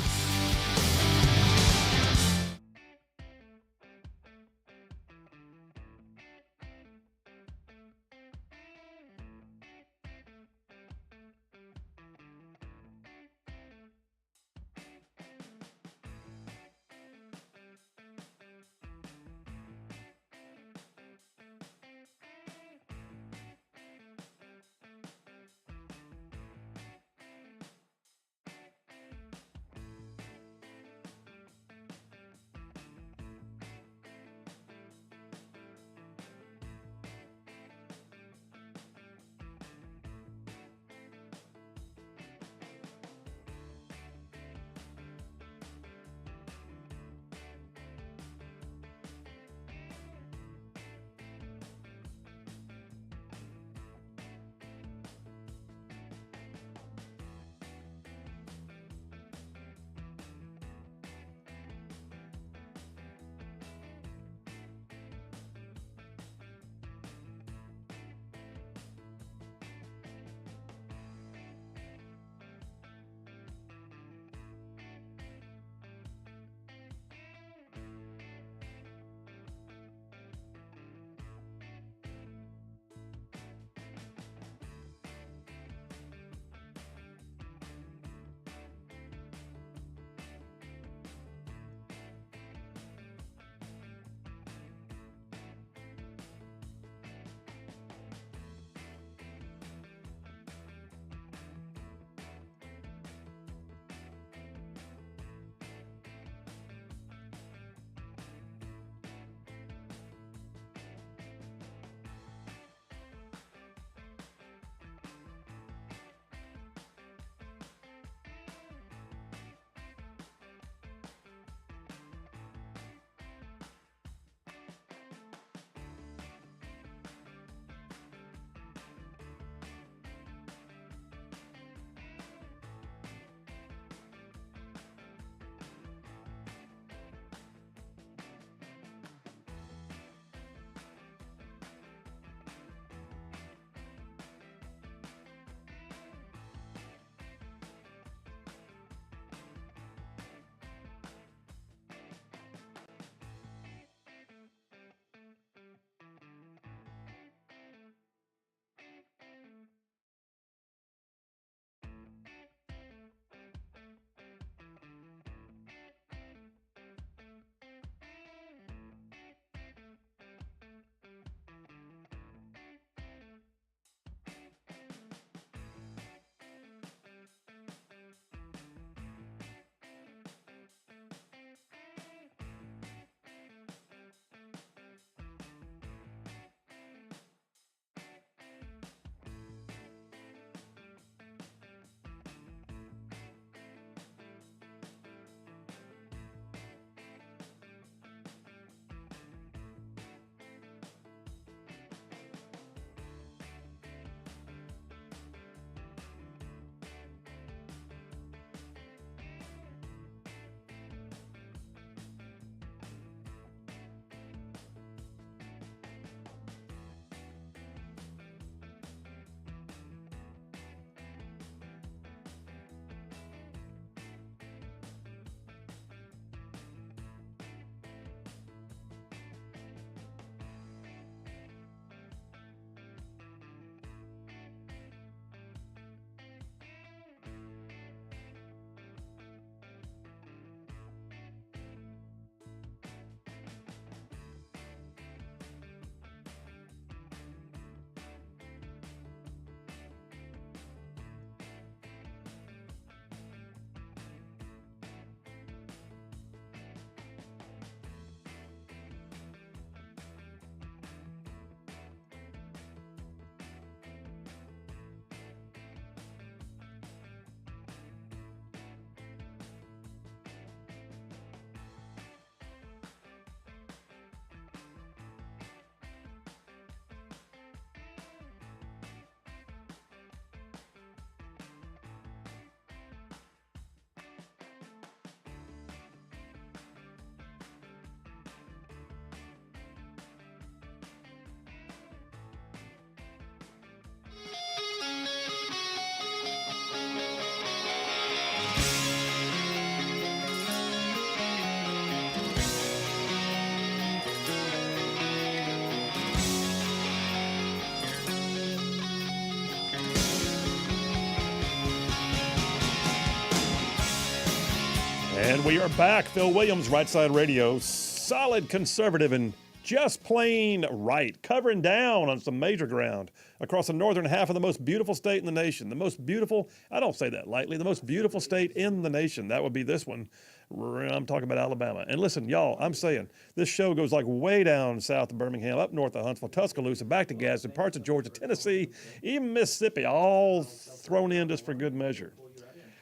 And we are back. Phil Williams, Rightside Radio. Solid conservative and just plain right. Covering down on some major ground across the northern half of the most beautiful state in the nation. The most beautiful, I don't say that lightly, the most beautiful state in the nation. That would be this one. I'm talking about Alabama. And listen, y'all, I'm saying this show goes like way down south of Birmingham, up north of Huntsville, Tuscaloosa, back to Gadsden, parts of Georgia, Tennessee, even Mississippi, all thrown in just for good measure.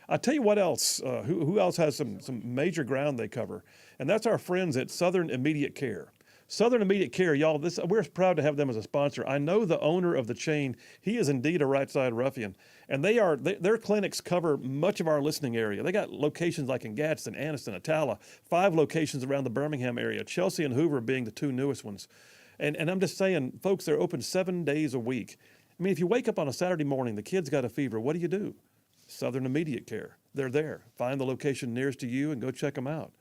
I'll tell you what else, who else has some major ground they cover, and that's our friends at Southern Immediate Care. Southern Immediate Care, y'all, we're proud to have them as a sponsor. I know the owner of the chain. He is indeed a right side ruffian, and their clinics cover much of our listening area. They got locations like in Gadsden, Anniston, Attala, 5 locations around the Birmingham area, Chelsea and Hoover being the 2 newest ones. And I'm just saying, folks, they're open 7 days a week. I mean, if you wake up on a Saturday morning, the kid's got a fever, what do? Southern Immediate Care. They're there. Find the location nearest to you and go check them out.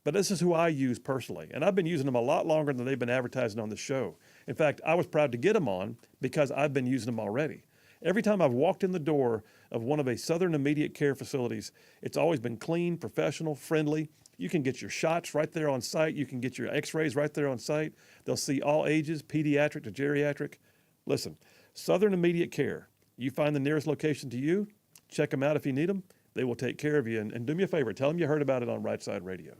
But this is who I use personally, and I've been using them a lot longer than they've been advertising on the show. In fact, I was proud to get them on because I've been using them already. Every time I've walked in the door of one of a Southern Immediate Care facilities, it's always been clean, professional, friendly. You can get your shots right there on site. You can get your x-rays right there on site. They'll see all ages, pediatric to geriatric. Listen, Southern Immediate Care. You find the nearest location to you, check them out if you need them. They will take care of you. And do me a favor, tell them you heard about it on Rightside Radio.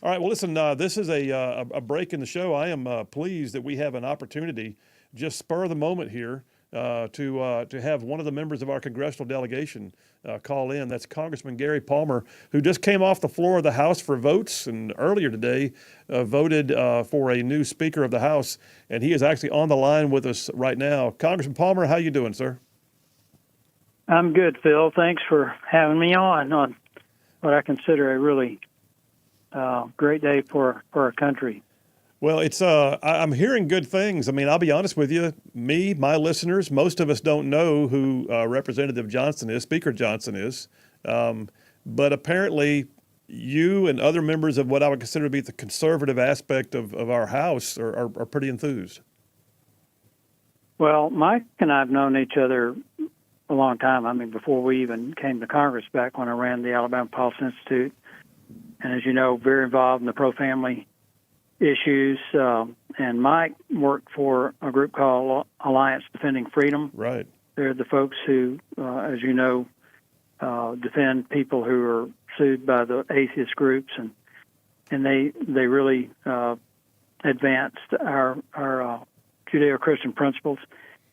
All right, well, listen, this is a break in the show. I am pleased that we have an opportunity, just spur of the moment here, to have one of the members of our congressional delegation call in. That's Congressman Gary Palmer, who just came off the floor of the House for votes and earlier today voted for a new Speaker of the House, and he is actually on the line with us right now. Congressman Palmer, how you doing, sir? I'm good, Phil. Thanks for having me on what I consider a really great day for our country. Well, it's I'm hearing good things. I mean, I'll be honest with you. My listeners, most of us don't know who Representative Johnson is, Speaker Johnson is. But apparently you and other members of what I would consider to be the conservative aspect of our House are pretty enthused. Well, Mike and I have known each other a long time. I mean, before we even came to Congress, back when I ran the Alabama Policy Institute. And as you know, very involved in the pro-family issues. And Mike worked for a group called Alliance Defending Freedom. Right. They're the folks who, as you know, defend people who are sued by the atheist groups, and they really advanced our Judeo-Christian principles.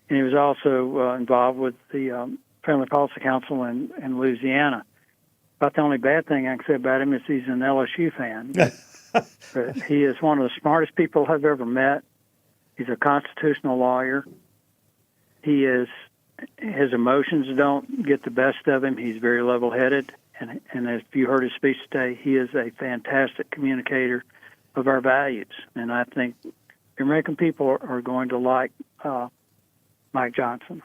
And he was also involved with the Family Policy Council in Louisiana. About the only bad thing I can say about him is he's an LSU fan. But he is one of the smartest people I've ever met. He's a constitutional lawyer. His emotions don't get the best of him. He's very level-headed. And if you heard his speech today, he is a fantastic communicator of our values. And I think the American people are going to like Mike Johnson.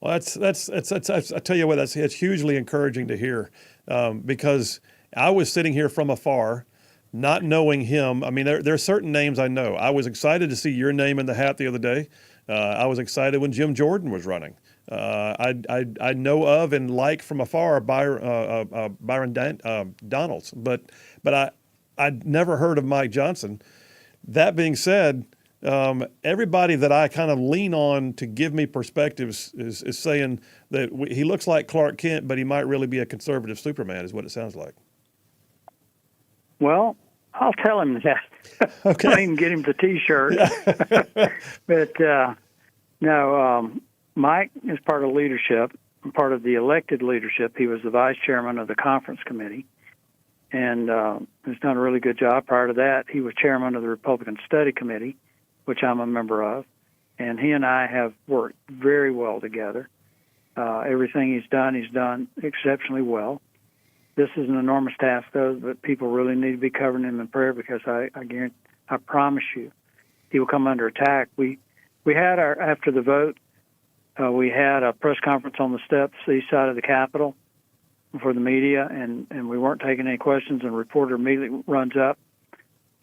Well, that's I tell you what, it's hugely encouraging to hear because I was sitting here from afar, not knowing him. I mean, there are certain names I know. I was excited to see your name in the hat the other day. I was excited when Jim Jordan was running. I know of and like from afar Byron Donalds, but I'd never heard of Mike Johnson. That being said, everybody that I kind of lean on to give me perspectives is saying that he looks like Clark Kent, but he might really be a conservative Superman, is what it sounds like. Well, I'll tell him that. Okay. I can get him the T-shirt. But no, Mike is part of leadership, part of the elected leadership. He was the vice chairman of the conference committee, and has done a really good job. Prior to that, he was chairman of the Republican Study Committee, which I'm a member of, and he and I have worked very well together. Everything he's done exceptionally well. This is an enormous task, though, but people really need to be covering him in prayer because I promise you, he will come under attack. We had after the vote, we had a press conference on the steps east side of the Capitol for the media, and we weren't taking any questions, and a reporter immediately runs up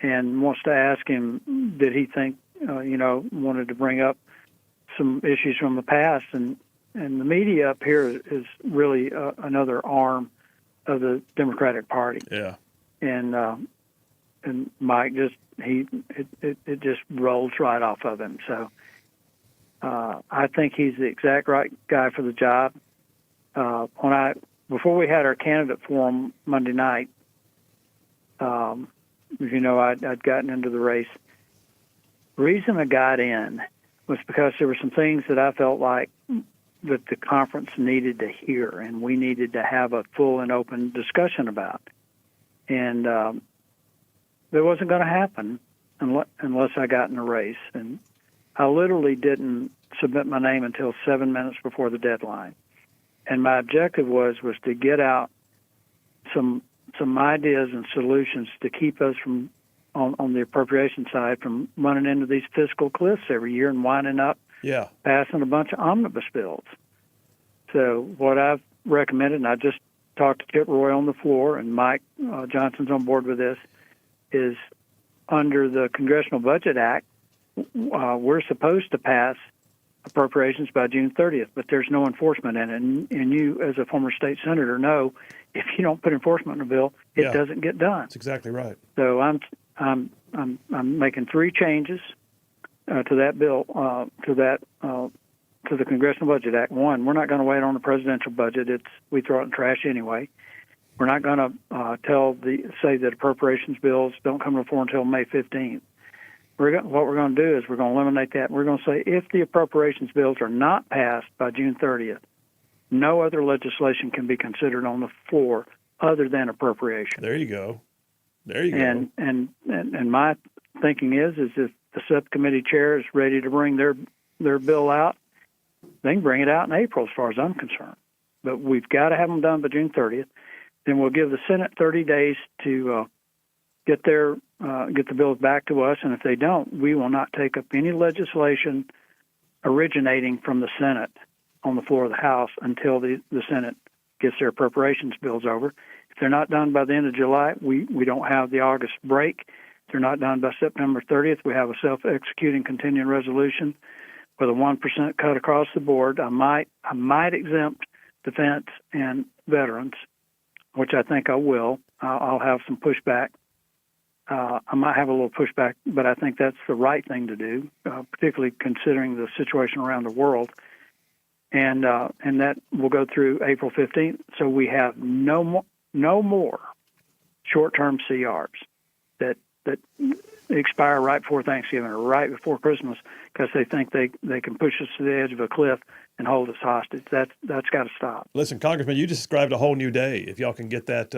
and wants to ask him, did he think, wanted to bring up some issues from the past, and the media up here is really another arm of the Democratic Party. Yeah. and Mike it just rolls right off of him. So I think he's the exact right guy for the job. Before we had our candidate forum Monday night, as you know, I'd gotten into the race. The reason I got in was because there were some things that I felt like that the conference needed to hear, and we needed to have a full and open discussion about. And that wasn't going to happen unless I got in the race. And I literally didn't submit my name until 7 minutes before the deadline. And my objective was to get out some ideas and solutions to keep us from, on the appropriation side, from running into these fiscal cliffs every year and winding up passing a bunch of omnibus bills. So what I've recommended, and I just talked to Kit Roy on the floor, and Mike Johnson's on board with this, is under the Congressional Budget Act, we're supposed to pass appropriations by June 30th, but there's no enforcement in it. And you, as a former state senator, know if you don't put enforcement in a bill, it doesn't get done. That's exactly right. So I'm making three changes to that bill, to the Congressional Budget Act. One, we're not going to wait on the presidential budget. We throw it in the trash anyway. We're not going to say that appropriations bills don't come to the floor until May 15th. What we're going to do is we're going to eliminate that. We're going to say if the appropriations bills are not passed by June 30th, no other legislation can be considered on the floor other than appropriation. There you go. And my thinking is if the subcommittee chair is ready to bring their bill out, they can bring it out in April, as far as I'm concerned. But we've got to have them done by June 30th. Then we'll give the Senate 30 days to get the bills back to us, and if they don't, we will not take up any legislation originating from the Senate on the floor of the House until the Senate gets their appropriations bills over. If they're not done by the end of July, we don't have the August break. If they're not done by September 30th, we have a self-executing continuing resolution with a 1% cut across the board. I might exempt defense and veterans, which I think I will. I'll have some pushback. I might have a little pushback, but I think that's the right thing to do, particularly considering the situation around the world. And that will go through April 15th. So we have no more short-term CRs that expire right before Thanksgiving or right before Christmas because they think they can push us to the edge of a cliff and hold us hostage. That's got to stop. Listen, Congressman, you just described a whole new day. If y'all can get that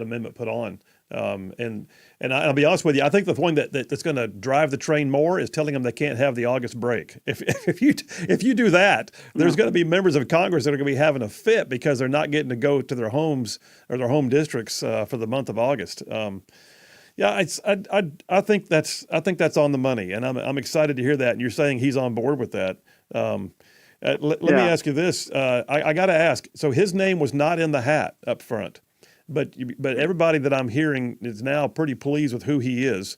amendment put on, and I'll be honest with you, I think the one that's going to drive the train more is telling them they can't have the August break. If you do that, there's going to be members of Congress that are going to be having a fit because they're not getting to go to their homes or their home districts for the month of August. I think that's on the money, and I'm excited to hear that. And you're saying he's on board with that. Let me ask you this. I got to ask. So his name was not in the hat up front, but everybody that I'm hearing is now pretty pleased with who he is.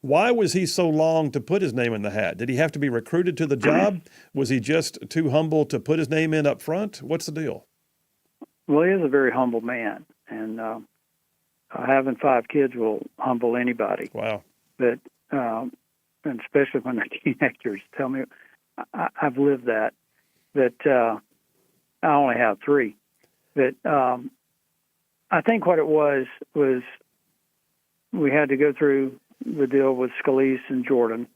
Why was he so long to put his name in the hat? Did he have to be recruited to the job? Was he just too humble to put his name in up front? What's the deal? Well, he is a very humble man, and having 5 kids will humble anybody. Wow. But and especially when they're teenagers. Tell me, I've lived that. But I only have 3. But I think what it was we had to go through the deal with Scalise and Jordan,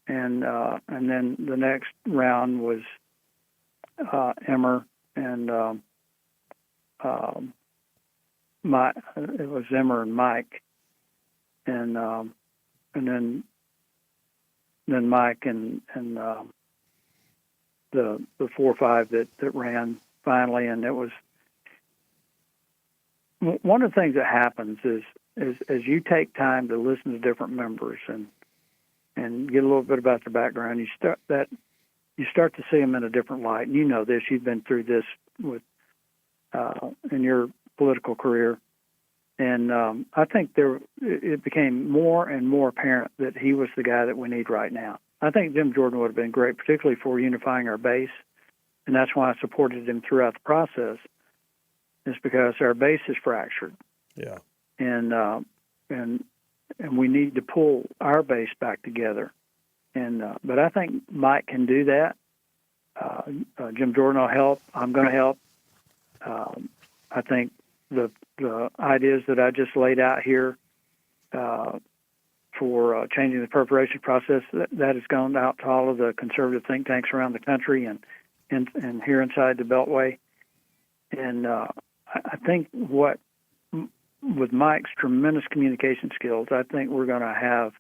and then the next round was Emmer and it was Emmer and Mike, and then Mike and the 4 or 5 that ran finally. And it was one of the things that happens is as you take time to listen to different members and get a little bit about their background, you start to see them in a different light. And you know this, you've been through this with in your political career. And I think it became more and more apparent that he was the guy that we need right now. I think Jim Jordan would have been great, particularly for unifying our base, and that's why I supported him throughout the process, is because our base is fractured. Yeah. and we need to pull our base back together. And but I think Mike can do that. Jim Jordan will help. I'm going to help. I think the ideas that I just laid out here for changing the appropriation process, that has gone out to all of the conservative think tanks around the country and here inside the Beltway. And I think with Mike's tremendous communication skills, I think we're going to have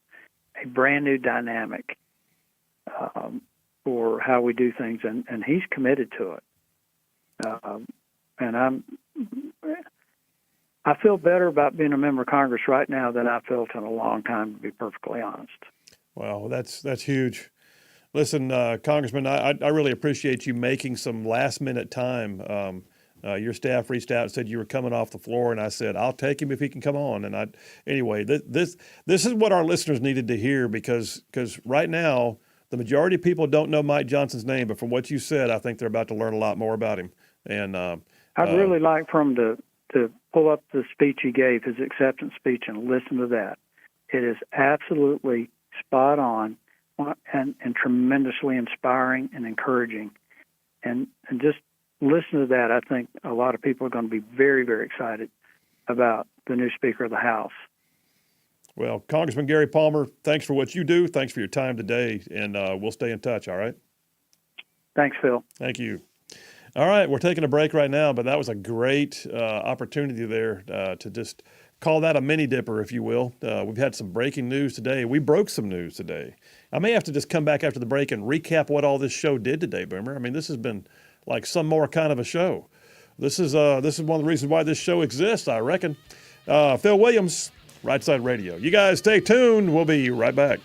a brand new dynamic for how we do things, and he's committed to it. And I feel better about being a member of Congress right now than I felt in a long time, to be perfectly honest. Well, that's huge. Listen, Congressman, I really appreciate you making some last-minute time. Your staff reached out and said you were coming off the floor, and I said, I'll take him if he can come on. And anyway, this is what our listeners needed to hear because right now, the majority of people don't know Mike Johnson's name, but from what you said, I think they're about to learn a lot more about him. And I'd really like for him to pull up the speech he gave, his acceptance speech, and listen to that. It is absolutely spot on and tremendously inspiring and encouraging. And just listen to that. I think a lot of people are going to be very, very excited about the new Speaker of the House. Well, Congressman Gary Palmer, thanks for what you do. Thanks for your time today, and we'll stay in touch, all right? Thanks, Phil. Thank you. All right, we're taking a break right now, but that was a great opportunity there to just call that a mini dipper, if you will. We've had some breaking news today. We broke some news today. I may have to just come back after the break and recap what all this show did today, Boomer. I mean, this has been like some more kind of a show. This is one of the reasons why this show exists, I reckon. Phil Williams, Rightside Radio. You guys stay tuned. We'll be right back.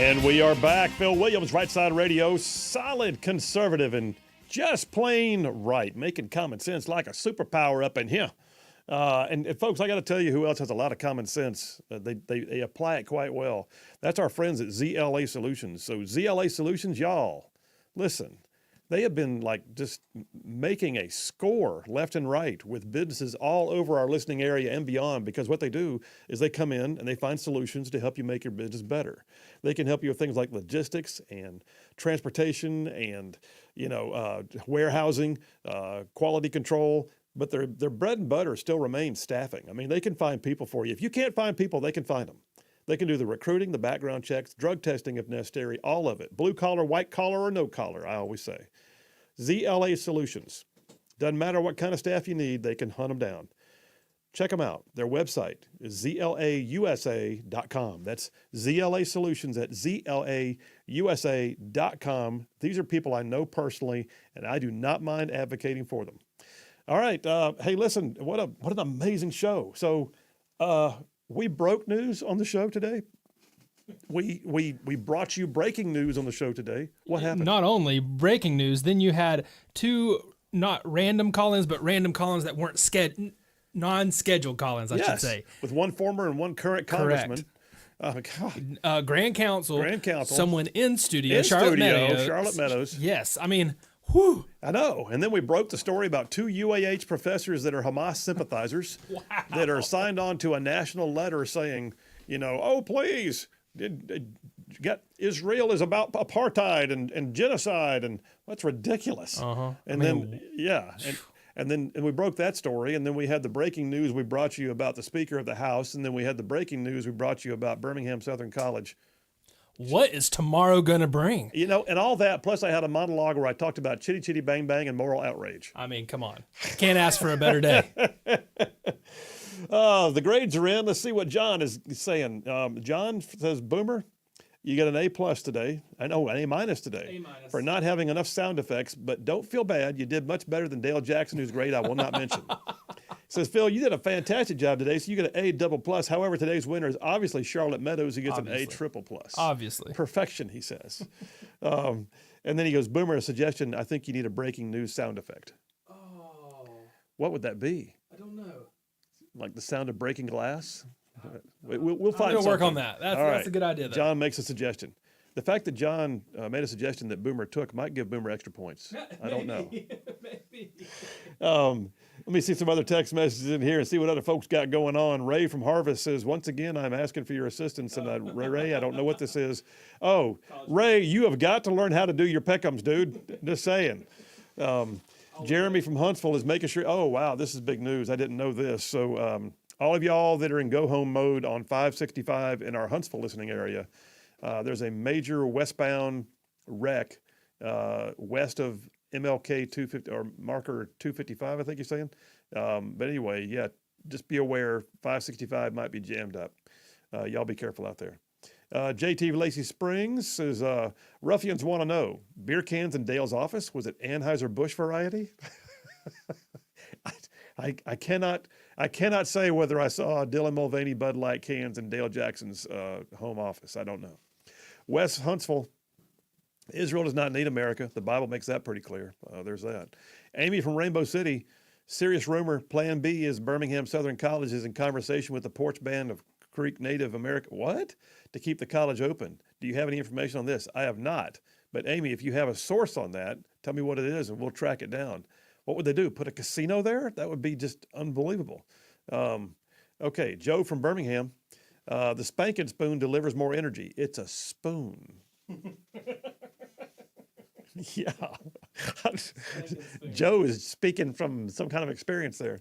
And we are back. Phil Williams, Rightside Radio, solid conservative and just plain right, making common sense like a superpower up in here. And folks, I got to tell you who else has a lot of common sense. They apply it quite well. That's our friends at ZLA Solutions. So ZLA Solutions, y'all, listen. They have been like just making a score left and right with businesses all over our listening area and beyond, because what they do is they come in and they find solutions to help you make your business better. They can help you with things like logistics and transportation and, warehousing, quality control. But their bread and butter still remains staffing. I mean, they can find people for you. If you can't find people, they can find them. They can do the recruiting, the background checks, drug testing if necessary, all of it. Blue collar, white collar, or no collar, I always say. ZLA Solutions. Doesn't matter what kind of staff you need, they can hunt them down. Check them out. Their website is zlausa.com. That's ZLA Solutions at zlausa.com. These are people I know personally, and I do not mind advocating for them. All right. Hey, listen, what an amazing show. So we broke news on the show today. We brought you breaking news on the show today. What happened? Not only breaking news, then you had two not random call-ins, but random call-ins that weren't non-scheduled call-ins, I should say. With one former and one current congressman. God. Grand Council. Someone in studio. Charlotte Meadows. Yes. I mean, whew. I know. And then we broke the story about two UAH professors that are Hamas sympathizers that are signed on to a national letter saying, oh, please, Israel is about apartheid and genocide, and that's ridiculous. And then we broke that story, and then we had the breaking news we brought you about the Speaker of the House, and then we had the breaking news we brought you about Birmingham Southern College. What is tomorrow going to bring? And all that, plus I had a monologue where I talked about chitty chitty bang bang and moral outrage. I mean, come on. Can't ask for a better day. The grades are in. Let's see what John is saying. John says, Boomer, you got an A+ today. I know, an A- today. A- for not having enough sound effects, but don't feel bad. You did much better than Dale Jackson, whose grade I will not mention. Says, Phil, you did a fantastic job today, so you get an A++. However, today's winner is obviously Charlotte Meadows, who gets an A++. Obviously. Perfection, he says. And then he goes, Boomer, a suggestion. I think you need a breaking news sound effect. Oh. What would that be? I don't know. Like the sound of breaking glass? We'll find something. Work on that. That's a good idea, though. John makes a suggestion. The fact that John made a suggestion that Boomer took might give Boomer extra points. I don't know. Maybe. Let me see some other text messages in here and see what other folks got going on. Ray from Harvest says, once again, I'm asking for your assistance. And Ray, I don't know what this is. Oh, Ray, you have got to learn how to do your Peckhams, dude. Just saying. Jeremy from Huntsville is making sure. Oh, wow, this is big news. I didn't know this. So all of y'all that are in go-home mode on 565 in our Huntsville listening area, there's a major westbound wreck west of MLK 250 or marker 255, I think you're saying. But anyway, yeah, just be aware 565 might be jammed up. Y'all be careful out there. JT Lacey Springs says, ruffians want to know, beer cans in Dale's office, was it Anheuser-Busch variety? I cannot say whether I saw Dylan Mulvaney Bud Light cans in Dale Jackson's home office. I don't know. West Huntsville, Israel does not need America. The Bible makes that pretty clear. There's that. Amy from Rainbow City, serious rumor, Plan B is Birmingham Southern College is in conversation with the Porch Band of Creek Native American. What? To keep the college open. Do you have any information on this? I have not. But Amy, if you have a source on that, tell me what it is and we'll track it down. What would they do? Put a casino there? That would be just unbelievable. Okay, Joe from Birmingham. The spanking spoon delivers more energy. It's a spoon. Yeah. Joe is speaking from some kind of experience there.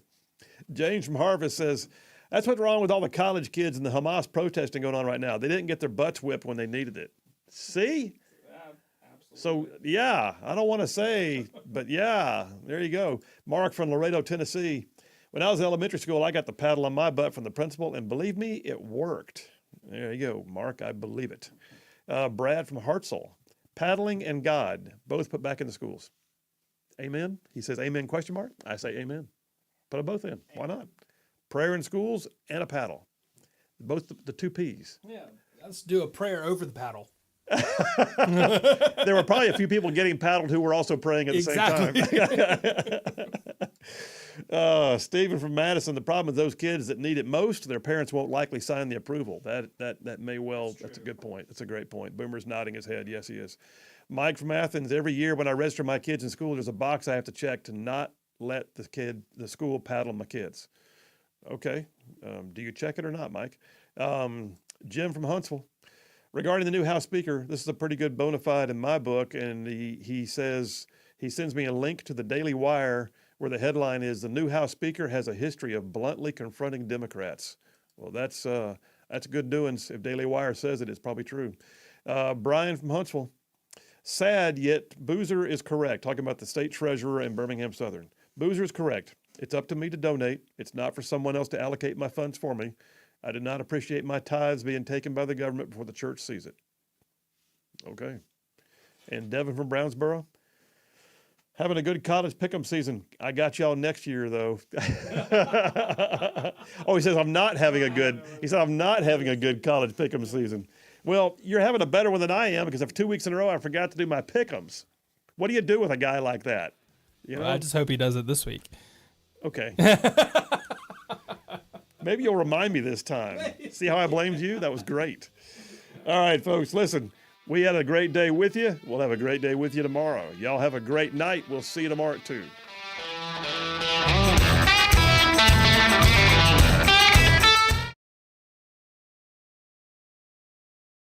James from Harvest says, that's what's wrong with all the college kids and the Hamas protesting going on right now. They didn't get their butts whipped when they needed it. See? So, yeah, I don't want to say, but yeah, there you go. Mark from Laredo, Tennessee. When I was in elementary school, I got the paddle on my butt from the principal, and believe me, it worked. There you go, Mark, I believe it. Brad from Hartselle. Paddling and God, both put back in the schools. Amen? He says, amen, question mark? I say amen. Put them both in. Why not? Prayer in schools and a paddle. Both the two P's. Yeah, let's do a prayer over the paddle. There were probably a few people getting paddled who were also praying at the same time. Stephen from Madison, the problem with those kids that need it most, their parents won't likely sign the approval. That may well, that's a good point. That's a great point. Boomer's nodding his head. Yes, he is. Mike from Athens, every year when I register my kids in school, there's a box I have to check to not let the school paddle my kids. Okay. Do you check it or not, Mike? Jim from Huntsville. Regarding the new House Speaker, this is a pretty good bona fide in my book, and he says he sends me a link to the Daily Wire where the headline is, "The new House Speaker has a history of bluntly confronting Democrats." Well, that's good doings. If Daily Wire says it, it's probably true. Brian from Huntsville. Sad, yet Boozer is correct, talking about the state treasurer and Birmingham Southern. Boozer is correct. It's up to me to donate. It's not for someone else to allocate my funds for me. I do not appreciate my tithes being taken by the government before the church sees it. Okay. And Devin from Brownsboro. Having a good college pick'em season. I got y'all next year, though. Oh, he says I'm not having a good college pick'em season. Well, you're having a better one than I am because of 2 weeks in a row I forgot to do my pick'ems. What do you do with a guy like that? You know? Well, I just hope he does it this week. Okay. Maybe you'll remind me this time. See how I blamed you? That was great. All right, folks, listen. We had a great day with you. We'll have a great day with you tomorrow. Y'all have a great night. We'll see you tomorrow at 2.